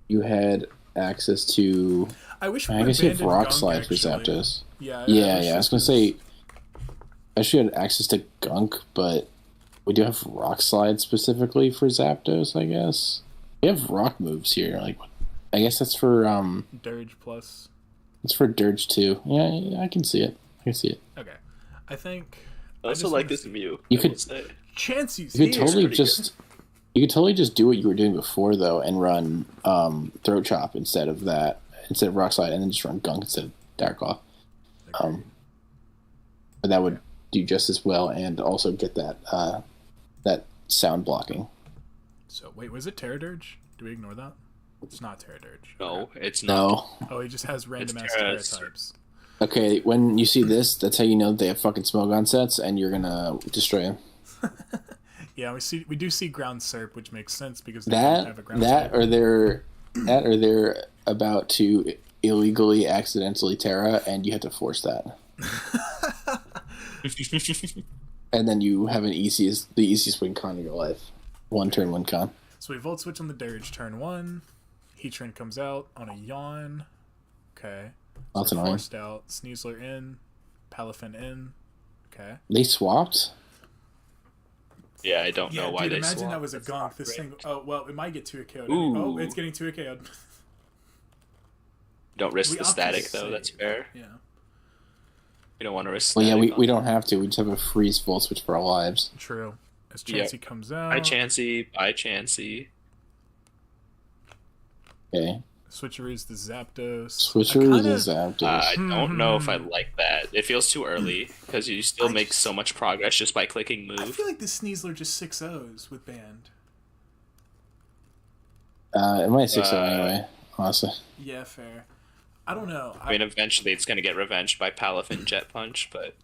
you had access to.
I wish
I guess you have Rock Slide for Zapdos.
Yeah.
Yeah. I was gonna say. I wish you had access to Gunk, but we do have Rock Slide specifically for Zapdos. I guess we have Rock moves here. Like, I guess that's for
Dirge plus.
It's for Dirge too. Yeah, I can see it.
Okay. I think.
I also like this Mew.
You could
Chansey's
You could
here.
totally just do what you were doing before though, and run Throat Chop instead of Rock Slide, and then just run Gunk instead of Dark Claw. But that would do just as well, and also get that sound blocking.
So wait, was it Terra Dirge? Do we ignore that? It's not Terra Dirge.
No, it's not.
No.
Oh, he just has random ass
Terra
Terra types.
Okay, when you see this, that's how you know they have fucking Smogon sets, and you're gonna destroy them.
Yeah, we do see Ground Serp, which makes sense because they don't have a Ground Serp.
or they're about to illegally, accidentally Terra, and you have to force that. And then you have the easiest win con of your life. One turn win con.
So we Volt Switch on the Dirge turn 1. Heatran comes out on a Yawn. Okay.
That's
So
annoying.
forced out. Sneasler in. Palafin in. Okay.
They swapped?
Yeah, I don't know why
dude,
they
imagine
swapped.
that was a gonk. This thing. Oh, well, it might get 2 KO'd.
Ooh.
Oh, it's getting 2 KO'd.
Don't risk
We
the
opted
static
to
though.
save.
That's fair.
Yeah.
We don't want to risk.
Well, yeah,
static
we don't have to. We just have a freeze Volt Switch for our lives.
True. As
Yep.
Chansey comes out.
Bye, Chansey.
Okay.
Switcheroo's the Zapdos.
Switcher
I
is
kinda-
a Zapdos.
I don't know if I like that. It feels too early because you still make so much progress just by clicking
I
move.
feel like this Sneasler just 6-0s with Band.
It might 6 anyway, honestly.
Yeah, fair. I don't know.
I mean, eventually it's going to get revenged by Palafin Jet Punch, but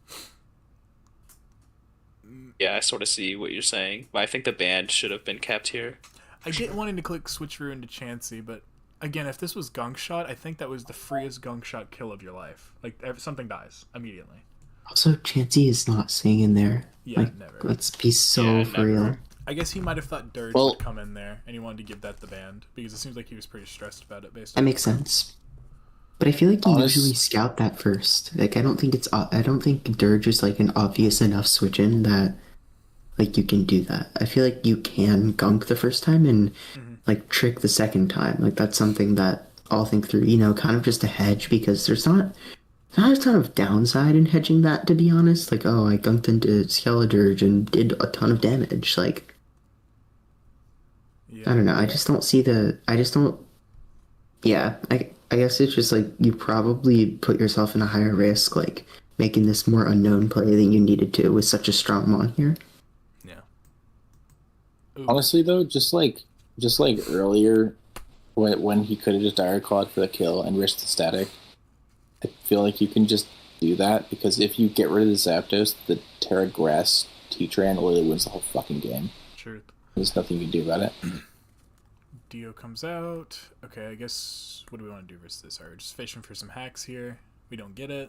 yeah, I sort of see what you're saying. But I think the band should have been kept here.
I get wanting to click Switcheroo into Chansey, but again, if this was Gunk Shot, I think that was the freest Gunk Shot kill of your life. Like, something dies immediately.
Also, Chansey is not singing there.
Yeah,
like,
never.
Let's be so for real.
I guess he might have thought Dirge would come in there, and he wanted to give that the band, because it seems like he was pretty stressed about it based on
that makes sense. But I feel like you usually scout that first. Like, I don't think Dirge is, like, an obvious enough switch-in that, like, you can do that. I feel like you can gunk the first time and, like, trick the second time. Like, that's something that I'll think through, you know, kind of just a hedge, because there's not a ton of downside in hedging that, to be honest. Like, oh, I gunked into Skeledirge and did a ton of damage. Like, I don't know. I just don't see yeah, I guess it's just like you probably put yourself in a higher risk, like making this more unknown play than you needed to with such a strong mon here.
Yeah.
Honestly, though, just like earlier, when he could have just Dire Clawed for the kill and risked the static, I feel like you can just do that, because if you get rid of the Zapdos, the Terra Grass T-Tran literally wins the whole fucking game.
Truth.
There's nothing you can do about it.
Dio comes out. Okay, I guess, what do we want to do versus this? Alright, just fishing for some hacks here. We don't get it.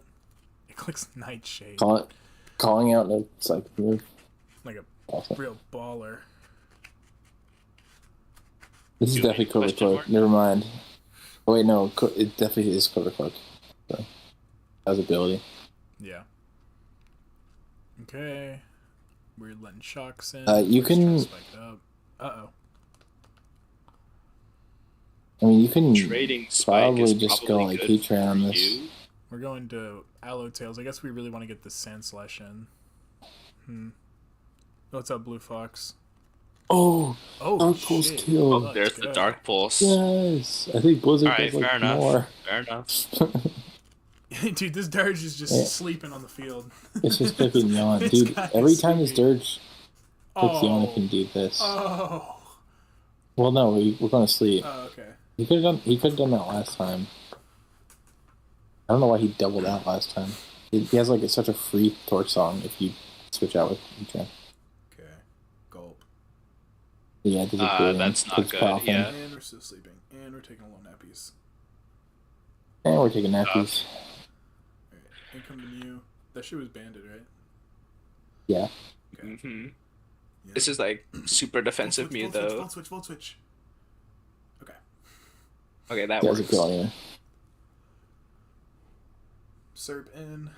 It clicks Nightshade.
Calling out no psychic move.
Like a real baller.
This is definitely Cobra Cloak. Never mind. Oh wait, no, it definitely is Cobra Cloak. So, that was ability.
Yeah. Okay. We're letting shocks in.
You can.
Uh-oh.
I mean, you can
Trading
probably just go like Heatran on this.
We're going to Aloe Tails. I guess we really want to get the Sand Slash in. What's up, Blue Fox?
Oh, Dark
shit.
Pulse kill.
Oh, there's the Dark Pulse.
Yes, I think Blizzard does like
fair enough.
more.
Fair enough.
Dude, this Dirge is just sleeping on the field.
It's just clicking yawn, dude. Every time this Dirge clicks yawn, it can do this.
Oh.
Well, no, we're going to sleep.
Oh, okay.
He could have done that last time. I don't know why he doubled out last time. He has like such a free torch song if you switch out with Heatran.
Okay. Gulp.
Yeah,
that's not good. Yeah.
And we're still sleeping. And we're taking little nappies.
And we're taking nappies.
Alright, income to Mew. That shit was banded, right?
Yeah.
Okay.
Yeah. This is like super defensive Mew, though.
Volt switch. Okay.
Okay, that works.
Serp in.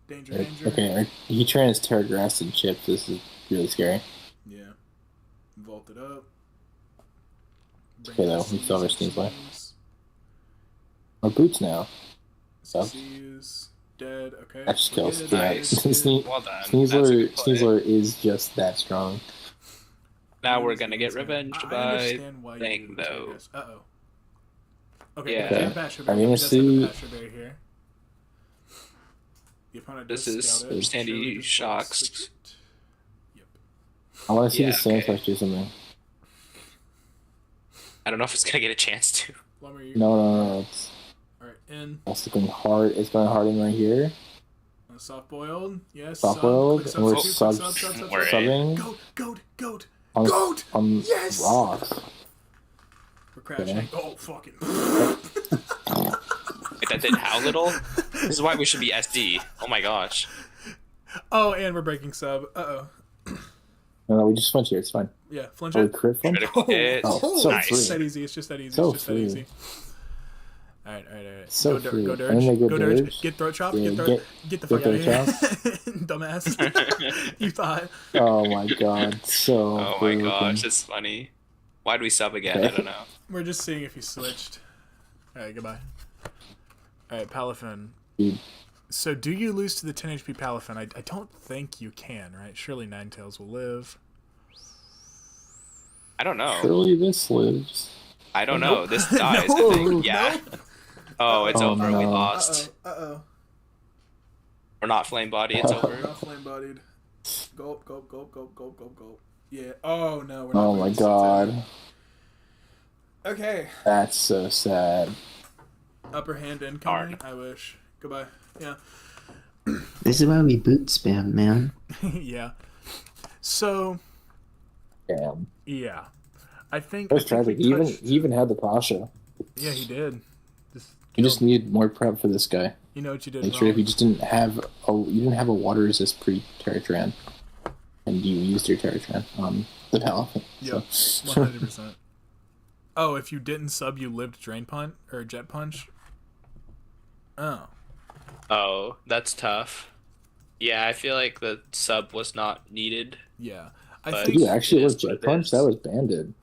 Danger.
Okay, Heatran is Terra Grass and Chip. This is really scary.
Yeah. Vault it up.
Okay, though. We still have our Sneeze left. Our Boots now.
CC's dead. Okay.
That just kills.
Yeah.
Well done.
Sneasler is just that strong.
Now we're gonna get revenged by Thing, though.
Uh-oh. Okay,
yeah.
I'm gonna see.
Here.
This is Sandy Shocks.
Yep.
I want to see the Sandflash do something.
I don't know if it's gonna get a chance to.
No.
Alright, in.
It's going hard. It's going hard in right here.
Soft boiled. Yes.
Soft boiled. And we're subbing.
Goat.
On
yes!
rocks.
We're crashing.
Okay.
Oh, fucking.
Wait, that did how little? This is why we should be SD. Oh my gosh.
Oh, and we're breaking sub. Uh-oh.
No, we just flinch here. It's fine.
Yeah, flinch
it.
Critical
hit.
So
nice.
free.
It's that easy. It's just that easy.
So
it's just
free.
that easy. Alright.
So
go,
free.
Go Dirge.
And then
Go Dirge. Get throat chop.
Yeah,
get the fuck out of here. Dumbass. You thought.
Oh my god. So
oh my gosh, that's funny. Why'd we sub again? I don't know.
We're just seeing if he switched. Alright, goodbye. Alright, Palafin.
Dude.
So do you lose to the 10 HP Palafin? I don't think you can, right? Surely Ninetales will live.
I don't know.
Surely this lives.
I don't know. This dies, I think. Yeah. Oh, it's over.
No.
We lost.
Uh-oh.
We're not flame body. It's over.
We're not flame bodied. Gulp. Yeah. Oh, no. We're not.
Oh my god.
Okay.
That's so sad.
Upper hand incoming. I wish. Goodbye. Yeah.
This is why we boot spam, man.
Yeah. So.
Damn.
Yeah. I think.
He even had the Pasha.
Yeah, he did.
You just needed more prep for this guy.
You know what you did.
Make sure if you just didn't have a water resist pre-Terratran, and you used your Terratran on the Paladin.
Yep, 100%. Oh, if you didn't sub, you lived Drain Punch or Jet Punch.
Oh, that's tough. Yeah, I feel like the sub was not needed.
Yeah,
I
think you actually lived Jet Punch. That was banded.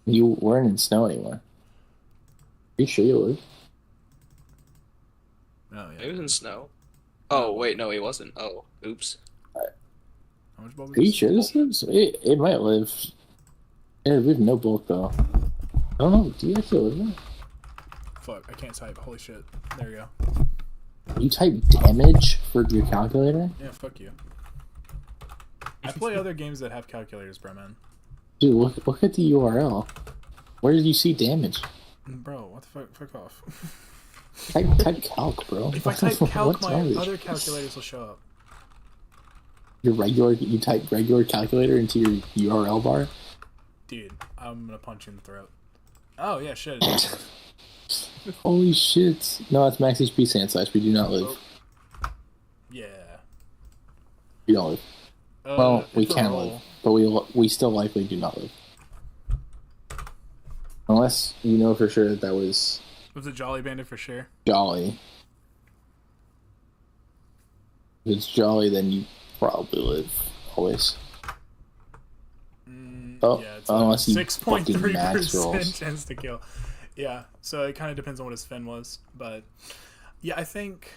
You weren't in snow anymore. Are you sure you lived?
Oh yeah,
he was in snow. Oh wait, no, he wasn't. Oh, oops.
How much bulk?
Are you sure this lives? It might live. Yeah, we have no bulk though. I don't know. Do you actually live there?
Fuck, I can't type. Holy shit. There you go.
You type damage for your calculator?
Yeah, fuck you. I play other games that have calculators, bro, man.
Dude, look at the URL. Where did you see damage?
Bro, what the fuck? Fuck off.
Type calc, bro.
If I type calc, my other calculators will show up.
You type regular calculator into your URL bar?
Dude, I'm gonna punch you in the throat. Oh yeah, shit.
Holy shit. No, it's max HP sand/. We do not live.
Yeah.
We don't live. Well, we can live, but we still likely do not live. Unless you know for sure that was...
Was it Jolly Bandit for sure?
Jolly. If it's Jolly, then you probably live. Always.
Yeah, it's
unless you
6.3% chance to kill. Yeah, so it kind of depends on what his fin was. But, yeah, I think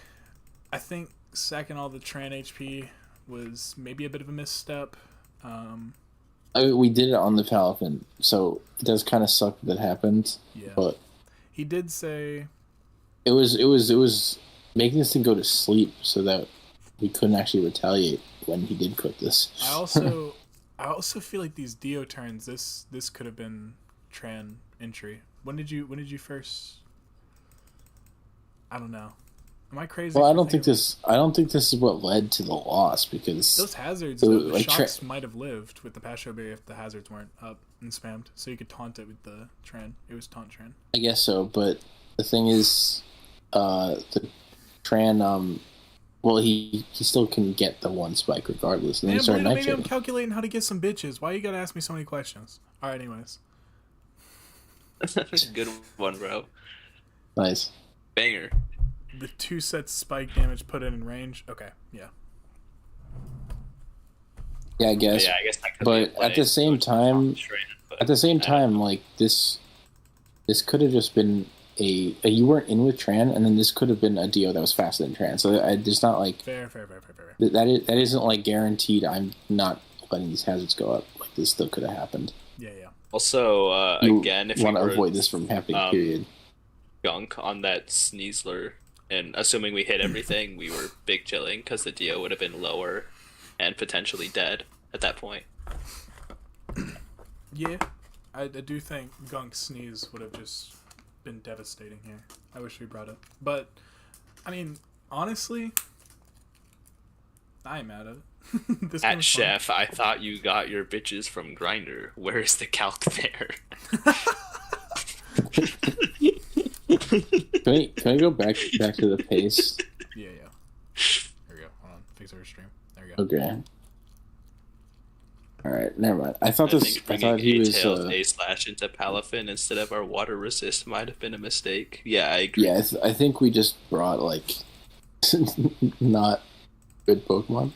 sacking all the Tran HP was maybe a bit of a misstep.
We did it on the Paladin, so it does kind of suck that happened.
Yeah.
But
he did say
it was making this thing go to sleep so that we couldn't actually retaliate when he did cook this.
I also feel like these Dio turns, this could have been Tran entry. When did you first? I don't know. Am I crazy?
Well, I don't think this is what led to the loss, because
those hazards, the shocks might have lived with the Pasho Berry if the hazards weren't up and spammed, so you could taunt it with the Tran. It was taunt Tran.
I guess so, but the thing is, the Tran, well, he still can get the one spike regardless. And
then maybe I'm calculating how to get some bitches. Why you gotta ask me so many questions? All right, anyways.
Good one, bro.
Nice.
Banger.
The 2 sets spike damage put in range. Okay, yeah.
Yeah, I guess.
Yeah, I guess that could
but
be
at the same time, like this could have just been a you weren't in with Tran, and then this could have been a Dio that was faster than Tran. So it's not like
fair.
That isn't like guaranteed. I'm not letting these hazards go up. Like this still could have happened.
Yeah.
Also, again, if
you want to avoid this from happening, period.
Gunk on that Sneasler, and assuming we hit everything, we were big chilling because the Dio would have been lower and potentially dead at that point.
Yeah, I do think Gunk Sneeze would have just been devastating here. I wish we brought it, but I mean, honestly, I ain't mad at it. This
at Chef, I thought you got your bitches from Grindr. Where is the calc there?
Can we go back to the pace?
Yeah. There we go. Hold on. Fix our stream. There we go.
Okay. All right. Never mind. I thought he was
A/ into Palafin instead of our water resist might have been a mistake. Yeah, I agree.
Yeah, I think we just brought like not good Pokemon,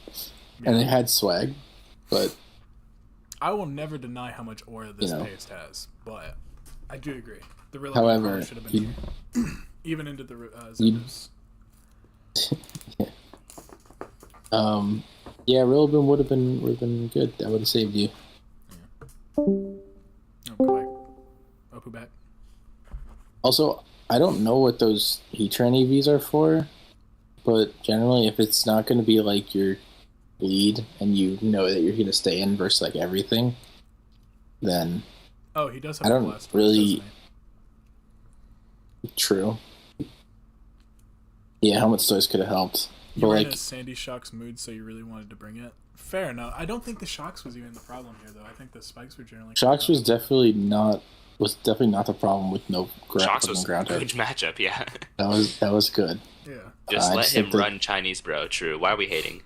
and they had swag, but
I will never deny how much aura this paste has, but I do agree. The real
however,
should have been here. Even into the Zenos.
Yeah, Rillaboom would have been good. That would have saved you.
Yeah. Oh, go back. Opu back.
Also, I don't know what those Heatran EVs are for, but generally, if it's not going to be like your lead and you know that you're going to stay in versus like everything, then
he does have
I don't really. True. Yeah, helmet stores could have helped.
You
But
were
like,
in a Sandy Shocks mood, so you really wanted to bring it. Fair enough. I don't think the Shocks was even the problem here, though. I think the spikes were generally.
Shocks was definitely not the problem with no
Shocks was a
ground
good
hit.
matchup, yeah.
That was good.
Yeah.
Just
I
let
just
him
think that-
run Chinese, bro. True. Why are we hating?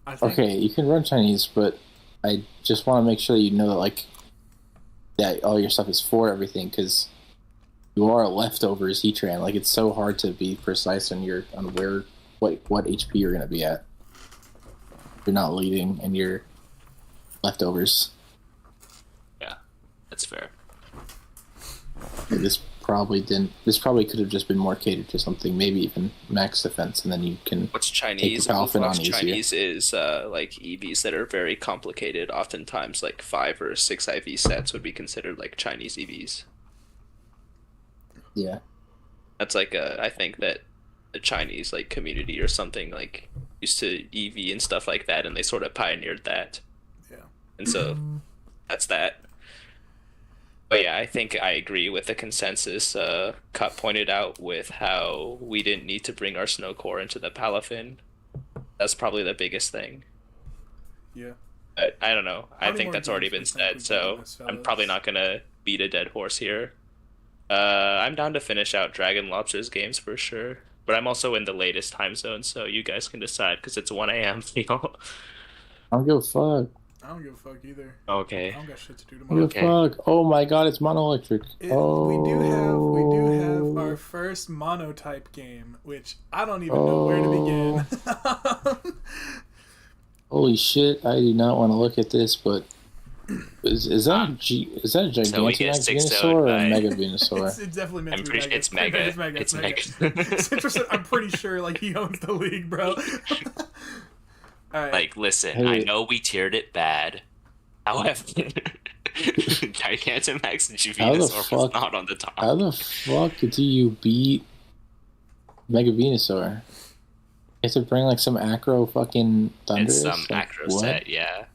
I think,
Okay, you can run Chinese, but I just want to make sure that you know that like that all your stuff is for everything because you are leftovers Heatran. Like it's so hard to be precise on what HP you're gonna be at. You're not leading and you're leftovers.
Yeah, that's fair.
This probably could have just been more catered to something, maybe even max defense, and then you can.
What's Chinese?
Take your Palafin on easier.
Chinese is like EVs that are very complicated. Oftentimes, like 5 or 6 IV sets would be considered like Chinese EVs.
Yeah.
That's like I think that the Chinese like community or something like used to EV and stuff like that, and they sort of pioneered that.
Yeah.
And so that's that. But yeah, I think I agree with the consensus Cut pointed out with how we didn't need to bring our snow core into the Palafin. That's probably the biggest thing.
Yeah.
But I don't know.
How
I
many
think
more
that's already
games
been
do you think
said,
we can do
so
this,
I'm
fellas?
probably not gonna beat a dead horse here. I'm down to finish out Dragon Lobster's games for sure. But I'm also in the latest time zone, so you guys can decide because it's 1 a.m. You know?
I don't give a fuck.
I don't give a fuck either.
Okay.
I don't got shit to do
I
tomorrow.
don't give a fuck. Oh my god, it's monoelectric.
We
Oh.
do have our first monotype game, which I don't even know where to begin.
Holy shit! I do not want to look at this, but is that a Gigantamax
So we get 6-0
Venusaur or a
by-
Mega Venusaur?
it's definitely meant
I'm
to be
pretty.
Mega.
It's mega.
It's
It's
mega.
mega.
It's interesting. I'm pretty sure like he owns the league, bro. All right.
Like, listen,
Hey.
I know we tiered it bad. However, Gigantamax
How the
Venusaur was
fuck-
not on the top.
How the fuck do you beat Mega Venusaur? You have to bring like some acro fucking thunder.
It's some acro set, yeah.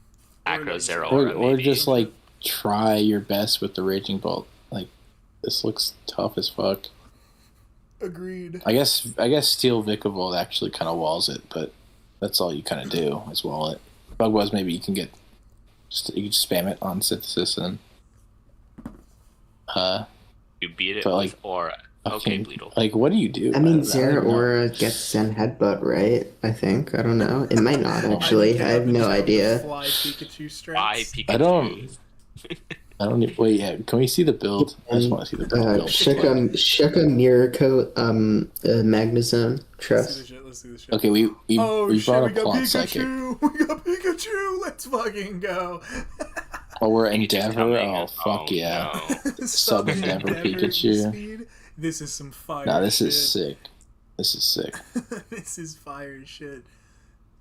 Acro Zero
Or
maybe.
just like try your best with the Raging Bolt. Like this looks tough as fuck.
Agreed.
I guess Steel Vikavolt actually kind of walls it, but that's all you kind of do is wall it. Bug was maybe you can just spam it on synthesis and
You beat it
but,
with
like,
Aura. Okay, Bleedle.
like what do you do?
I mean,
don't know.
Zeraora gets Zen Headbutt, right? I think. I don't know. It might not, actually. I have no idea.
Fly Pikachu
Bye,
strats.
Pikachu.
I don't need, wait, yeah, can we see the build? I just want to see the build.
Shuka Mirror Coat, Magnezone,
Let's
Trust.
see the shit. Let's see the shit.
Okay, we
Oh shit,
brought
we
a
got
Plot Psychic.
Pikachu! We got Pikachu! Let's fucking go!
Oh, we're
Pikachu's
Endeavor?
coming.
Oh, fuck yeah.
No.
Sub Endeavor Pikachu.
Speed. This is some fire
Nah, this
shit.
is sick. This is sick.
This is fire as shit.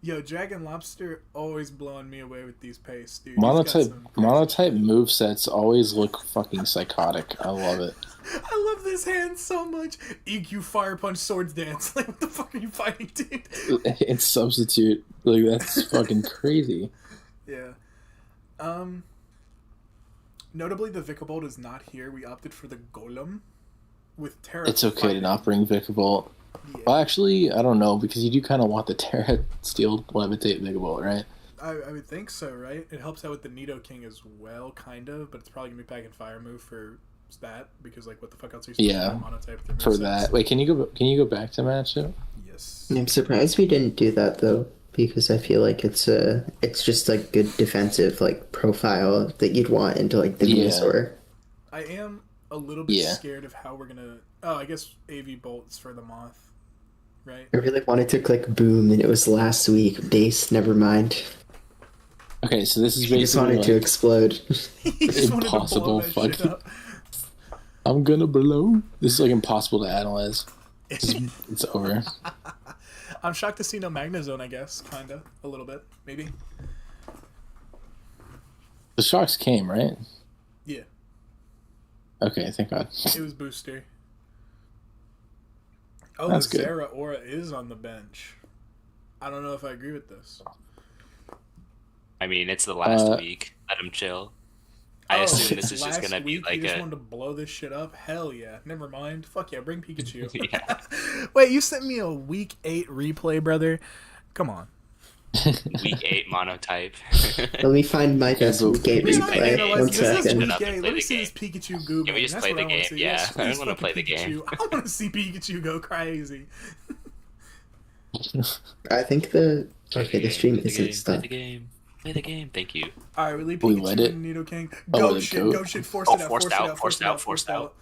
Yo, Dragon Lobster always blowing me away with these pastes, dude. He's got some crazy
Monotype
shit.
movesets always look fucking psychotic. I love it.
I love this hand so much. EQ Fire Punch Swords Dance. Like, what the fuck are you fighting, dude?
It's substitute. Like, that's fucking crazy.
Yeah. Notably, the Vikavolt is not here. We opted for the Golem with Terra.
It's okay to
fighting.
not bring Vikavolt.
Yeah.
Well, actually, I don't know, because you do kind of want the Terra Steel Levitate Vikavolt, right?
I would think so, right? It helps out with the Nidoking as well, kind of, but it's probably gonna be packing Fire Move for that because, like, what the fuck else are you supposed
Yeah,
to do monotype with your
For
movesets?
that. Wait, can you go back to matchup?
Yes.
I'm surprised we didn't do that, though, because I feel like it's just, like, good defensive, like, profile that you'd want into, like, the
Yeah.
Venusaur.
I am a little bit
Yeah.
scared of how we're gonna. Oh, I guess AV bolts for the moth, right?
I really wanted to click boom, and it was last week. Dace, never mind.
Okay, so this is
He just
basically
wanted to
like,
explode.
He just wanted to blow
Impossible
that shit
fucking-
up.
I'm gonna blow. This is like impossible to analyze. It's over.
I'm shocked to see no Magnezone, I guess. Kinda. A little bit. Maybe.
The Sharks came, right?
Yeah.
Okay, thank God.
It was Booster. Oh,
That's
the
good.
Zeraora is on the bench. I don't know if I agree with this.
I mean, it's the last
Uh,
week. Let him chill. I assume this is just
last
gonna be
week
like
you just
a
wanted to blow this shit up? Hell yeah. Never mind. Fuck yeah, bring Pikachu.
yeah.
Wait, you sent me a week 8 replay, brother? Come on.
Week 8 monotype.
Let me find my best
but
week 8
please
Man, I
play the
replay.
game.
analyze
One
this is
second.
Shut up
week
and
8.
play
Let me
the
see
game.
this Pikachu Google.
Can we just
That's
play
what
the
I wanna
game?
see.
Yeah,
Yes,
I
please
wanna play the
fucking
game.
Pikachu. I want to see Pikachu go crazy.
I think the stream isn't stuck.
Play the game. Thank you.
All right, we leave
We
Pikachu
let it?
and Nidoking.
Oh,
Go
let it
shit,
go?
go shit. Force
Oh,
it out,
forced out, forced out.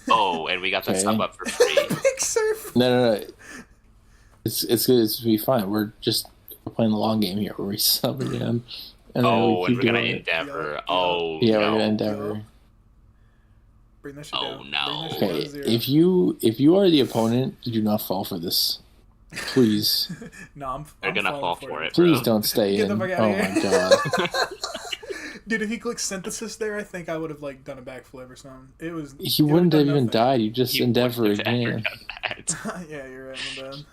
Oh, and we got the
Okay.
sub up for free.
Big surf.
No. It's good. It's gonna be fine. We're playing the long game here, where we sub again. And then
Oh, and
keep
we're gonna
doing it.
endeavor.
Yup,
Oh,
Yeah,
no.
we're gonna endeavor.
Bring that shit
Oh,
down.
no.
Bring that shit down
Okay,
to 0.
if you are the opponent, do not fall for this. Please,
No,
They're
I'm
gonna
falling
fall for
for
it.
please
Bro.
don't stay
Get the
in.
fuck
Oh
outta
my
here.
god,
Dude, if he clicked synthesis there, I think I would have like done a backflip or something. It was.
he
it
wouldn't have
done
even
nothing.
died. You just
You
endeavor
wouldn't have ever
again.
done that.
Yeah, you're right. My bad.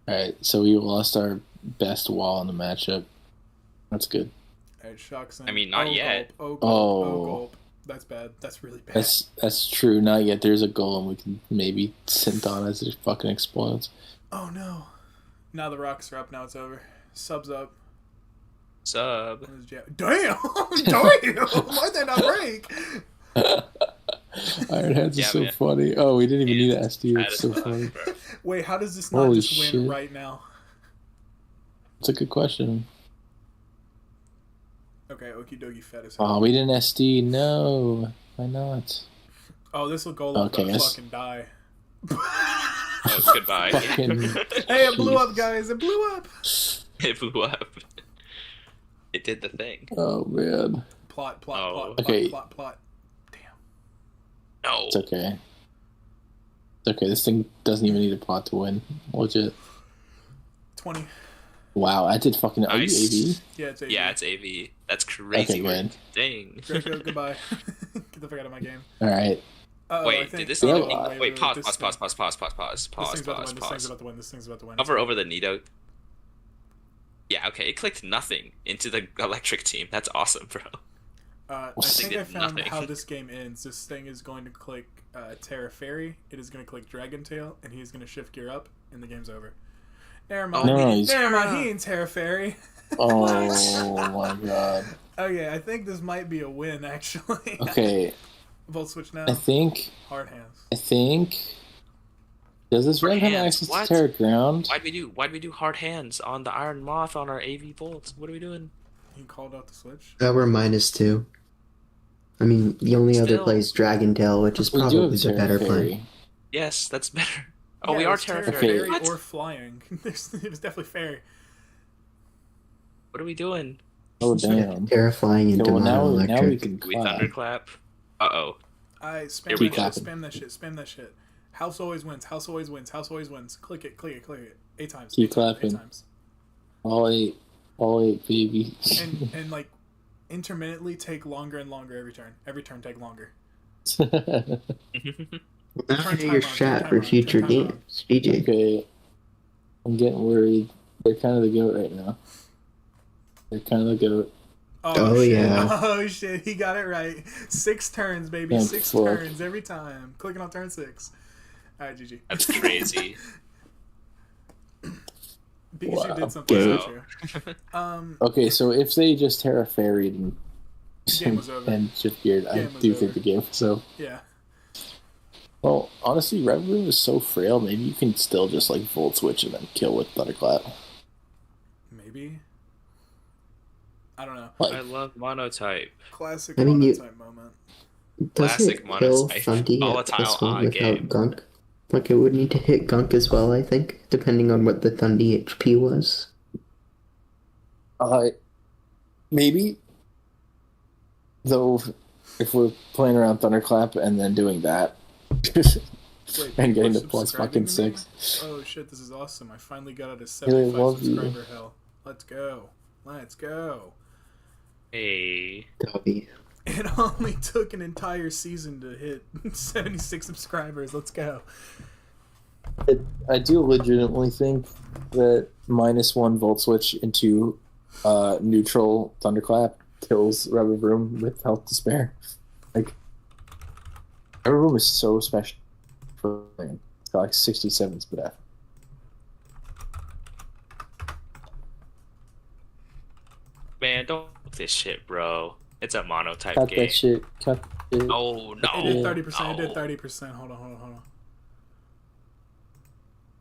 All right, so we lost our best wall in the matchup. That's good.
All right, Shockson.
I mean, not yet.
Gulp.
Oh.
Gulp. That's bad. That's really bad.
That's true. Not yet. There's a goal, and we can maybe synth on as it fucking explodes.
Oh no. Now the rocks are up. Now it's over. Subs up.
Sub.
Damn! Damn! Why'd that not break?
Iron Hands
Yeah,
is so
man.
funny. Oh, we didn't even need an SD.
That
It's
is
so
fun,
funny.
bro.
Wait, how does this not
Holy
just win
shit.
right now?
It's a good question.
Okay, okie dokie fat as hell.
Oh, we didn't SD. No, why not?
Oh, this will go
Okay,
like
yes.
fucking die.
Oh, goodbye.
Fucking-
Hey, it blew up, guys! It blew up.
It blew up. It did the thing.
Oh man,
Plot,
Oh.
Okay.
plot. Damn.
No.
it's okay. It's okay. This thing doesn't even need a plot to win. Legit.
20.
Wow, I did fucking. Are
Nice.
you AV?
Yeah, it's 8.
Yeah, it's AV. That's crazy.
Okay,
work.
good.
Dang.
Draco, goodbye. Get the fuck out of my game.
All right.
Uh-oh, I
Wait,
think-
did this
Yeah,
even...
wait,
Wait, pause,
this
pause,
thing-
pause, pause, pause, pause, pause,
This
pause,
thing's about to
pause,
win. This thing's
pause.
about to win. This thing's about to win.
Hover over the Nido. Yeah, okay, it clicked nothing into the electric team. That's awesome, bro.
I
This
think
thing
I
did
found
nothing.
how this game ends. This thing is going to click Terra Fairy. It is going to click Dragon Tail, and he's going to shift gear up, and the game's over. Never mind.
No, he's-
Never mind. He ain't Terra Fairy.
Oh my god.
Okay, I think this might be a win, actually.
Okay,
Volt switch now.
I think.
Hard hands.
Does this
Hard
red have
hands,
access
what?
to Terra Ground?
Why'd we do hard hands on the Iron Moth on our AV Bolts? What are we doing?
He called out the switch.
We're -2. I mean, the only other
Still.
play is Dragon Tail, which is
We do
probably
have
the
Terra
better
Fairy.
play.
Yes, that's better. Oh,
Yeah,
we
it
are
was
Terra
Terra
Okay.
Fairy. What?
or flying. It was definitely fairy.
What are we doing?
Oh damn.
Terra flying into
Okay, well
Mono
now we
Electric.
can
We
clap.
thunderclap? Uh-oh.
I
Here
spam
we
that
go.
shit. Spam that shit. Spam that shit. House always wins. House always wins. House always wins. Click it. Click it. Click it. 8 times.
Keep
8 times,
clapping.
8 times.
All eight, baby.
And like intermittently take longer and longer every turn. Every turn take longer.
Now
Turn
hear
time
your
on,
chat
turn
for
time on,
future
turn time on.
games. GG.
Okay, I'm getting worried. They're kind of the goat right now. They're kind of the goat.
Oh,
shit.
yeah.
Oh shit. He got it right. 6 turns, baby.
Yeah,
6
fuck.
turns every time. Clicking on turn 6. Alright, GG.
That's crazy.
Because you
Wow.
did something
Goat.
special.
Okay, so if they just Terra Fairied and
Game was over.
and shift geared, I
Game was
do
over.
think the game. So,
Yeah.
well, honestly, Red Room is so frail. Maybe you can still just like Volt Switch and then kill with Thunderclap.
Maybe. I don't know.
Like,
I love monotype.
Classic
I mean, you-
monotype moment.
Does
Classic
it kill
monotype.
Thundy
Volatile
as well
odd
without
game.
Gunk? Like, it would need to hit Gunk as well, I think, depending on what the Thundy HP was.
maybe. Though, if we're playing around Thunderclap and then doing that,
Wait,
and getting
people
to plus
subscribing
fucking
to me?
6.
Oh shit, this is awesome. I finally got out of
Really
75
love you.
subscriber hell. Let's go. Let's go.
Hey.
Dobby.
It only took an entire season to hit 76 subscribers. Let's go.
I do legitimately think that -1 Volt Switch into neutral Thunderclap kills Rubber Room with health to spare. Like, Rubber Room is so special for him. It's got like 67 speed.
Man, don't fuck this shit, bro. It's a mono type
Cut
game.
that shit. Cut that shit.
Oh no!
It did 30%.
No.
It did 30%. Hold on.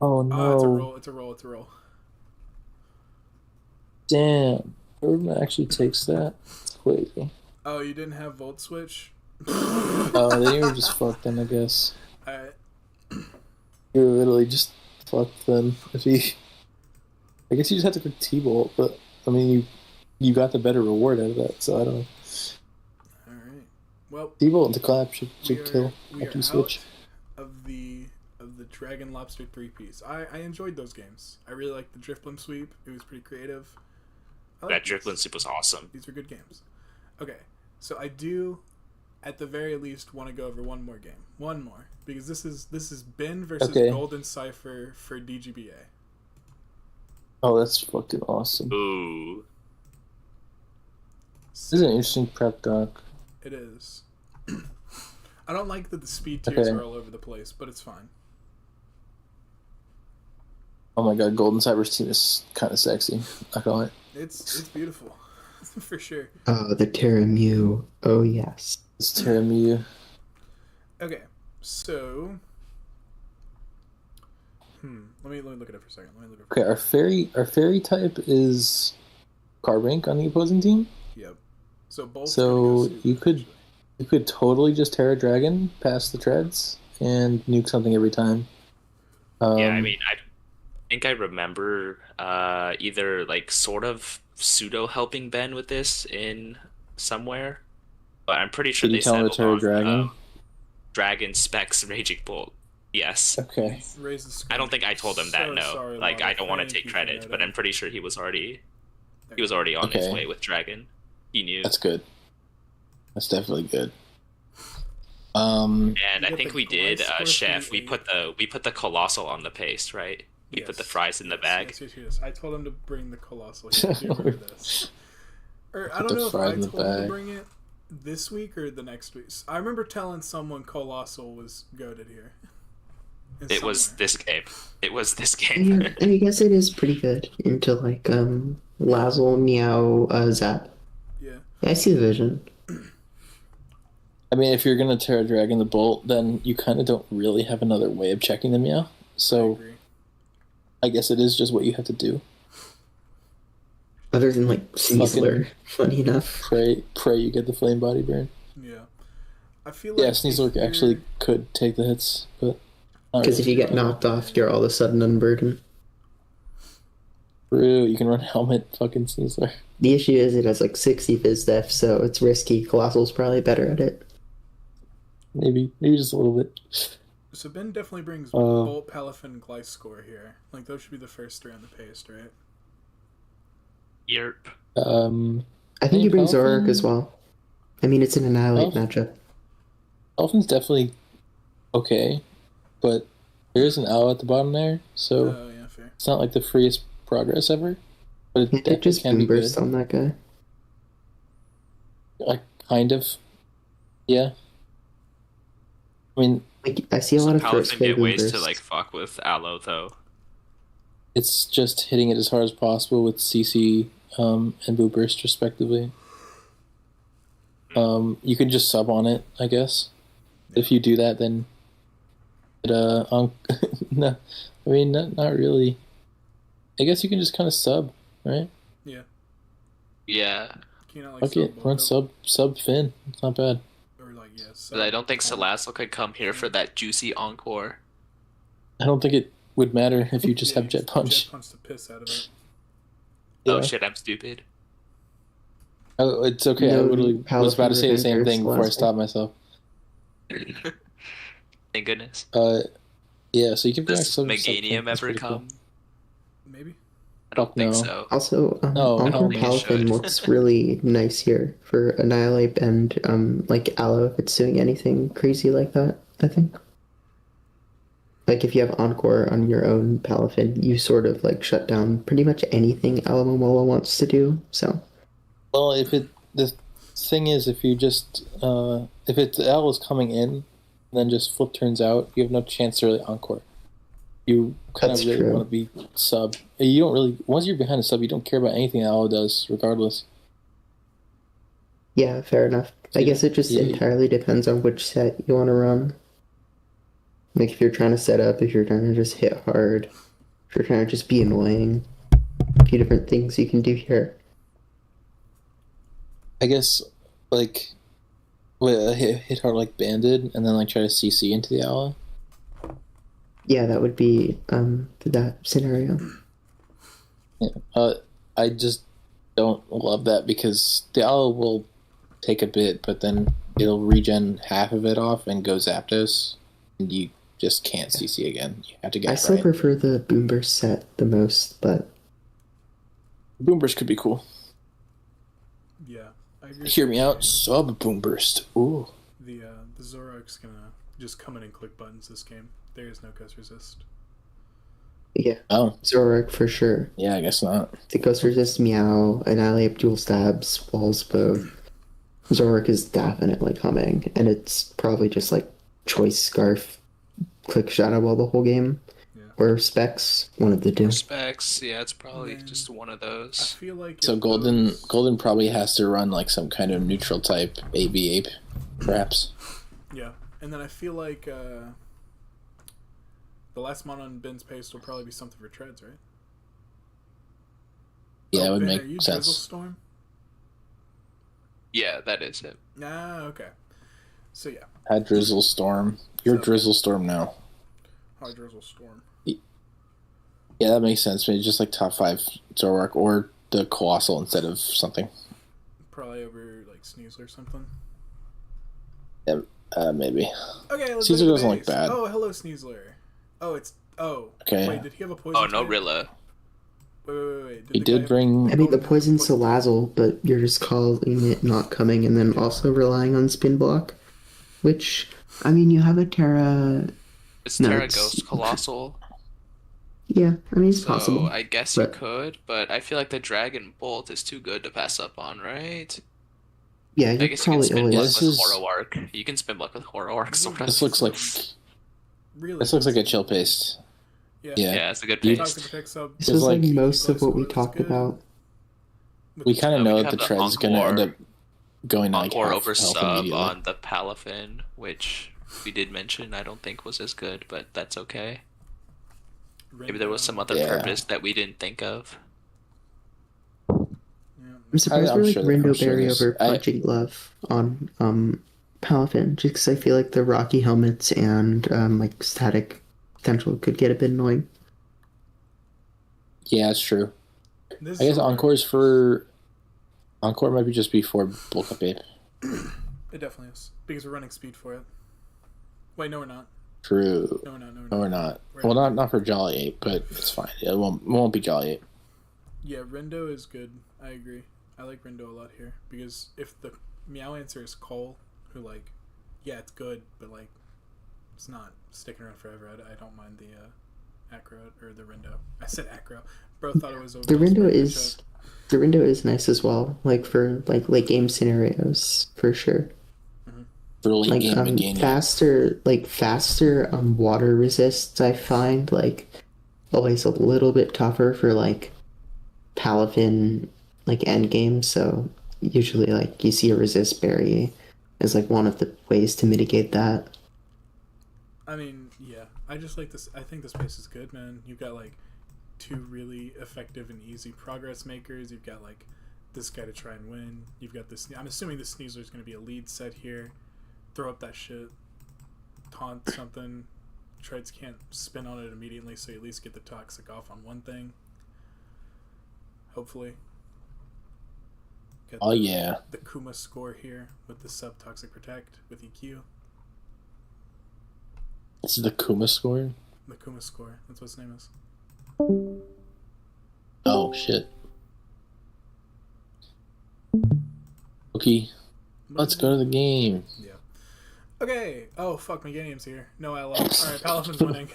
Oh no!
Oh, it's a roll. It's a roll.
Damn. Urban actually takes that. It's crazy.
Oh, you didn't have Volt Switch?
Oh, then you were just fucked then, I guess.
Alright.
You were literally just fucked then. If you... I guess you just had to pick T-Bolt, but, I mean, you got the better reward out of that, so I don't know.
Alright. Well,
T-Bolt into clap should kill
we
after
are
you switch.
out of the Dragon Lobster 3-piece. I enjoyed those games. I really liked the Driftblim Sweep. It was pretty creative.
That Driftblim Sweep was awesome.
These were good games. Okay, so I do, at the very least, want to go over one more game. One more. Because this is Ben versus Golden Cypher for DGBA.
Oh, that's fucking awesome.
Ooh.
This is an interesting prep doc.
It is. I don't like that the speed tiers are all over the place, but it's fine.
Oh my god, Golden Cyber's team is kind of sexy. I call it.
It's beautiful. For sure.
Oh, the Terra Mew. Oh, yes.
It's Terra Mew.
Okay, so... Let me look at it for a second.
Okay, our fairy type is Carbink on the opposing team.
Yep. So both.
So you could totally just Terra Dragon past the treads and nuke something every time.
Yeah, I mean, I think I remember either like sort of pseudo helping Ben with this in somewhere, but I'm pretty sure
Did
they
you tell him to
settled
Terra
on
Dragon?
Dragon Specs Raging Bolt. Yes.
Okay.
Raise the screen.
I don't think I told him that.
So
No,
sorry,
like
Lana.
I don't want to
Thank
take
you for
credit, but
noting.
I'm pretty sure he was already on his
Okay.
way with Dragon. He knew.
That's good. That's definitely good.
And
You
I
get
think
the
we did,
Glyce
Chef.
Scorpion.
We put the Colossal on the paste, right? We put the fries in the bag.
Yes. I told him to bring the Colossal. He didn't remember this. Or I don't know if I told him to bring it this week or the next week. I remember telling someone Colossal was goated here.
It was this game. It was this game.
Yeah, I guess it is pretty good into like Lazzle, Meow, Zap.
Yeah.
I see the vision.
I mean, if you're gonna Terra Dragon the Bolt, then you kind of don't really have another way of checking them, yeah. So I guess it is just what you have to do.
Other than like Sneasler, funny enough.
Pray you get the flame body burn.
Yeah. I feel like
Sneasler actually could take the hits, but
Because if you get knocked off, you're all of a sudden unburdened.
True, you can run helmet fucking Sneasler.
The issue is it has like 60 Viz def, so it's risky. Colossal's probably better at it.
Maybe just a little bit.
So Ben definitely brings Bolt, Palafin, Glyce score here. Like those should be the first three on the paste, right?
Yerp.
I think he brings Zoroark as well. I mean, it's an Annihilate matchup.
Dolphin's definitely okay, but there's an owl at the bottom there, so
fair.
it's not like the freest progress ever. But it
It
definitely
just
can be good.
burst on that guy.
Like, kind of. Yeah. I mean,
Like, I see a lot of first
Palafin get
wave
ways
burst.
to like fuck with Aloe though.
it's just hitting it as hard as possible with CC and Boo Burst, respectively. You can just sub on it, I guess. If you do that, then it, no, I mean, not really. I guess you can just kind of sub, right?
Yeah.
Yeah,
Can you not, like,
Okay, run sub Finn. It's not bad.
Or like
but I don't think Salazzle could come here for that juicy encore.
I don't think it would matter if you just have Jet Punch.
Jet punch the piss out of it.
Yeah.
Oh shit, I'm stupid.
Oh, it's okay. I
No,
literally was about to say the same
Palafin
thing before I
versus
stopped myself.
Thank goodness.
Yeah, so you can bring
Does
sub
Meganium
That's
ever
pretty cool.
come?
Maybe.
I don't
Fuck
think
no.
so.
Also,
No, I don't
Encore
think it
Palafin
should.
looks really nice here for Annihilate and like Aloe if it's doing anything crazy like that, I think. Like if you have Encore on your own Palafin, you sort of like shut down pretty much anything Alamomola wants to do, so.
Well, if it the thing is, if you just if it's the L is coming in, then just flip turns out, you have no chance to really encore. You kind
That's
of really
true.
want to be sub. You don't really once you're behind a sub, you don't care about anything that L does, regardless.
Yeah, fair enough. I guess it just
Yeah.
entirely depends on which set you want to run. Like if you're trying to set up, if you're trying to just hit hard, if you're trying to just be annoying, a few different things you can do here.
I guess like hit hard like banded, and then like try to CC into the ally.
Yeah, that would be that scenario.
Yeah. I just don't love that because the ally will take a bit, but then it'll regen half of it off and go Zapdos, and you just can't CC again. You have to get
I
it
still
right.
prefer the Boomburst set the most, but
Boomburst could be cool.
Yeah, I agree.
Hear me out, sub Boomburst. Ooh.
The Zoroark's gonna just come in and click buttons this game. There is no Ghost Resist.
yeah,
Oh,
Zoroark for sure.
yeah, I guess not.
The Ghost Resist Meow, Annihilate Dual Stabs, Walls both. Zoroark is definitely coming, and it's probably just like Choice Scarf, Click Shadow Ball the whole game.
Yeah.
Or Specs, one of the two.
Specs, yeah, it's probably
Man.
just one of
I
those.
feel like
So
if
Golden
those-
probably has to run like some kind of neutral type AV ape, perhaps.
Yeah, and then I feel like the last mon on Ben's paste will probably be something for Treads, right?
Yeah, it would
Ben,
make
are you
sense.
Drizzle Storm?
Yeah, that is it.
Ah, okay. So yeah,
Had Drizzle Storm. You're
So-
Drizzle Storm now.
hard Drizzle Storm.
Yeah, that makes sense. Maybe just like top 5 Zoroark or the Colossal instead of something.
Probably over like Sneasel or something.
Maybe.
Okay, let's
Sneasler
look at the
doesn't look
base.
bad.
Oh, hello Sneasler.
Okay.
Wait, did he have a poison?
Oh, no
type?
Rilla.
Wait.
He
the guy
did
have-
bring.
I mean, the poison's Salazzle, but you're just calling it not coming and then also relying on Spin Block. Which, I mean, you have a Terra...
It's
No,
Terra
it's-
Ghost Colossal.
Yeah, I mean, it's
So
possible.
I guess
but-
you could, but I feel like the Dragon Bolt is too good to pass up on, right?
Yeah,
I
you're
guess you can
probably
spin
always...
block
This
with
is-
Zoroark. You can spin block with Zoroark, sort of.
This looks like
Really?
this looks like a chill paste.
Yeah.
Yeah.
Yeah, it's a good
You-
paste.
Toxic Protect sub.
This
It's
is like
like-
most of what we
Close
talked
good.
about.
With
We
the-
kind of
we
know
can
that the
have the
tread's gonna end
Encore-
up going to like
Encore
half
over
health
sub
immediately.
on the Palafin, which we did mention I don't think was as good, but that's okay. Maybe there was some other
Yeah.
purpose that we didn't think of.
Yeah.
I'm surprised
I'm
we're like
sure-
Rindo
I'm sure
Berry
there's-
over Punching Glove on Palafin, just because I feel like the Rocky helmets and like static potential could get a bit annoying.
Yeah, it's true.
This
I guess
Zoroark-
Encore's for Encore might be just before bulk up ape.
It definitely is because we're running speed for it. Wait, no, we're not.
True.
No, we're not. No, we're
No,
not.
we're not.
We're
Well,
not.
not for Jolly Ape, but it's fine. It won't be Jolly Ape.
Yeah, Rindo is good. I agree. I like Rindo a lot here because if the Meow answer is Cole, who like, yeah, it's good, but like, it's not sticking around forever. I don't mind the Acro or the Rindo. I said Acro. Bro thought it was over.
The Rindo is nice as well, like for like late game scenarios for sure.
For late
Like
game Meganium.
faster water resists I find like always a little bit tougher for like Palafin like end game, so usually like you see a resist berry as like one of the ways to mitigate that.
I mean, yeah, I just like this. I think this pace is good, man. You've got like 2 really effective and easy progress makers. You've got like this guy to try and win. You've got this. I'm assuming the Sneasler is going to be a lead set here. Throw up that shit, taunt something. Treads can't spin on it immediately, so you at least get the toxic off on one thing. Hopefully. Get
Oh yeah.
the Kuma score here with the sub toxic protect with EQ.
This is the Kuma score.
The Kuma score. That's what his name is.
Oh shit. Okay, let's go to the game.
Yeah. Okay. Oh fuck, Meganium's here. No ally. All right, Palafin's winning.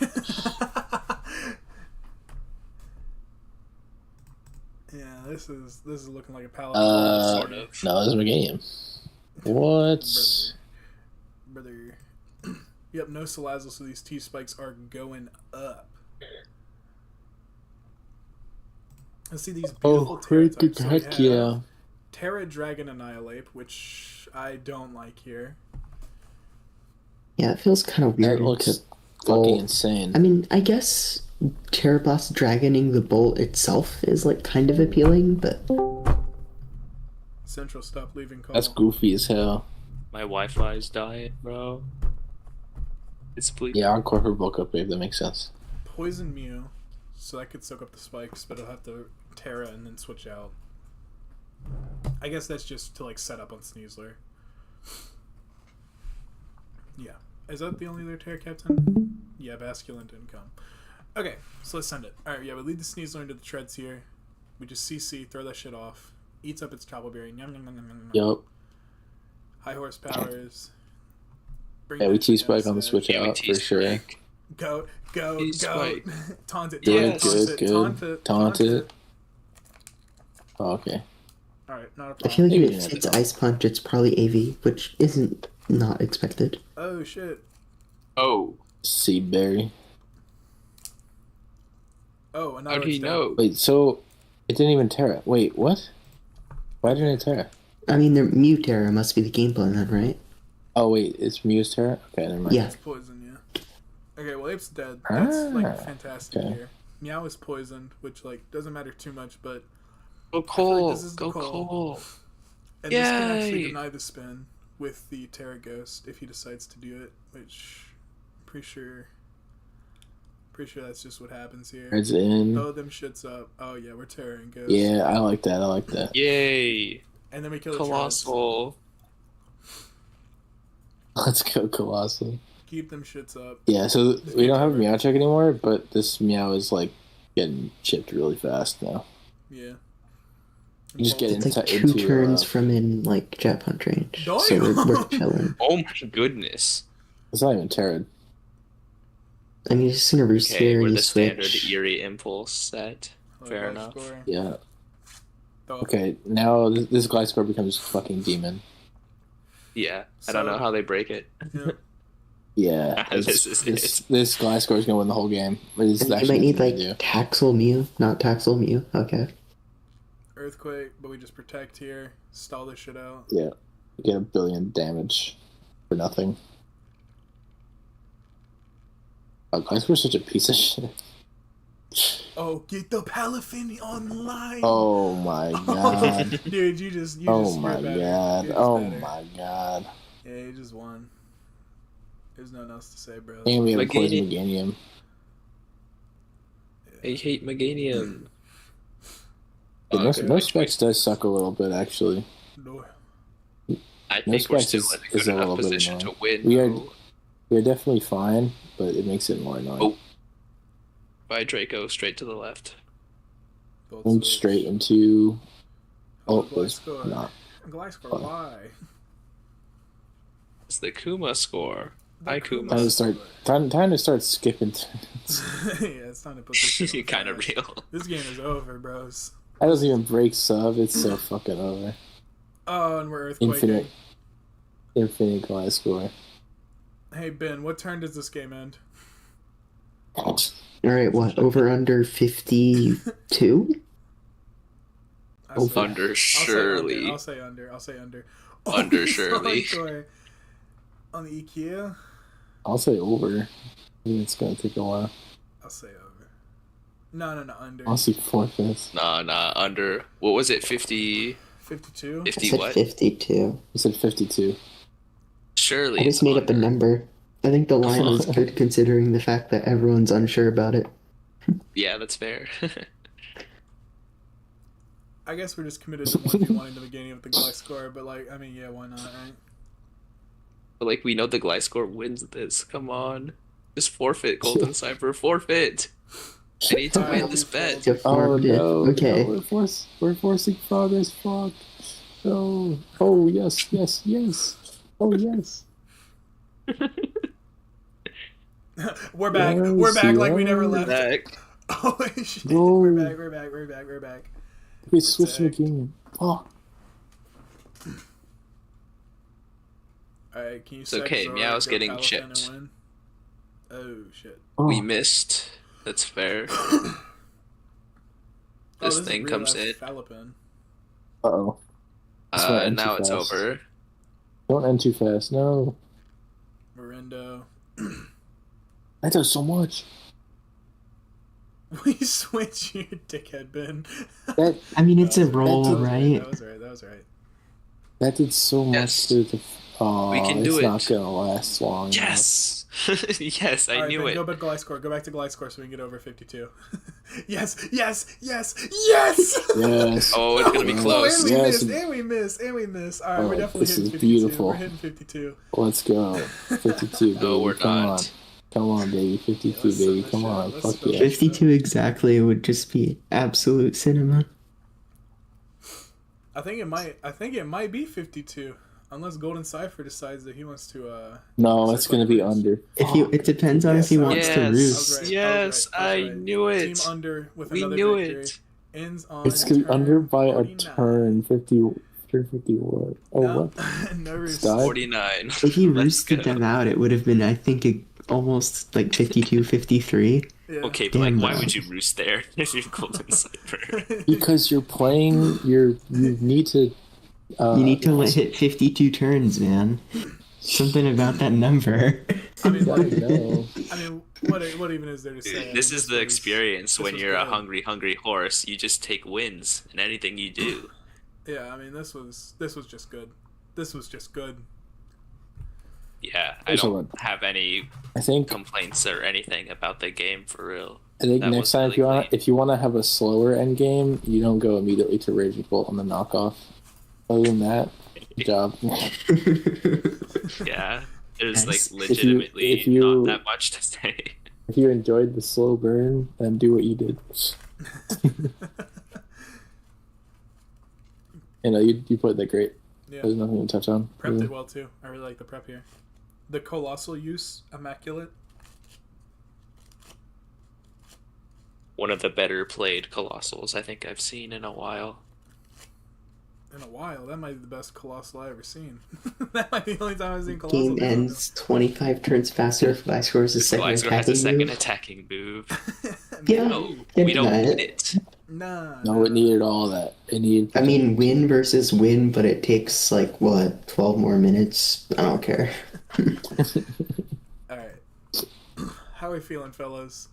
Yeah, this is looking like a paladin.
Sort of.
No, this is Meganium. What?
Brother. Yep, no Salazzle, so these T-Spikes are going up. Let's see these beautiful Terra types. So
heck yeah.
Terra Dragon Annihilate, which I don't like here.
Yeah, it feels kind of weird.
That looks
to
fucking
bolt.
insane.
I mean, I guess Terrablast Dragoning the bolt itself is like kind of appealing, but
Central, stop leaving call.
That's goofy as hell.
My Wi-Fi's dying, bro. It's bleeding.
Yeah, Encore her bulk up wave, that makes sense.
Poison Mew, so that could soak up the spikes, but it'll have to Terra and then switch out. I guess that's just to like set up on Sneasler. Yeah. Is that the only other Terra Captain? Yeah, Basculin didn't come. Okay, so let's send it. Alright, yeah, we lead the Sneasler into the treads here. We just CC, throw that shit off. Eats up its Chopple Berry. Yum, yum, yum, yum, yum.
Yup.
High horsepowers. Bring
Yeah, we
that
T-Spike
down
on the
set.
switch
Yeah, we
out for sure.
T-Spike.
Go.
T-Spike.
Taunt it.
Yes.
Taunt it.
Oh, okay.
Alright, not a
I
problem.
feel like
Maybe
if
not.
it's Ice Punch, it's probably AV, which isn't not expected.
Oh shit.
Oh,
Seed Berry.
Oh, and now
how do
it's
you
dead.
know?
Wait, so it didn't even Terra. Wait, what? Why didn't it Terra?
I mean, the Mew Terra must be the game plan then, right?
Oh, wait, it's Mew's Terra? Okay, never mind.
Yeah.
It's poison, yeah. Okay, well, Ape's dead. That's like
Ah,
fantastic
okay.
here. Meow is poisoned, which like doesn't matter too much, but
Go
feel like
Cole.
this is the
Go
call.
Cole.
and this can actually
Yay!
deny the spin with the Terra Ghost if he decides to do it, which pretty sure that's just what happens here.
It's in.
Throw them shits up. Oh yeah, we're Terra and Ghost.
Yeah, I like that.
Yay!
And then we kill the treads.
Colossal.
Let's go, Colossal.
Keep them shits up.
Yeah, so we don't have a Meow check anymore, but this Meow is like getting chipped really fast now.
Yeah.
You just get
It's like
into,
two turns from in like Jet Punch range, so
Damn.
we're chilling.
Oh my goodness.
It's not even Terra.
I mean, just gonna roost
Okay,
here,
we're
you
the standard
switch.
Eerie Impulse set.
Oh,
Fair
gosh,
enough.
Corey.
Yeah.
Oh,
Okay, now this Gliscor becomes fucking demon.
Yeah, I don't know how they break it.
Yeah.
Yeah,
This is
this Gliscor is gonna win the whole game. But it's
And you
actually
might need
nothing
like
to do.
Taxel Mew, not Taxel Mew. Okay.
Earthquake, but we just protect here. Stall this shit out.
Yeah, you get 1 billion damage for nothing. Oh, Gliscor's such a piece of shit.
Oh, get the Palafin online!
Oh my god.
Dude, you just
Oh
you're
my
better.
god.
You're just
Oh
better.
my god.
Yeah, you just won. There's nothing else to say, bro.
And we have a poison
Meganium.
Meganium.
I hate Meganium.
Yeah, no,
Okay.
no specs does suck a little bit, actually.
No.
I
No
think we're
specs
still
is-
in a
is
good
a
enough
little bit
position to
annoying.
win.
We are-
though.
We're definitely fine, but it makes it more annoying.
Oh. By Draco straight to the left.
Both
Going
sides.
straight into. Oh, there's
Gliscor.
not.
Gliscor, why?
It's the Kuma score. Hi Kuma.
Time to start skipping turns.
Yeah, it's time to put this shit on
Kind of
fast.
real.
This game is over, bros.
That doesn't even break sub. It's so fucking over.
Oh, and we're earthquaking.
Infinite Gliscor.
Hey, Ben, what turn does this game end?
All right, what over under 52?
I say-
Under surely.
I'll say under.
Under
he's
surely.
hardcore. On the IKEA,
I'll say over. I think it's gonna take a while.
I'll say over. No, under.
I'll see 4/5.
Nah, under. What was it? 50?
52.
I
50
said
what?
52.
You said 52.
Surely.
I
it's
just made up a
under.
number. I think the line was good considering the fact that everyone's unsure about it.
Yeah, that's fair.
I guess we're just committed to wanting the beginning of the Gliscor, but like, I mean, yeah, why not, right?
But like, we know the Gliscor wins this. Come on. Just forfeit, Golden Cypher. Forfeit. I need to win this bet.
You farmed it. Okay.
No, we're forcing progress. Fuck. No. Oh yes. Oh yes.
We're back.
Yes,
We're back like we never
yes.
left.
Back.
Oh shit.
No.
We're back.
We switched the game. Oh.
Alright, can you
It's okay,
Zora,
Meow's
go
getting
Palafin
chipped.
and win? Oh, shit.
We
Oh.
missed. That's fair.
Oh,
This
is
thing
real
comes
life
in.
Falapin.
Uh-oh. This went in
Now
too
it's
fast.
over.
Don't end too fast. No.
Morindo.
That does so much.
We switch you, dickhead Ben.
That
I mean, it's a
That
roll,
did-
right?
That was right.
that did so much
Yes.
to the. Oh,
We can
it's
do
not
it.
gonna last long. enough.
Yes! Yes, I
Alright,
knew
Ben,
it.
go back to Glyscore. Go back to Glyscore so we can get over 52. Yes! Yes!
Oh, it's gonna be
Oh,
close.
And we
Yes.
missed. Alright,
Oh,
we're definitely
this
hitting
is
52.
beautiful.
We're hitting 52.
Let's go. 52, baby.
No, we're
Come on.
not.
Come on, baby. 52,
Let's
baby.
send
Come
this
on.
shit.
Fuck
Let's
yeah.
52 exactly would just be absolute cinema.
I think it might be 52. Unless Golden Cypher decides that he wants to
No,
Except
it's gonna
like
be
Roost.
under.
It depends on if he
Yes,
wants to
I was
roost.
right.
Yes, I
right.
knew it.
Team under with
We
another
knew
victory.
it.
Ends on
It's gonna be
turn
under by a
49.
turn. 50 what? Oh,
No,
what?
no roost.
Stop.
49.
If he
Let's
roosted
go.
them out, it would have been, I think, almost like 52, 53.
Yeah.
Okay, but like,
Damn,
why
no.
would you roost there if you're Golden Cypher?
Because you're playing, you need to.
You need to hit 52 turns, man. Something about that number.
I mean,
I know.
I mean, what even is there to say? I
This
mean,
is the experience
this
when
was
you're a
good.
hungry horse. You just take wins in anything you do.
Yeah, I mean, this was just good. This was just good.
Yeah, I
There's a
don't
lot.
have any
I think
complaints or anything about the game for real.
next
was
time
really clean.
if you want to have a slower end game, you don't go immediately to Raging Bolt on the knockoff. Other than that, good job.
Yeah, there's
Nice.
like legitimately
if you-
not that much to say.
If you enjoyed the slow burn, then do what you did. You played that great.
Yeah,
There's nothing to touch on.
prepped
really.
it well too. I really like the prep here. The colossal use immaculate.
One of the better played Colossals I think I've seen in a while.
In a while, that might be the best colossal I ever seen. That might be the only time I've seen colossal.
Game ends 25 turns faster if Glyscore is a second
Gliscor has a
attacking
second
move.
attacking move.
Yeah,
No,
can
we don't
deny
need
it.
it.
Nah.
No, it needed all that. It needed.
I mean, win versus win, but it takes, like, what, 12 more minutes? I don't care.
All right. How are we feeling, fellas?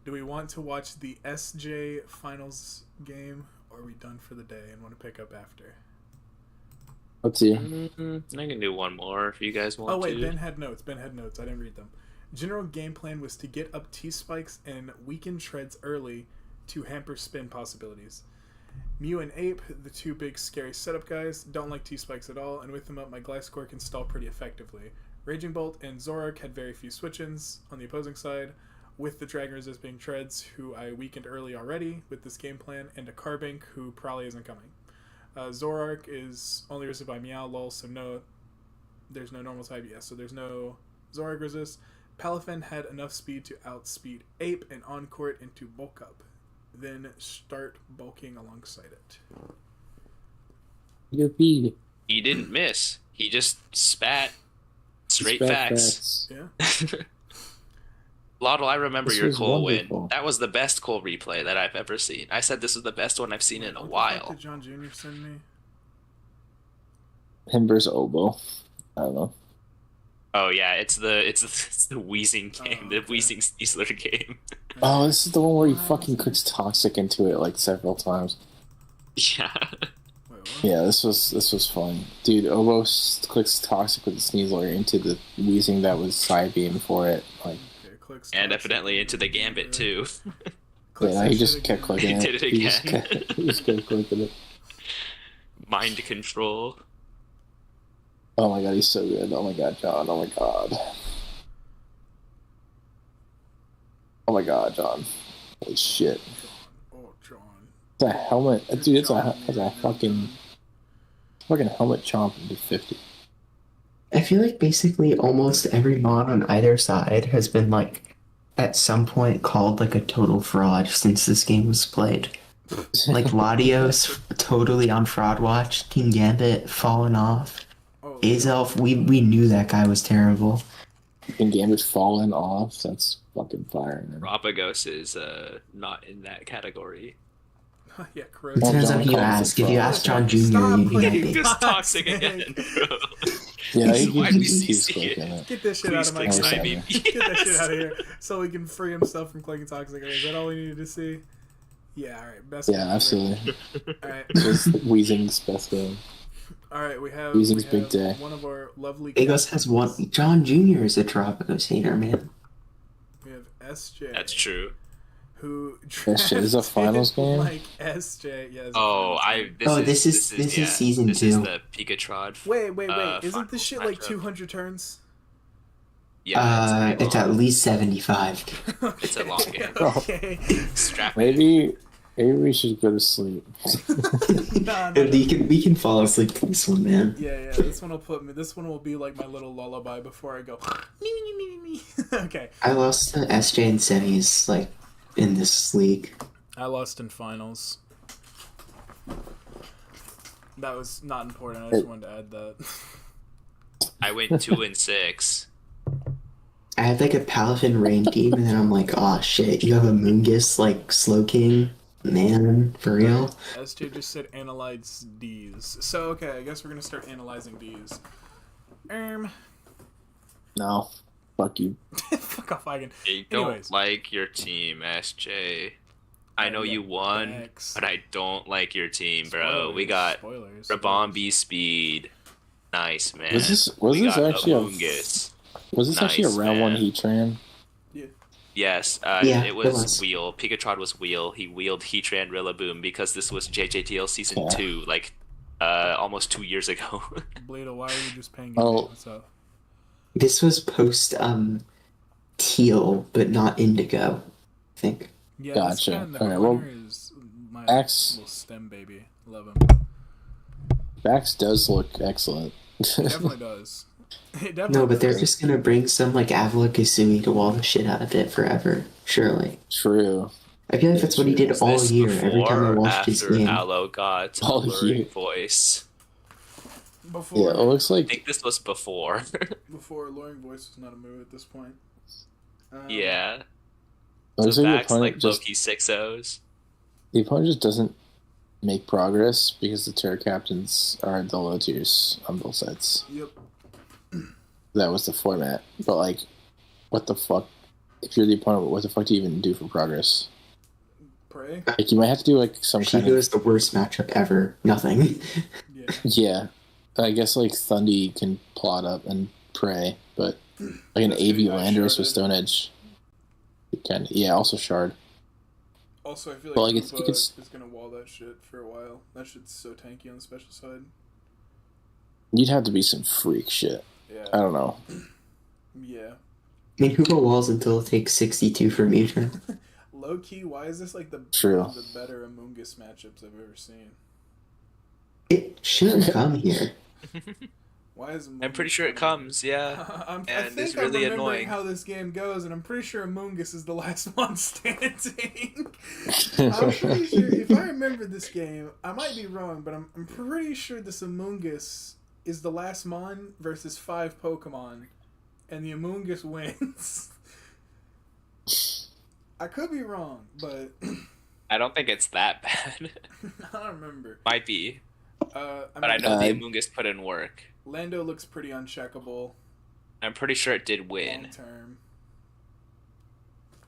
Do we want to watch the SJ finals game, or are we done for the day and want to pick up after?
Let's see.
I can do one more if you guys want
Oh wait,
to.
Ben had notes. I didn't read them. General game plan was to get up T-spikes and weaken treads early to hamper spin possibilities. Mew and Ape, the two big scary setup guys, don't like T-spikes at all, and with them up, my Gliscor can stall pretty effectively. Raging Bolt and Zorak had very few switch-ins on the opposing side, with the Dragon Resist being Treads, who I weakened early already with this game plan, and a Carbink, who probably isn't coming. Zorak is only resisted by Meow, lol, so there's no normal type, so there's no Zorak resist. Palafin had enough speed to outspeed Ape and Encore it into bulk up. Then start bulking alongside it.
Yippee.
He didn't miss. He just spat straight
Spat
facts.
Yeah.
Lottle, I remember
This
your
was
Cole
wonderful.
win. That was the best Cole replay that I've ever seen. I said this was the best one I've seen in a
What the fuck
while.
did John Jr. send me?
Him versus Oboe. I don't know.
Oh yeah, it's the wheezing game,
Oh,
the
okay.
wheezing Steeler game.
Oh, this is the one where he fucking clicks toxic into it like several times.
Yeah.
Wait, what?
Yeah, this was fun, dude. Oboe clicks toxic with the Sneasler into the wheezing that was side beam for it. Like,
Okay, clicks
And
toxic.
evidently into the gambit too.
Clicks
yeah, he
that
just
shit
kept
again.
clicking
He
it.
did it
He just
again.
he just kept clicking it.
Mind control.
Oh my god, he's so good. Oh my god, John. Oh my god. Oh my god, John. Holy shit.
Oh, John.
It's a helmet. Dude, it's a fucking helmet chomp into 50.
I feel like basically almost every mod on either side has been, like, at some point called, like, a total fraud since this game was played. Like Latios, totally on fraud watch. King Gambit falling off.
Oh,
Azelf, we knew that guy was terrible.
And Gambit's fallen off. That's fucking fire, man.
Rapagos is not in that category.
yeah,
It
correct.
depends
John
on who you
calls
ask.
it
If you
fraud.
ask John Jr.,
Stop
he
putting
might be.
Just toxic
Toxic.
again, bro.
Yeah,
Why do we
he's
see
clicking
it?
it.
Get this shit out
Please
of my
click
Never
face.
saw
sign me.
that.
Get that shit out of here, so he can free himself from clicking toxic. Is that all we needed to see? Yeah, all right. Best.
Yeah,
game ever.
absolutely.
All right.
Just Weezing's best game.
All right, we have,
Weezing's big day.
one of our lovely
Agos
cats.
has one. John Jr. is a Dropagos hater, man.
We have SJ.
That's true.
Who
SJ is a
drafted
finals game?
Like SJ, yeah. it's a
Oh,
finals game.
This is season
this
2.
is the Pikatrod.
Wait. Isn't
final
this shit like
matchup.
200 turns?
Yeah,
It's at least 75.
It's a long game.
Okay.
Strap
Maybe we should go to sleep.
Nah.
We can fall asleep to this one, man.
Yeah. This one will put me. This one will be like my little lullaby before I go. Me. Okay.
I lost to SJ and semis, like, in this league.
I lost in finals. That was not important. I just wanted to add that.
I went 2-6.
I had like a Palafin Rain team, and then I'm like, oh shit, you have a Moongus, like, Slow King? Man, for real?
SJ just said analyze D's. So, okay, I guess we're gonna start analyzing D's.
No. Fuck you.
Fuck off, Wagon.
I
Anyways.
don't like your team, SJ. I know you won,
X.
but I don't like your team, bro.
Spoilers,
We got
spoilers.
Rabombi speed. Nice, man.
Was this
We got
actually
Amoongus.
Was this actually a
Nice,
round one
man.
Heatran?
Yes,
Yeah,
it was,
it was.
Wheel. Pikatrod was Wheel. He wheeled Heatran Rillaboom because this was JJTL Season
Yeah.
2, like, almost 2 years ago.
Bleedo, why are you just paying
Oh.
attention? What's up?
This was post, teal, but not indigo, I think.
Yeah,
Gotcha.
this guy in the
Alright,
corner
well,
is my
X-
little STEM baby. Love him.
Bax does look excellent.
It definitely does. It definitely
No, but they're
does.
just gonna bring some, like, Avila Kasui to wall the shit out of it forever, surely.
True.
I feel like that's what he did
Was
all
this
year, every time I
before or
watched his
after
game.
Aloe got a
All
luring
year.
voice?
Before,
Yeah, it looks
I
like
think this was before.
before Luring Voice was not a move at this point.
Yeah.
it looks
So
like the
Vax,
opponent
like
just
Loki 6-0s.
doesn't make progress because the Terra Captains are the low tiers on both sides.
Yep.
That was the format. But like, what the fuck? If you're the opponent, what the fuck do you even do for progress?
Pray.
Like, you might have to do like some kind
Shigo
of
is the worst matchup ever. Nothing.
Yeah.
yeah. I guess like Thundy can plot up and pray, but like an
That's
AV
getting
Landers with
sharded.
Stone Edge, also shard.
Also, I feel
But,
like
like, it's-
Koopa
it's-
is gonna wall that shit for a while. That shit's so tanky on the special side.
You'd have to be some freak shit.
Yeah.
I don't know.
Yeah.
I mean, Hoopa walls until it takes 62 for Mewtwo.
Low key, why is this like the
True.
one of the better Amoongus matchups I've ever seen?
It shouldn't come here.
Why is
I'm pretty
Amoongus
sure it
coming?
comes, yeah.
I
And
think
it's
I'm
really
remembering
annoying.
how this game goes, and I'm pretty sure Amoongus is the last one standing. I'm pretty sure, if I remember this game, I might be wrong, but I'm pretty sure this Amoongus is the last Mon versus 5 Pokemon, and the Amoongus wins. I could be wrong, but
I don't think it's that bad.
I don't remember.
Might be.
I
But I
mean,
know the Amoongus put in work.
Lando looks pretty uncheckable
I'm pretty sure it did
long
win.
term.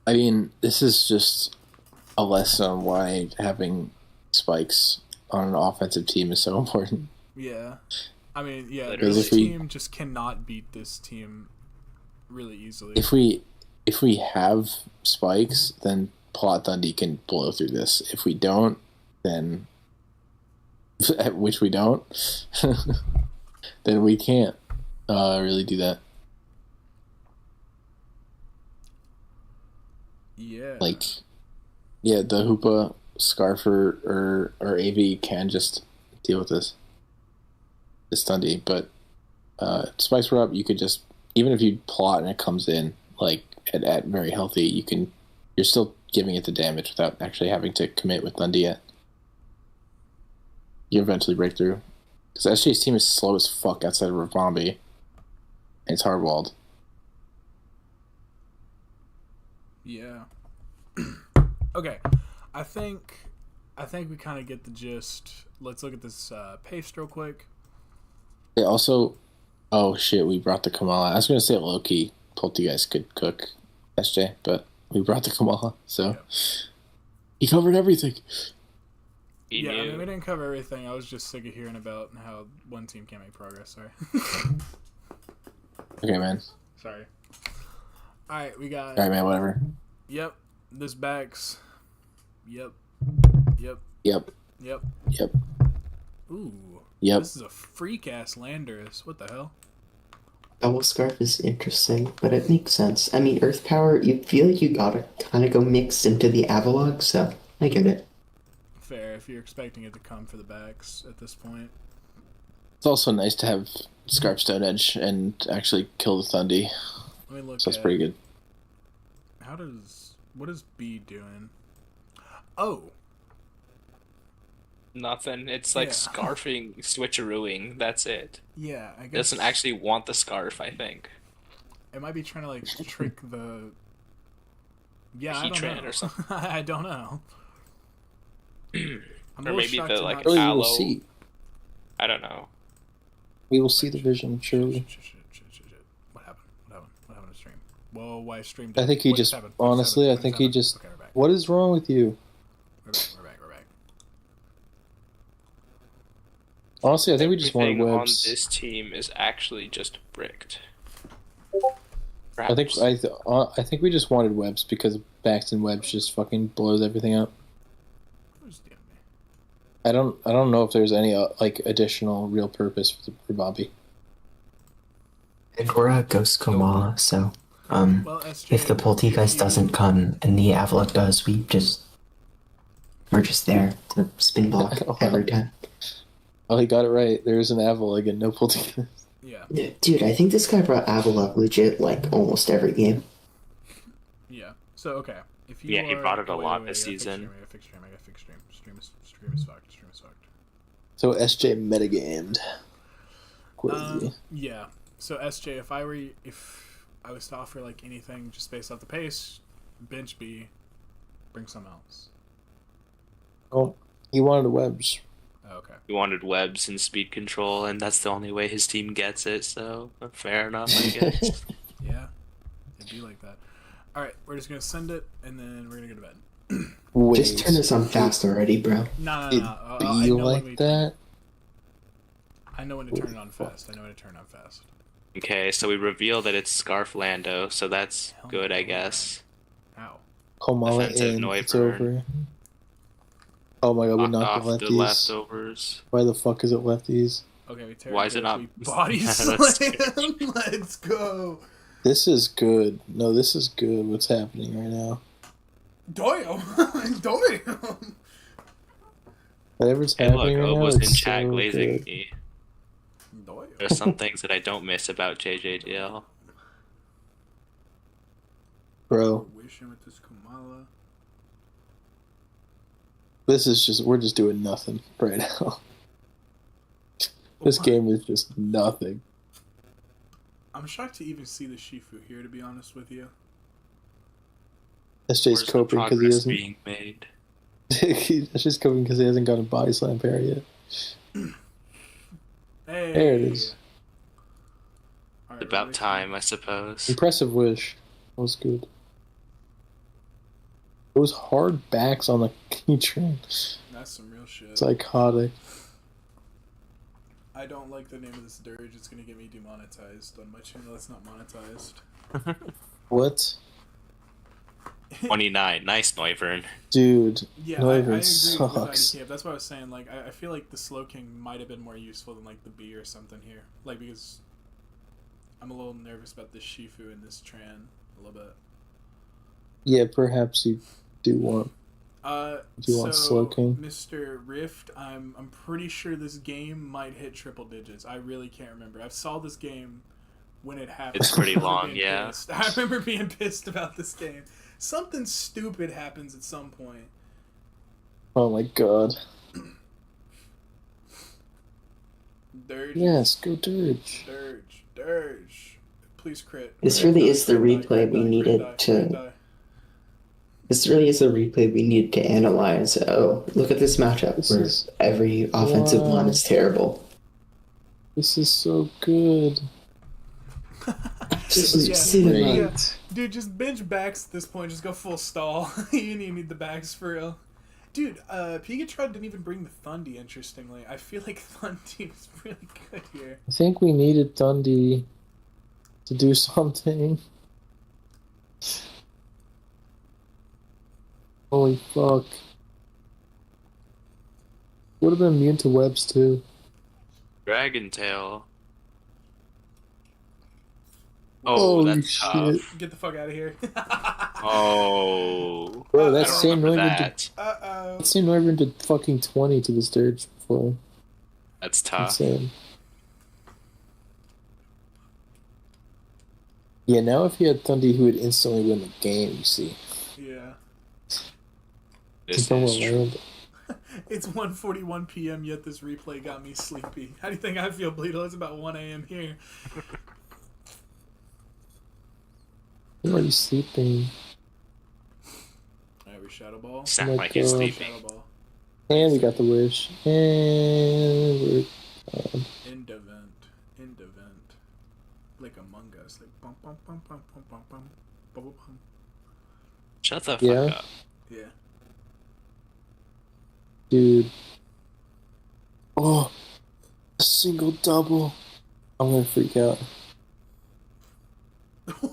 I mean, this is just a lesson on why having spikes on an offensive team is so important.
Yeah. I mean, yeah,
Literally.
this
If we-
team just cannot beat this team really easily.
If we have spikes, then Plot Dundee can blow through this. If we don't, then which we don't, then we can't really do that.
Yeah.
Like, yeah, the Hoopa, Scarfer, or AV can just deal with this Dundee, but spikes were up. You could just, even if you plot and it comes in like at very healthy, you're still giving it the damage without actually having to commit with Dundee yet. you eventually break through. Because SJ's team is slow as fuck outside of Ravambi. And it's hardwalled.
Yeah. Okay. I think we kind of get the gist. Let's look at this paste real quick.
It also... Oh, shit, we brought the Kamala. I was going to say low-key. Told you guys could cook SJ, but we brought the Kamala, so... Yep. He covered everything.
I mean, we didn't cover everything. I was just sick of hearing about how one team can't make progress. Sorry.
Okay, man.
Sorry. Alright, we got...
Alright, man, whatever.
Yep. This backs. Yep.
Yep.
Ooh.
Yep.
This is a freak-ass Landers. What the hell?
Double Scarf is interesting, but it makes sense. I mean, Earth Power, you feel like you gotta kind of go mixed into the Avalog, so I get it.
Fair, if you're expecting it to come for the backs at this point.
It's also nice to have Scarf Stone Edge and actually kill the Thundy.
Let me look
so it's pretty good.
What is B doing? Oh!
Nothing. It's like scarfing, switcherooing. That's it.
Yeah, I guess.
It doesn't actually want the scarf, I think.
It might be trying to, like, trick the... Yeah, I don't know.
Or something.
I don't know.
Or maybe the, like,
we
aloe...
will see.
I don't know.
We will see the vision, surely.
What happened? What happened to stream? Whoa, why stream?
I think he just... Honestly, I think he just... Okay, what is wrong with you?
We're back.
Honestly, I think we just wanted webs.
On this team is actually just bricked.
I think we just wanted webs because Baxton webs just fucking blows everything up. I don't know if there's any like additional real purpose for Bobby.
And we're a Ghost Kamala, so if the Poltegeist doesn't come and the Avalok does, we're just there to spin block every time.
Oh, he got it right. There is an Avalok and no Poltegeist.
Yeah.
Dude, I think this guy brought Avalok legit like almost every game.
Yeah. So okay, if you
he brought it a lot this season.
I got fixed stream. Stream is fucked.
So SJ metagamed.
Yeah. So SJ, if I was to offer like anything just based off the pace, bench B, bring something else.
Oh, he wanted webs.
Okay.
He wanted webs and speed control, and that's the only way his team gets it, so fair enough, I guess.
Yeah, it'd be like that. Alright, we're just gonna send it, and then we're gonna go to bed.
Wait. Just turn this on fast already, bro.
No.
I know like that?
I know when to turn it on fast.
Okay, so we reveal that it's Scarf Lando, so that's good, I guess.
Ow.
Kamala in, it's over. Oh my god, we knocked the lefties.
Leftovers.
Why the fuck is it lefties?
Okay,
why is it not
body slam? Let's go.
This is good. No, this is good. What's happening right now?
Damn.
Whatever's happening right now,
was in
it's
chat
so
glazing
good.
me. There's some things that I don't miss about JJDL.
Bro.
Wishing with this Kamala.
This is just, we're just doing nothing right now. This game is just nothing.
I'm shocked to even see the Shifu here, to be honest with you.
SJ's coping because he hasn't...
being made?
That's just coping because he hasn't got a body slam pair yet.
Hey.
There it is.
Right, about time, I suppose.
Impressive wish. That was good. Those hard backs on the key train.
That's some real shit.
It's iconic.
I don't like the name of this dirge. It's gonna get me demonetized on my channel. That's not monetized.
What?
29. Nice, Noivern.
Dude,
yeah,
Noivern
I
sucks.
agree with IDK. That's what I was saying. Like, I feel like the Slow King might have been more useful than like the B or something here. Like, because I'm a little nervous about this Shifu and this Tran a little bit.
Yeah, perhaps you do want. Do you want Slow King?
Mr. Rift, I'm pretty sure this game might hit triple digits. I really can't remember. I saw this game when it happened.
It's pretty long, yeah.
Pissed. I remember being pissed about this game. Something stupid happens at some point.
Oh my god.
Dirge.
Yes, go Dirge.
Dirge. Please crit.
This
Crit
really
die,
is the
crit die,
replay
crit
we
die,
needed
crit die,
to.
crit die.
This really is the replay we need to analyze. Oh, look at this matchup where every offensive line is terrible.
This is so good. This is great.
Yeah. Dude, just bench backs at this point. Just go full stall. You need the backs for real. Dude, Pikachu didn't even bring the Thundy, interestingly. I feel like Thundy was really good here.
I think we needed Thundy to do something. Holy fuck. Would have been immune to webs too.
Dragon Tail.
Holy
that's
shit.
tough.
Get the fuck out of here.
Oh.
Bro, that
I don't
same
remember
Noivern did,
that.
Uh-oh.
that same Noivern did fucking 20 to this Dirge before.
That's tough.
Insane. Yeah, now if he had Thundy, he would instantly win the game, you see.
Yeah.
This
Don't
is true.
land.
It's 1:41 p.m. yet this replay got me sleepy. How do you think I feel, Bleedle? It's about 1 a.m. here.
Why are you sleeping?
Alright, we Shadow Ball.
Sound
my
like he's
God.
sleeping.
Shadow Ball.
And we got the wish. And we're
End event. Like Among Us. Like bum bum bum bum bum bum bum bum bum.
Shut the fuck
Yeah.
up.
Yeah.
dude. Oh, a single double. I'm gonna freak out.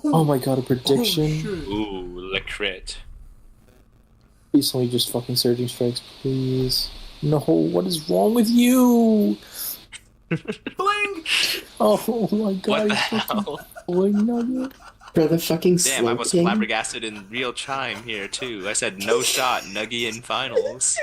Oh my god, a prediction.
Ooh, the crit.
Please only just fucking surging strikes, please. No, what is wrong with you?
Bling!
Oh my god,
What the
he's fucking
hell?
pulling nugget.
For the fucking
Damn, I was
sloping.
flabbergasted in real time here too. I said no shot, Nuggy in finals.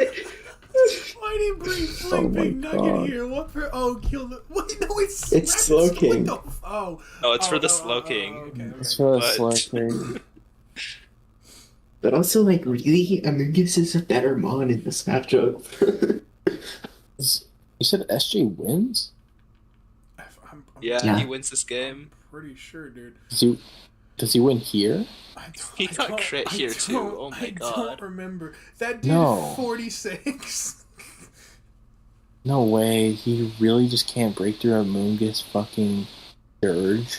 Why did he bring Fling
Oh
Big
my
Nugget
God.
here? What for? Oh, kill the. What? No, it's
It's Slow King.
What the oh.
Oh, it's for the Slow King.
Okay.
It's for a
But-
slow thing.
But also, like, really, Amogus is a better mon in this matchup.
You said SJ wins?
I'm
Yeah, he wins this game.
pretty sure, dude.
Does he win here?
He got crit here, too. Oh my
I
God.
don't remember. That dude
No.
46.
No way. He really just can't break through a Moongus fucking Dirge?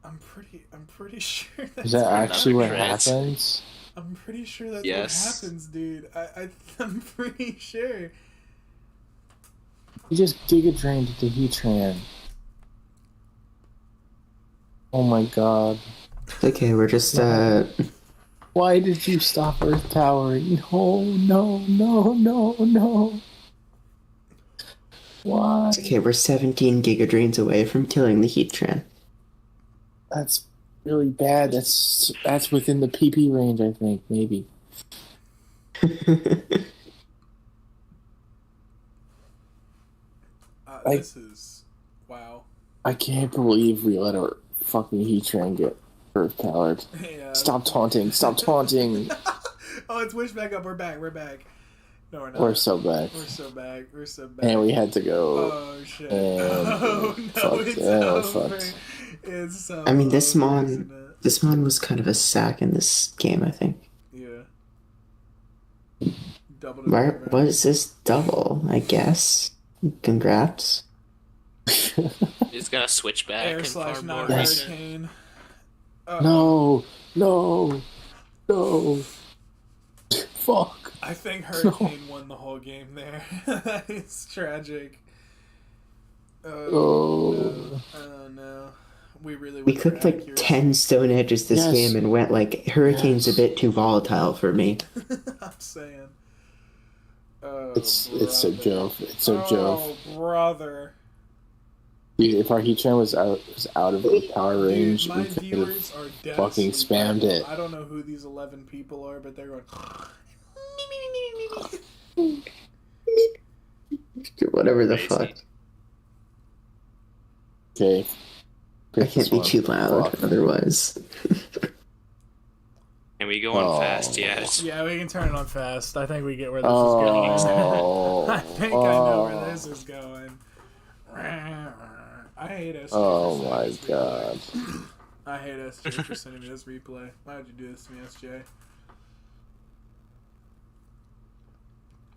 I'm pretty sure that's
Is that
what
actually what
Crit.
happens?
I'm pretty sure that's
Yes.
what happens, dude. I'm pretty sure.
He just Giga Drained the Heatran. Oh my god.
Okay, we're just,
Why did you stop Earth Powering? No. Why?
okay, we're 17 Giga away from killing the Heatran.
That's really bad. That's within the PP range, I think, maybe.
This is wow.
I can't believe we let our fucking Heatran get Earth Powered.
Yeah.
Stop taunting.
Oh, it's Wish back up. We're back. No, we're not.
We're so back.
We're so back.
And we had to go.
Oh shit.
And
Oh no,
fucked.
it's
Yeah, we're
over.
fucked.
It's so
I mean, this
over,
mon,
isn't it?
this mon was kind of a sack in this game, I think.
Yeah. Double
Why was this double, I guess? Congrats.
He's gonna switch back
Air
and
slash
farm
not
more.
Yes.
hurricane.
No. Fuck.
I think Hurricane won the whole game there. That is tragic.
Oh.
No. We really
We
went
cooked
for
like
accuracy.
10 Stone Edges this
Yes.
game and went like, Hurricane's
Yes.
a bit too volatile for me.
I'm saying. Oh,
It's so
brother.
Jove. It's so Jove.
Oh, brother.
Dude, if our Heatran was out of the power range,
Dude,
we
my
could have
viewers are dead
fucking
asleep right
spammed
now.
it.
I don't know who these 11 people are, but they're going.
Whatever the
Crazy.
fuck.
Okay.
I can't be too loud,
Fuck.
otherwise.
Can we go on
Oh.
fast yet?
Yeah, we can turn it on fast. I think we get where this is going.
Oh.
I think I know where this is going. I hate SJ.
Oh my god.
I hate SJ for sending me this replay. Why would you do this to me, SJ?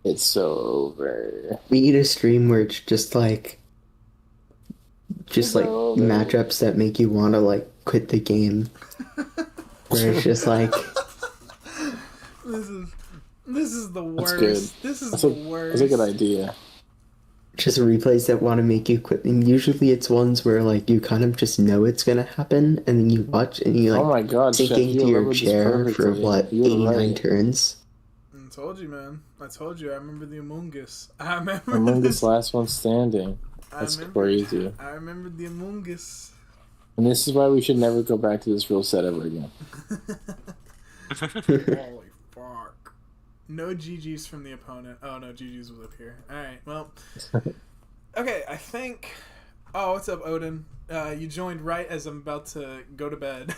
It's so over.
We need a stream where it's just like matchups that make you want to like quit the game. Where it's just like
this is the worst.
That's good.
This is
That's
the
a,
worst.
That's a good idea.
just replays that want to make you quit. And usually it's ones where like you kind of just know it's gonna happen, and then you watch and you like
Oh my god, Chef,
sinking
you
to your
remembered this
chair for
perfectly.
what
You were
89
right.
turns.
I told you, man. I told you. I remember the Among Us. I remember
Among
this.
Us last one standing. That's crazy.
I remember the Among Us.
And this is why we should never go back to this rule set ever again.
Holy fuck. No GG's from the opponent. Oh, no, GG's was up here. Alright, well. Okay, I think... Oh, what's up, Odin? You joined right as I'm about to go to bed.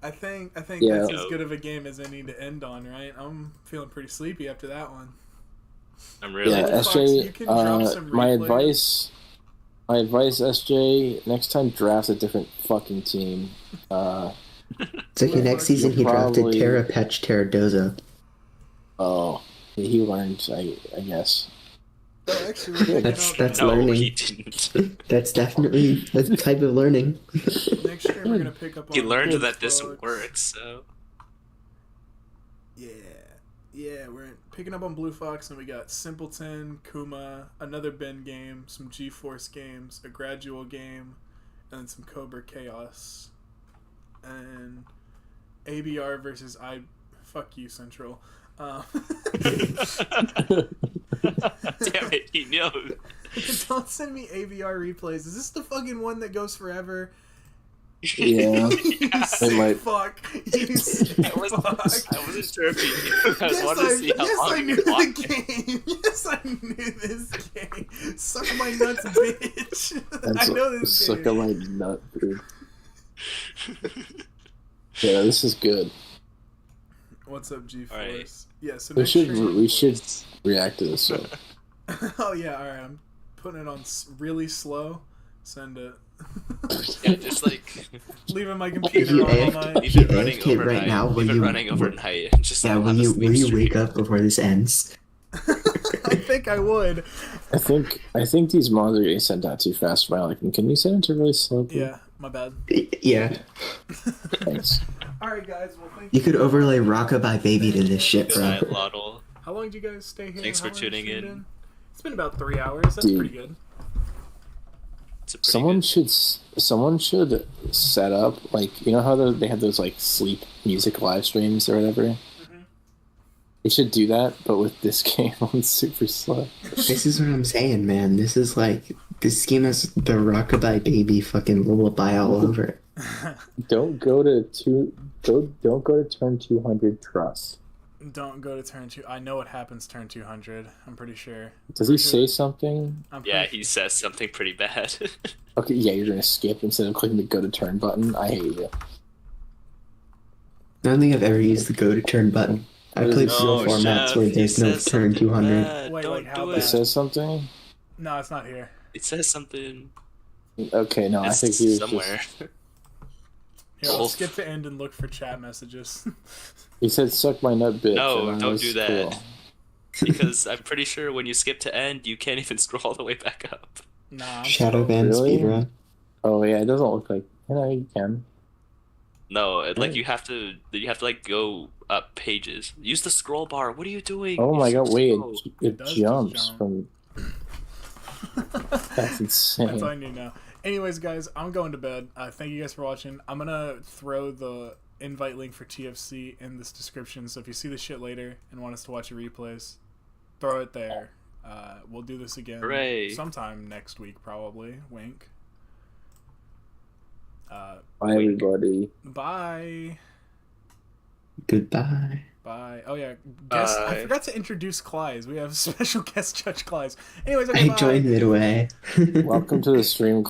I think
Yeah.
that's as good of a game as I need to end on, right? I'm feeling pretty sleepy after that one.
I'm really.
Yeah,
Fox, you can drop
SJ,
some
my
replay.
advice, SJ, next time draft a different fucking team.
It's okay, next season he drafted
Probably-
Terra Petch Terradoza.
Oh, he learned, I guess.
Oh, actually, we're picking
That's
up-
No,
learning.
he didn't.
That's definitely a type of learning.
Next year we're gonna pick up on
He learned
Blue
that this
Fox.
works, so.
Yeah, we're picking up on Blue Fox, and we got Simpleton, Kuma, another Ben game, some G-Force games, a Gradual game, and then some Cobra Chaos, and ABR versus Fuck you, Central.
Damn it, he knew.
Don't send me ABR replays. Is this the fucking one that goes forever?
Yeah.
You sick
might-
fuck. You sick
I wasn't,
fuck.
I wasn't sure if he knew. I
Yes,
wanted to see how long
I
he
knew
could walk.
the game. Yes, I knew this game. Suck my nuts, bitch. I know this
Suck
game.
on my nut, dude. Yeah, this is good.
What's up, G-Force?
Alright.
Yeah, so
We
next
should
stream-
react to this. So.
Oh yeah, alright. I'm putting it on really slow. Send it.
Yeah, just like
Leaving my
If
computer
you
on all
AFK
night.
leave
If you
it running
AFK right
overnight.
now, will
leave it
you-
running overnight. And just
Yeah,
have
will
a
you
sleep
wake
stream.
up before this ends?
I think I would.
I think these mods are getting sent out too fast for my liking. Can you send it to really slow? please?
Yeah, my bad.
Yeah.
Thanks.
Alright, guys. Well, thank
You could overlay Rockabye Baby to this shit,
Good
bro.
night, Lottle.
How long did you guys stay here?
Thanks
How
for
long you
tuning
tuned
in.
It's been about 3 hours. That's
Dude.
pretty good.
It's a pretty
Someone should set up, like, you know how they have those like sleep music live streams or whatever. They should do that, but with this game on super slow.
This is what I'm saying, man. This is like this game has the Rockabye Baby fucking lullaby all over it.
Don't go to turn 200 trust.
Don't go to turn 2. I know what happens turn 200. I'm pretty sure.
Does he say something?
I'm
Yeah,
pretty
he says something pretty bad.
Okay, yeah, you're gonna skip instead of clicking the go to turn button. I hate you.
I don't think I've ever used the go to turn button. I played
No,
real formats
Chef,
where
he
there's no
says
turn
something
200.
bad.
Wait,
Don't
like, how
do
bad?
It
it.
says something.
No, it's not here.
It says something.
Okay, no, I
It's
think he was
somewhere.
Here, I'll
Oh.
skip the end and look for chat messages.
He said, "Suck my nut, bitch."
No,
and I
don't
was
do that. Because I'm pretty sure when you skip to end, you can't even scroll all the way back up.
Nah, I'm
Shadow
slow.
Band
Really?
speedrun.
Oh yeah, it doesn't look like. You can.
No, like
Right.
you have to like go up pages. Use the scroll bar. What are you doing?
Oh my
You're
god!
so
Wait,
slow.
it
does just
jumps
jump.
from. That's insane.
That's all I need now. Anyways, guys, I'm going to bed. Thank you guys for watching. I'm gonna throw the invite link for TFC in this description. So if you see this shit later and want us to watch your replays, throw it there. We'll do this again
Hooray.
sometime next week, probably. Wink.
Bye, everybody.
Bye.
Goodbye.
Bye. Oh yeah, guest. I
Bye.
forgot to introduce Clies. We have special guest judge Clies. Anyways, okay,
I
bye.
joined midway.
Welcome to the stream.